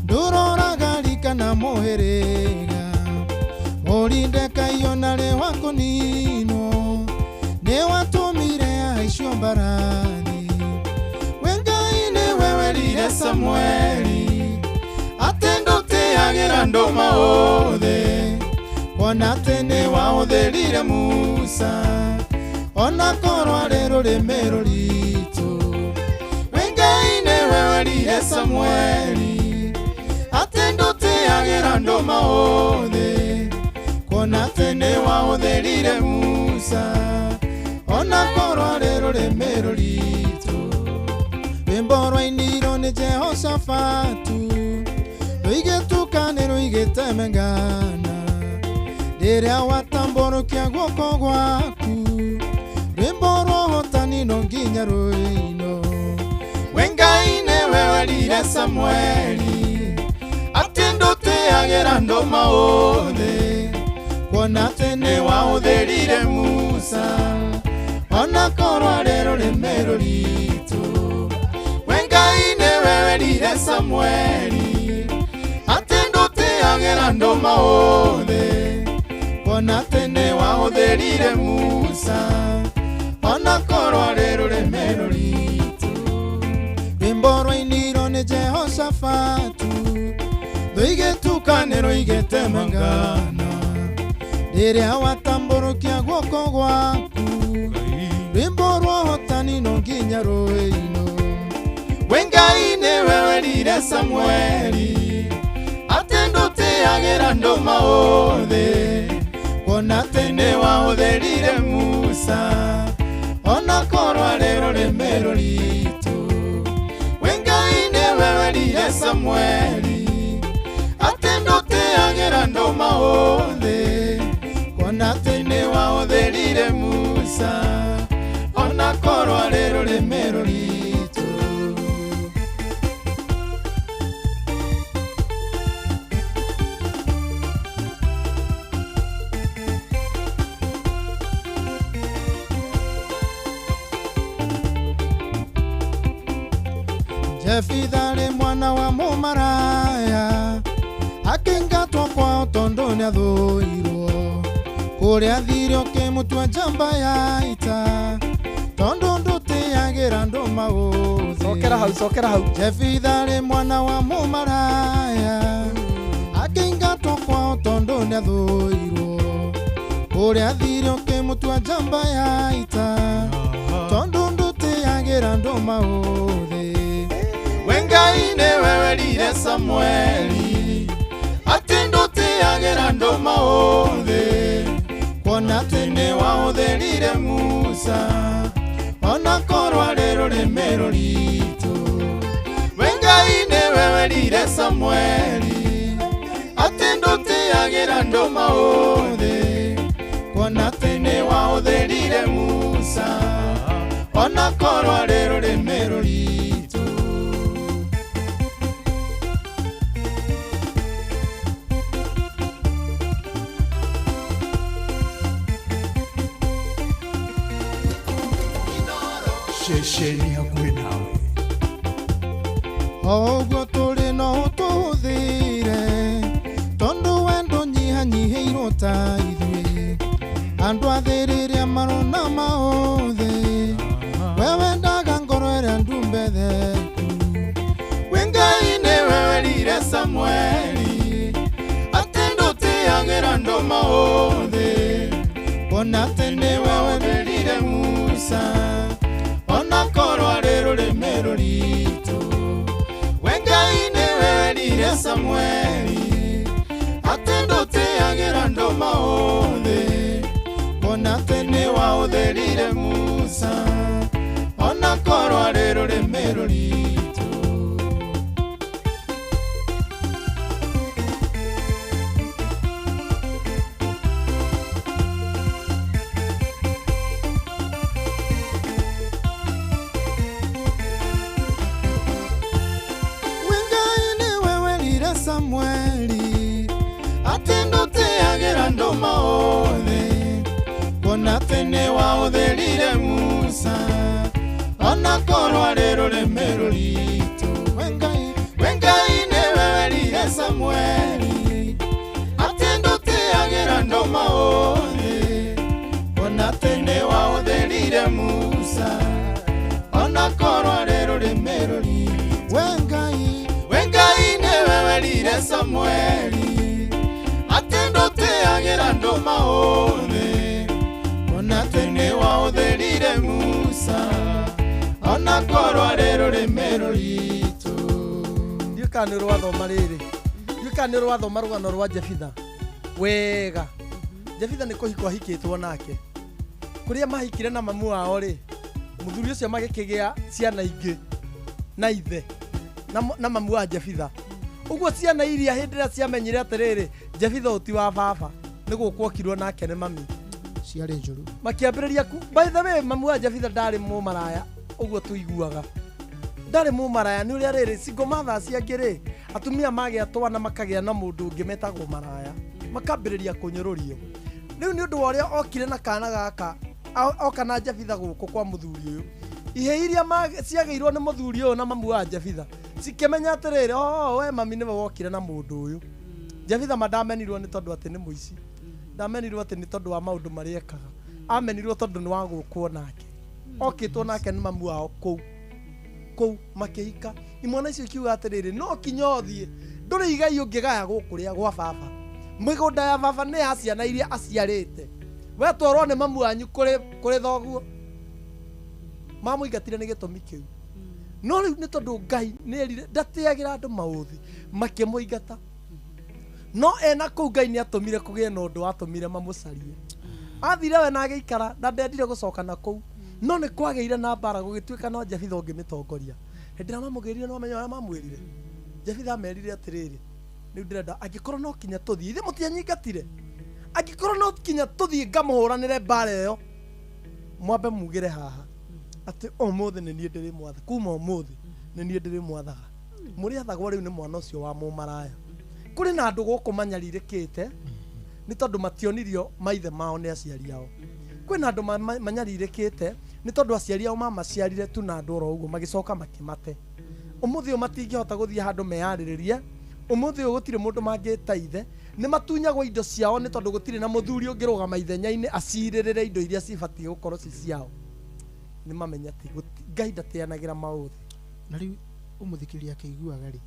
nduroragarika na muhiriga urinde kaionare wako nino ni watumire aicio mbarani wengaine wewerire Samueli atendo teagira andu maothe ona tene waotherire Musa ona korwa rero remero ritu wengaine wewerire Samueli atendo teagira andu maothe ona tene waotherire Musa ona korwa rero remero ritu wimborwa iniro ni Jehoshafatu ruigetukaniro igetemengana rĩrĩa watambũrũkia guoko gwaku rwĩmborwo hotani no nginya rũino wengaine wewerire Samueli atendo teagira andu maothe kuona tene waotherire Musa ona korwa rero remero ritu wengaine wewerire Samueli atendo teagira andu maothe kuona tene waotherire Musa ona korwa rero remero ritu rwĩmborwa iniro ni Jehoshafatu rũigetukanĩro igetemangana rĩrĩa watambũrũkia guoko gwaku rwĩmborwo hotani no nginya rũino wengaine wewerire Samueli atendo teagira andu maothe kuona tene waotherire Musa ona korwa rero remero ritu wengaine wewerire Samueli atendo teagira andu maothe kuona tene waotherire Musa ona korwa rero remero ritu Jefithare mwana wa mumaraya akingatwo kwao tondu niathuirwo kuria thirio kimutwa njamba ya ita tondu ndutiagira andu mauthe sokera hau Jefithare mwana wa mumaraya akingatwo kwao tondu niathuirwo kuria thirio kimutwa njamba ya ita tondu ndutiagira andu mauthe wengaine wewerire Samueli atendo teagira andu maothe kuona tene waotherire Musa rũmero ritũ we Ngai nĩwe werire Samweli atĩ ndũtĩagĩra andũ maũthĩ kuona atĩ nĩ wahũthĩrire Musa ona korwo arĩ rũrĩmero ritũ. Ceceni hakuhĩ nawe. Oguo tũrĩ no tũhũthĩre tondũ wendo nyihanyihĩirwo ta ithuĩ andũ athĩrĩria marona maũthĩ we wendaga ngoro ĩrĩa ndumbe theku we Ngai nĩwe werire Samweli atĩ ndũtĩagĩra andũ maũthĩ kuona atĩ nĩwe wahũthĩrire Musa ona korwo arĩ rũrĩmero ritũ we Ngai nĩwe werire Samweli atĩ ndũtĩagĩra andũ maũthĩ kuona atĩ nĩ wahũthĩrire Musa ona korwo arĩ rũrĩmero ritũ. Samweli atĩ ndũtĩagĩra andũ maũthĩ kuona atĩ nĩ wahũthĩrire Musa ona korwo arĩ rũrĩmero ritũ we Ngai nĩwe werire Samweli atĩ ndũtĩagĩra andũ maũthĩ kuona atĩ nĩ wahũthĩrire Musa ona korwo arĩ rũrĩmero ritũ we Ngai nĩwe werire Samweli atĩ ndũtĩagĩra andũ maũthĩ kuona atĩ nĩ wahũthĩrire Musa ona korwo arĩ rũrĩmero ritũ. Ndiũĩ kana nĩ rwathoma rĩrĩ, ndiũĩ kana nĩ rwathoma rũgano rwa Jefitha wega. Jefitha nĩ kũhikwo ahikĩtwo nake, kũrĩa mahikire na mamu wao rĩ, mũthuri ũcio magĩkĩgĩa ciana ingĩ na ithe na mamu wa Jefitha. Uguo ciana iria hĩndĩ ĩrĩa ciamenyire atĩrĩrĩ Jefitha ũti wa baba nĩ gũkwokirwo nake nĩ mami ciarĩ njũru makĩambĩrĩria ku. By the way, mamu wa Jefitha ndarĩ mũmaraya uguo tuiguaga, ndarĩ mũmaraya. Nĩ ũrĩa rĩrĩ single mothers ciangĩ rĩ, atumia magĩa twana makagĩa na mũndũ ũngĩ metagwo maraya makambĩrĩria kũnyũrũrio. Rĩu nĩ ũndũ wa ũrĩa okire na kana gaka oka na Jefitha gũkũ kwa mũthuri ũyũ, ihe iria ciagĩirwo nĩ mũthuri ũyũ na mamu wa Jefitha cikĩmenya atĩrĩrĩ we mami nĩwe wokire na mũndũ ũyũ. Jefitha mandamenirwo nĩ tondũ atĩ nĩ mũici, ndamenirwo atĩ nĩ tondũ wa maũndũ marĩa ekaga, amenirwo tondũ nĩ wa gũkwo nake, okĩtwo nake nĩ mamu wao kũu makĩhika. Imwana icio ikiuga atĩrĩrĩ no kinya ũthiĩ, ndũrĩ igai ũngĩgaya gũkũ rĩa gwa baba, mĩgũnda ya baba nĩ ya ciana iria aciarĩte, we twarwo nĩ mamu wanyu kũrĩ thoguo. Mamũingatire nĩ gĩtũmi kĩu, no rĩu nĩ tondũ Ngai nĩerire ndatĩagĩra andũ maũthĩ makĩmũingata. No ena kũu Ngai nĩ atũmire kũgĩe na ũndũ watũmire mamũcarie. Athire we na agĩikara na ndendire gũcoka na kũu, no nĩ kwagĩire na mbara gũgĩtuĩka no Jefitha ũngĩmĩtongoria. Hĩndĩ ĩrĩa mamũgĩrire no menya ũrĩa mamwĩrire, Jefitha amerire atĩrĩrĩ rĩu ndĩrenda angĩkorwo no kinya tũthiĩ, ithe mũtianyingatire, angĩkorwo no kinya tũthiĩ ngamũhũranĩre mbara ĩyo, mwambe mugĩre haha atĩ ũmũthĩ nĩ niĩ ndĩrĩmwatha, kuma ũmũthĩ nĩ niĩ ndĩrĩmwathaga. Mũrĩathagwo rĩu nĩ mwana ũcio wa mũmaraya. Kũrĩ na andũ gũkũ manyarirĩkĩte nĩ tondũ mationirio maithe mao nĩ aciari ao. Kwĩna andũ manyarirĩkĩte nĩ tondũ aciari ao mamaciarire tu na andũ oro ũguo magĩcoka makĩmate. Ũmũthĩ ũyũ matingĩhota gũthiĩ handũ meyarĩrĩrie, ũmũthĩ ũyũ gũtirĩ mũndũ mangĩta ithe, nĩ matunyagwo indo ciao nĩ tondũ gũtirĩ na mũthuri ũngĩrũgama ithenya-inĩ acirĩrĩre indo iria cibatiĩ gũkorwo ci ciao. Nĩ mamenya atĩ Ngai ndateanagĩra maũthĩ. Na rĩu ũmũthikĩrĩria akĩiguaga rĩ,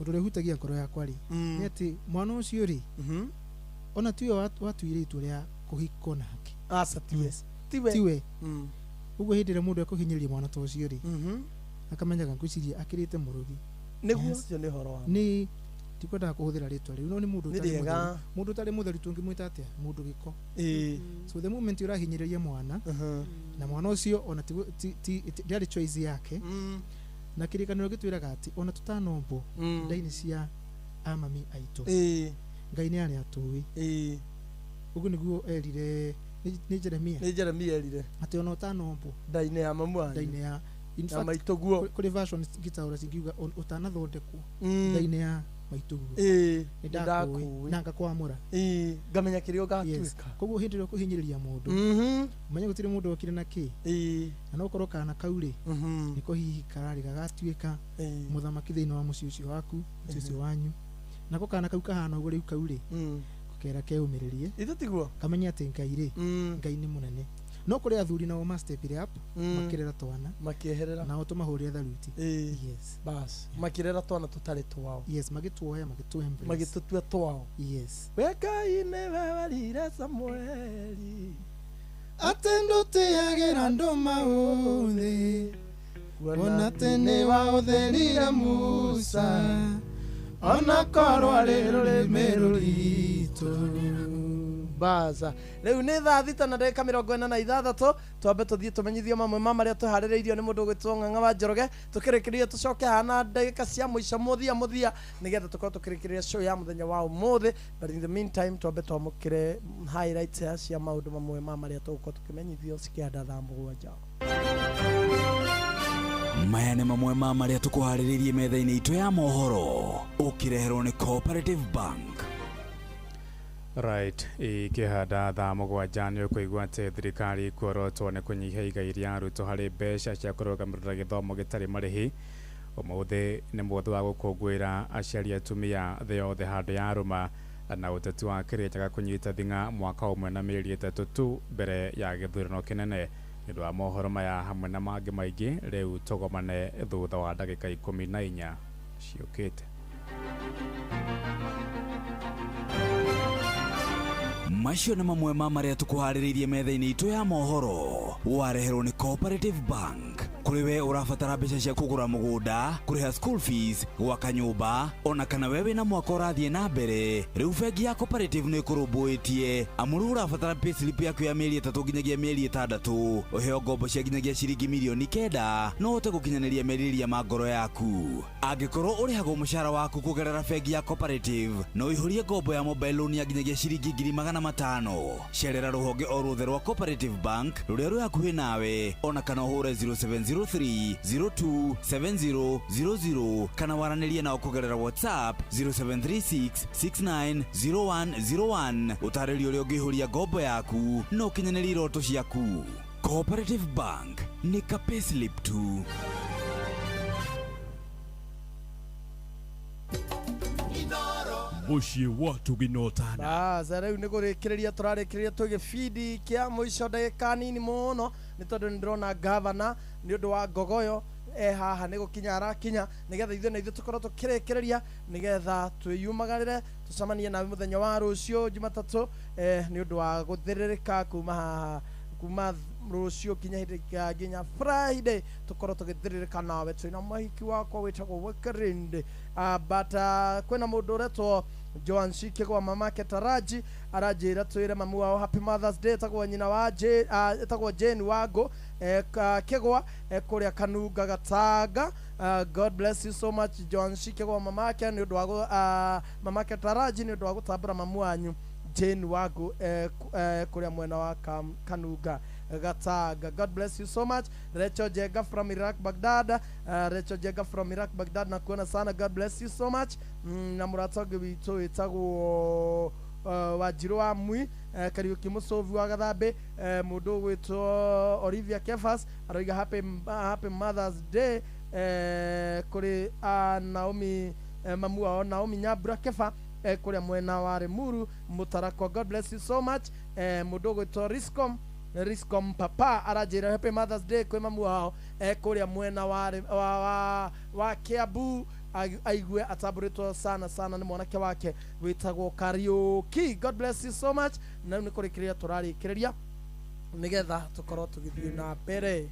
ũndũ ũrĩa ũhutagia ngoro yakwa rĩ nĩ atĩ mwana ũcio rĩ ona tiwe watuire itua rĩa kũhikwo nake. Aca tiwe ũguo hĩndĩ ĩrĩa mũndũ ekũhinyĩrĩria mwana ta ũcio rĩ akamenyaga ngwĩciria akĩrĩte mũrũgi nĩguo ũcio nĩ ũhoro wa nĩ tikwenda kuhuthira ritwa riu no ni mundu utari mutheru tungimwita atia mundu giko so the moment urahinyiriria mwana na mwana ucio ona ndiari choice yake na kirikaniro gitwiraga ati ona tutanombo ndaini cia amami aitu ngai ni ari atui ugu niguo erire ni Jeremia erire ati ona utanombo ndaini ya mamu ndaini ya maituguo kuri version gitaura cingiuga utanathondekwo ndaini ya maituguo ni ngakwamura ngamenya kirio gatuika koguo hindi rio kuhinyiriria mundu menye gutire mundu okire na ki na no korwo kana kauri niko hihi karari gagatuika muthamaki thiini wa muci ucio waku ucio wanyu nako kana kau kahana uguo riu kauri kera keumiririe itutiguo kamenya ati ngai ni munene no kuri athuri nao step up makirera twana makieherera nao tumahurire tharuti yes bas makirera twana tutari twao yes magituoya magitu embrace magitutua twao yes weka ine wewarire Samueli atendo te agira ndo mauthi ona tene wa utherira Musa ona korwa rero merurito baza riu ni thaa thita na ndagika 46 twambe tuthie tumenyithio mamwe ma maria tuhaririirio ni mundu gwitwo Ng'ang'a wa Njoroge tukirikiria tucoke hana ndagika cia muico muthia nigetha tukorwo tukirikiria show ya muthenya wa umuthi but in the meantime twambe twamukire highlights cia maundu mamwe ma maria tugukorwo tukimenyithio cikianda thaa 7 maya nĩ mamwe ma maria tukuhaririirie metha-inĩ itũ ya mohoro ukireherwo ni Cooperative Bank. Right, ikihanda thaa 7 nĩ ũkũigua atĩ thirikari kuorotwo nĩ kũnyihia igai rĩa arutwo harĩ mbeca cia kũrũgamĩrĩra gĩthomo gĩtarĩ marĩhi. Ũmũthĩ nĩ mũthĩ wa gũkũngũĩra aciari atumia thĩ yothe handũ ya arũma na ũteti wa kĩrĩnyaga kũnyita thing'a mwaka ũmwe na mĩeri 3 tu mbere ya gĩthurano kĩnene. Nĩ ũndũ wa mohoro maya hamwe na mangĩ maingĩ rĩu tũgomane thutha wa ndagĩka 14 ciũkĩte. Macio nĩ mamwe ma maria tukuhaririirie metha-inĩ itũ ya mohoro wareherwo ni Cooperative Bank. Kuri we urabatara mbeca cia kugura mugunda, kuriha school fees, gwaka nyumba, ona kana wewe na mwaka ũrathiĩ na mbere, riu bengi ya Cooperative nĩ ĩkũrũmbũĩtie amuru urabatara payslip yaku ya mĩeri 3 nginyagia mĩeri 6 ũheo ngombo cia nginyagia ciringi mirioni 9 no ũhote gũkinyanĩria merirĩria ma ngoro yaku. Angĩkorwo ũrĩhagwo mũcara waku kũgerera bengi ya Cooperative no ihũrie ngombo ya mobile loan ya nginyagia ciringi 500,000. Cerera rũhonge o ruothe rwa Cooperative Bank rũrĩa rwĩ hakuhĩ nawe, ona kana ũhũre 0703027000 kana waranĩrie nao kũgerera WhatsApp 0736690101 ũtarĩrie ũrĩa ũngĩihũria ngombo yaku no ũkinyanĩrie iroto ciaku. Cooperative Bank nĩ ka payslip tu. Muciĩ watu ginotana baza riu nĩ gũrĩkĩrĩria tũrarĩkĩrĩria tũgĩbindi kĩa mũico ndagĩka nini mũno nĩ tondũ nĩ ndĩrona gavana nĩ ũndũ wa ngogoyo haha nĩ gũkinya arakinya nĩgetha ithuĩ na ithuĩ tũkorwo tũkĩrĩkĩrĩria nĩgetha twĩyumagarĩre tũcemanie nawe mũthenya wa rũciũ Jumatatũ nĩ ũndũ wa gũthĩrĩrĩka kuma haha kuma rũciũ nginya Friday tukorwo tũgĩthĩrĩrĩka nawe twĩna mahiki wakwa wĩtagwo Wekerinde but kwĩna mũndũ ũretwo Joan Shikegwa mamake Taraji arajĩra twĩre mamu wao happy Mother's Day etagwo nyina wa etagwo Jane Wango Kegwa kũrĩa Kanunga Gatanga. God bless you so much Joan Shikegwa mamake nĩ ũndũ wa mamake Taraji nĩ ũndũ wa gũtambũra mamu wanyu Jane Wango kũrĩa mwena wa Kanunga Gatanga. God bless you so much. Rachel Jega from Iraq Baghdad. Rachel Jega from Iraq Baghdad nakuona sana. God bless you so much. Na muratoge witũ wĩtagwo Wanjiru wa Mui Kariuki Musovi wa Gathambe mũndũ gwĩtwo Olivia Kefas aroiga happy Mother's Day kũrĩ Naomi mamu wao Naomi Nyambura Kefa kũrĩa mwena wa Rimuru Mutarakwa. God bless you so much. Mũndũ gwĩtwo Riscom papa arajĩra happy Mother's Day kwĩ mamu wao kũrĩa mwena wa Kiambu aigue atambũrĩtwo sana nĩ mwanake wake wĩtagwo Kariuki. God bless you so much. Na nĩ kũrĩkĩrĩria tũrarĩkĩrĩria nĩgetha tũkorwo tũgĩthiĩ na mbere.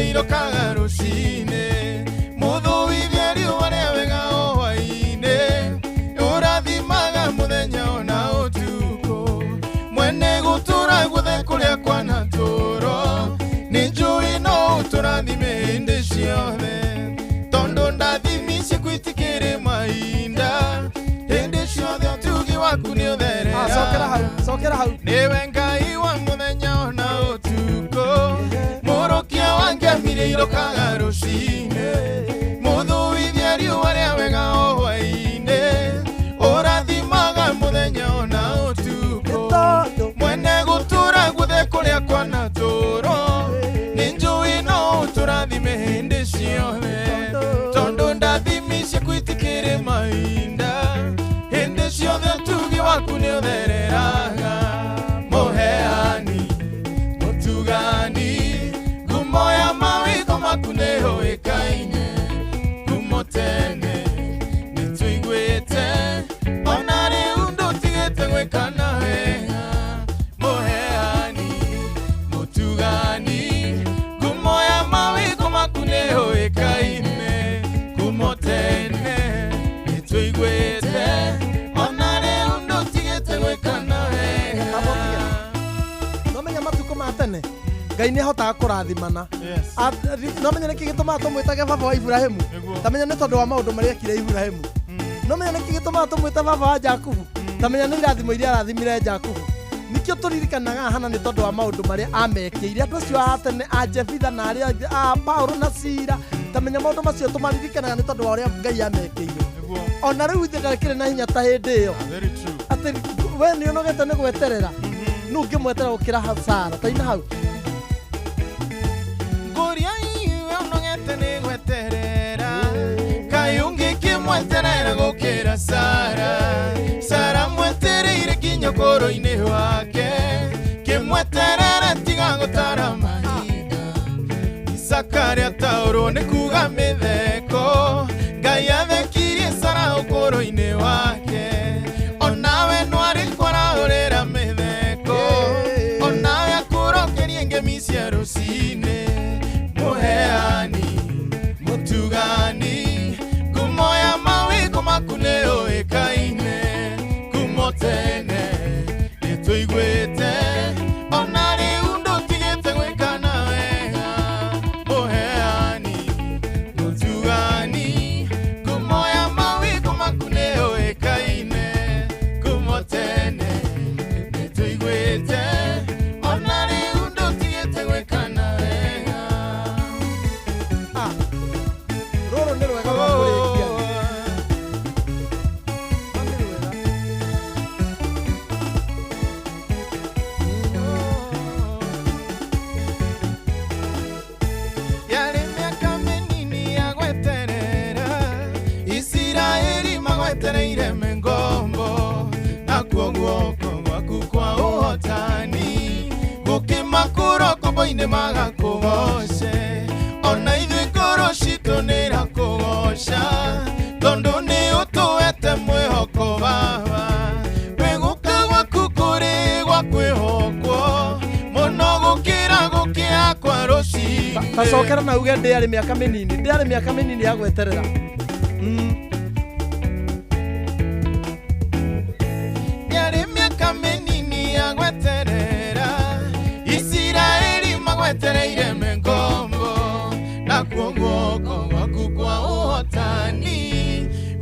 mire irokaga rucine muthuithia riũa rĩa wega o hwaĩ-inĩ ũrathimaga mũthenya ona ũtukũ mwene gũtũra guothe kũrĩa kwanatũrwo nĩ njũĩ no ũtũrathime hĩndĩ ciothe tondũ ndathimi cikwĩtĩkĩrĩ mahinda hĩndĩ ciothe ũtugi waku nĩ ũtherera nĩwe Ngai wa mũthenya ona ũtukũ mũrokia wa ngamire irokaga rũcinĩ mũthuithia riũa rĩa wega o hwaĩ-inĩ ũrathimaga mũthenya ona ũtukũ mwene gũtũra guothe kũrĩa kwanatũrwo nĩ njũĩ no ũtũrathime hĩndĩ ciothe tondũ ndathimi ciakwĩtĩkĩrĩ mahinda hĩndĩ ciothe ũtugi waku nĩ ũthereraga mũheani mũtugani ngumo ya mawĩko maku nĩ hũĩkaine ngumo tene nĩ tũiguĩte ona rĩu ndũtigĩte gwĩkana wega mũheani mũtugani ngumo ya mawĩko maku nĩ hũĩkaine ngumo tene nĩ tũiguĩte ona rĩu ndũtigĩte gwĩkana wega no menya matukũ ma tene Ngai nĩ ahotaga kũrathimana no menya nĩkĩ gĩtũmaga tũmwĩtage baba wa Ibrahimu tamenya nĩ tondũ wa maũndũ marĩa ekire Ibrahimu no menya nĩkĩ gĩtũmaga tũmwĩte baba wa Jakubu tamenya nĩ irathimo iria arathimire Jakubu nikĩo tũririkanaga hana nĩ tondũ wa maũndũ marĩa amekĩire andũ acio a tene a Jefitha na arĩa a Paulo na Sila tamenya maũndũ macio tũmaririkanaga nĩ tondũ wa ũrĩa Ngai amekĩire ona rĩu ithe ndarĩ na hinya ta hĩndĩ ĩyo atĩ we nĩ ũnogete nĩ gweterera nũ ngĩmwetera gũkĩra Sara taina hau ngũria iwe ũnogete nĩ gweterera Ngai ũngĩkĩmweterera gũkĩra Sara mwetereire nginya ũkũrũ-inĩ wake kĩmweterere tiga gũtara mahinda Isaka rĩataũrwo nĩ kuga mĩtheko Ngai athekirie Sara ũkũrũ-inĩ wake onawe nwarĩ kwaraũrĩra mĩtheko onawe akũrokerie ngemi cia rũcinĩ mũheani mũtugani ngumo ya mawĩko maku nĩ ũĩkaine ngumo tene nĩ tũiguĩte ona rĩu ndũtigĩte gwĩkana wega mũheani mũtugani ngumo ya mawĩko maku nĩ ũĩkaine ngumo tene nĩ tũiguĩte ona rĩu ndũtigĩte gwĩkana wega rũrũ nĩ rwega rwa kũrĩkia yarĩ mĩaka mĩnini ya gweterera Isiraeli magwetereire mĩngombo nakuo guoko gwaku kwa ũhotani gũkĩmakũra kombo-inĩ magakũgoce ona ithuĩ ngoro citũ nĩ irakũgoca tondũ nĩ ũtũhete mwĩhoko baba wĩgũka gwaku kũrĩ gwa kwĩhokwo mũno gũkĩra gũkĩa kwa rũcinĩ tacokera na uge ndĩarĩ mĩaka mĩnini ya gweterera yarĩ mĩaka mĩnini ya gweterera Isiraeli magwetereire mĩngombo nakuo guoko gwaku kwa ũhotani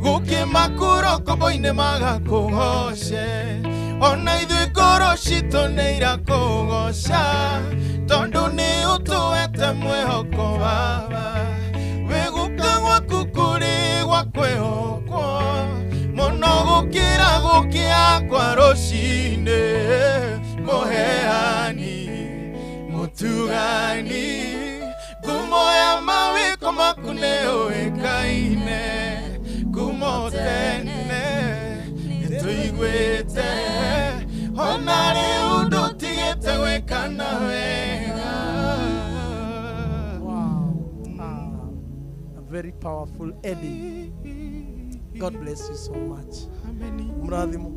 gũkĩmakũra kombo-inĩ magakũgoce ona ithuĩ ngoro citũ nĩ irakũgoca tondũ nĩ ũtũhete mwĩhoko baba wĩgũka gwaku kũrĩ gwa kwĩhokwo mũno gũkĩra gũkĩa kwa rũcinĩ mũheani mũtugani ngumo ya mawĩko maku nĩ ũĩkaine ngumo tene nĩ tũiguĩte ona rĩu ndũtigĩte gwĩkana wega very powerful Eddie. God bless you so much. Mrathimo.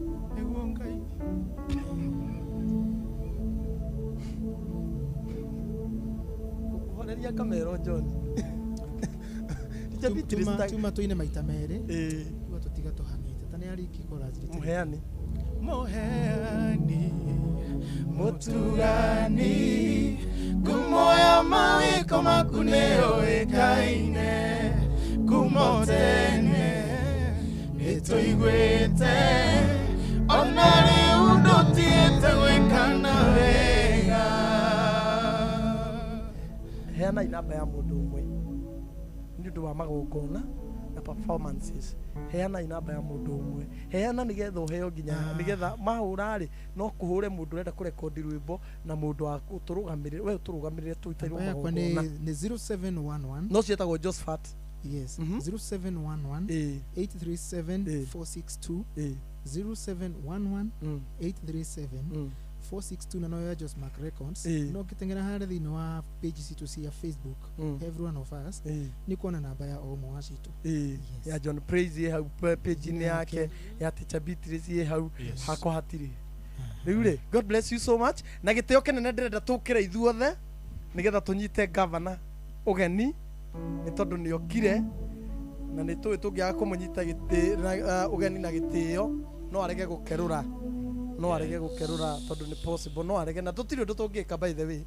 ngereria kamero John tuma tuine maita mere tuga tutiga tuhamite tani ari kikora zirite muheani mutugani kumoya mawiko makuneo ekaine kumotene etoigwete onare undotiete gwekana wega heana inamba ya mundu umwe ni ndu wa magongona na performances heana inamba ya mundu umwe heana nigetha uheo nginya nigetha mahurari no kuhure mundu renda kurekodi rwimbo na mundu wa uturugamirire we uturugamirire tuitairwo magongona ni 0711 no cietagwo Josephat yes 0711 837 462 0711 837 462 na no ya Just Mark Records no kitengera hare thini wa page citu cia Facebook every one of us ni kuona namba ya omo wa citu ya John Praise hau page ni yake ya Teacher Beatrice hau hako hatiri riure God bless you so much na giteo kenene ndirenda tukira ithuothe nigetha tunyite governor ugeni ni tondu ni okire na ni tuwe tungiaga kumunyita giti ugeni na gitio no arege gukerura tondu ni possible no arege na tutiri ndu tungika by the way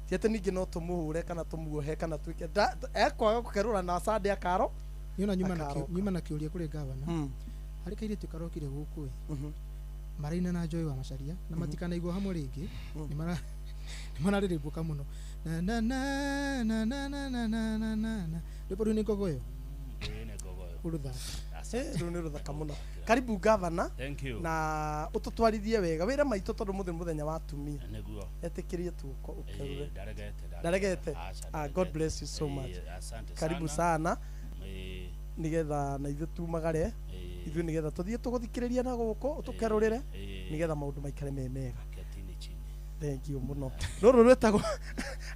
tiete ningi no tumuhure kana tumuohe kana twike ekwaga gukerura na Sunday akaro yona nyuma na kiuria kuri governor hari kaire tukarokire guku maraina na Joy wa Macharia na matikanaigwo hamwe ringi ni marariribuka muno na na na na na na na na na ndipo ni kogoyo urutha ni ruthaka muno karibu governor na ututwarithie wega wira maitu tondu muthenya wa tumia niguo etikirie tuko ukerure daregete God bless you so much karibu sana nigetha na ithu tumagare ithu nigetha tuthie tuguthikiriria na guko utukerurire nigetha maundu maikare memega thank you muno ruru rwetagwo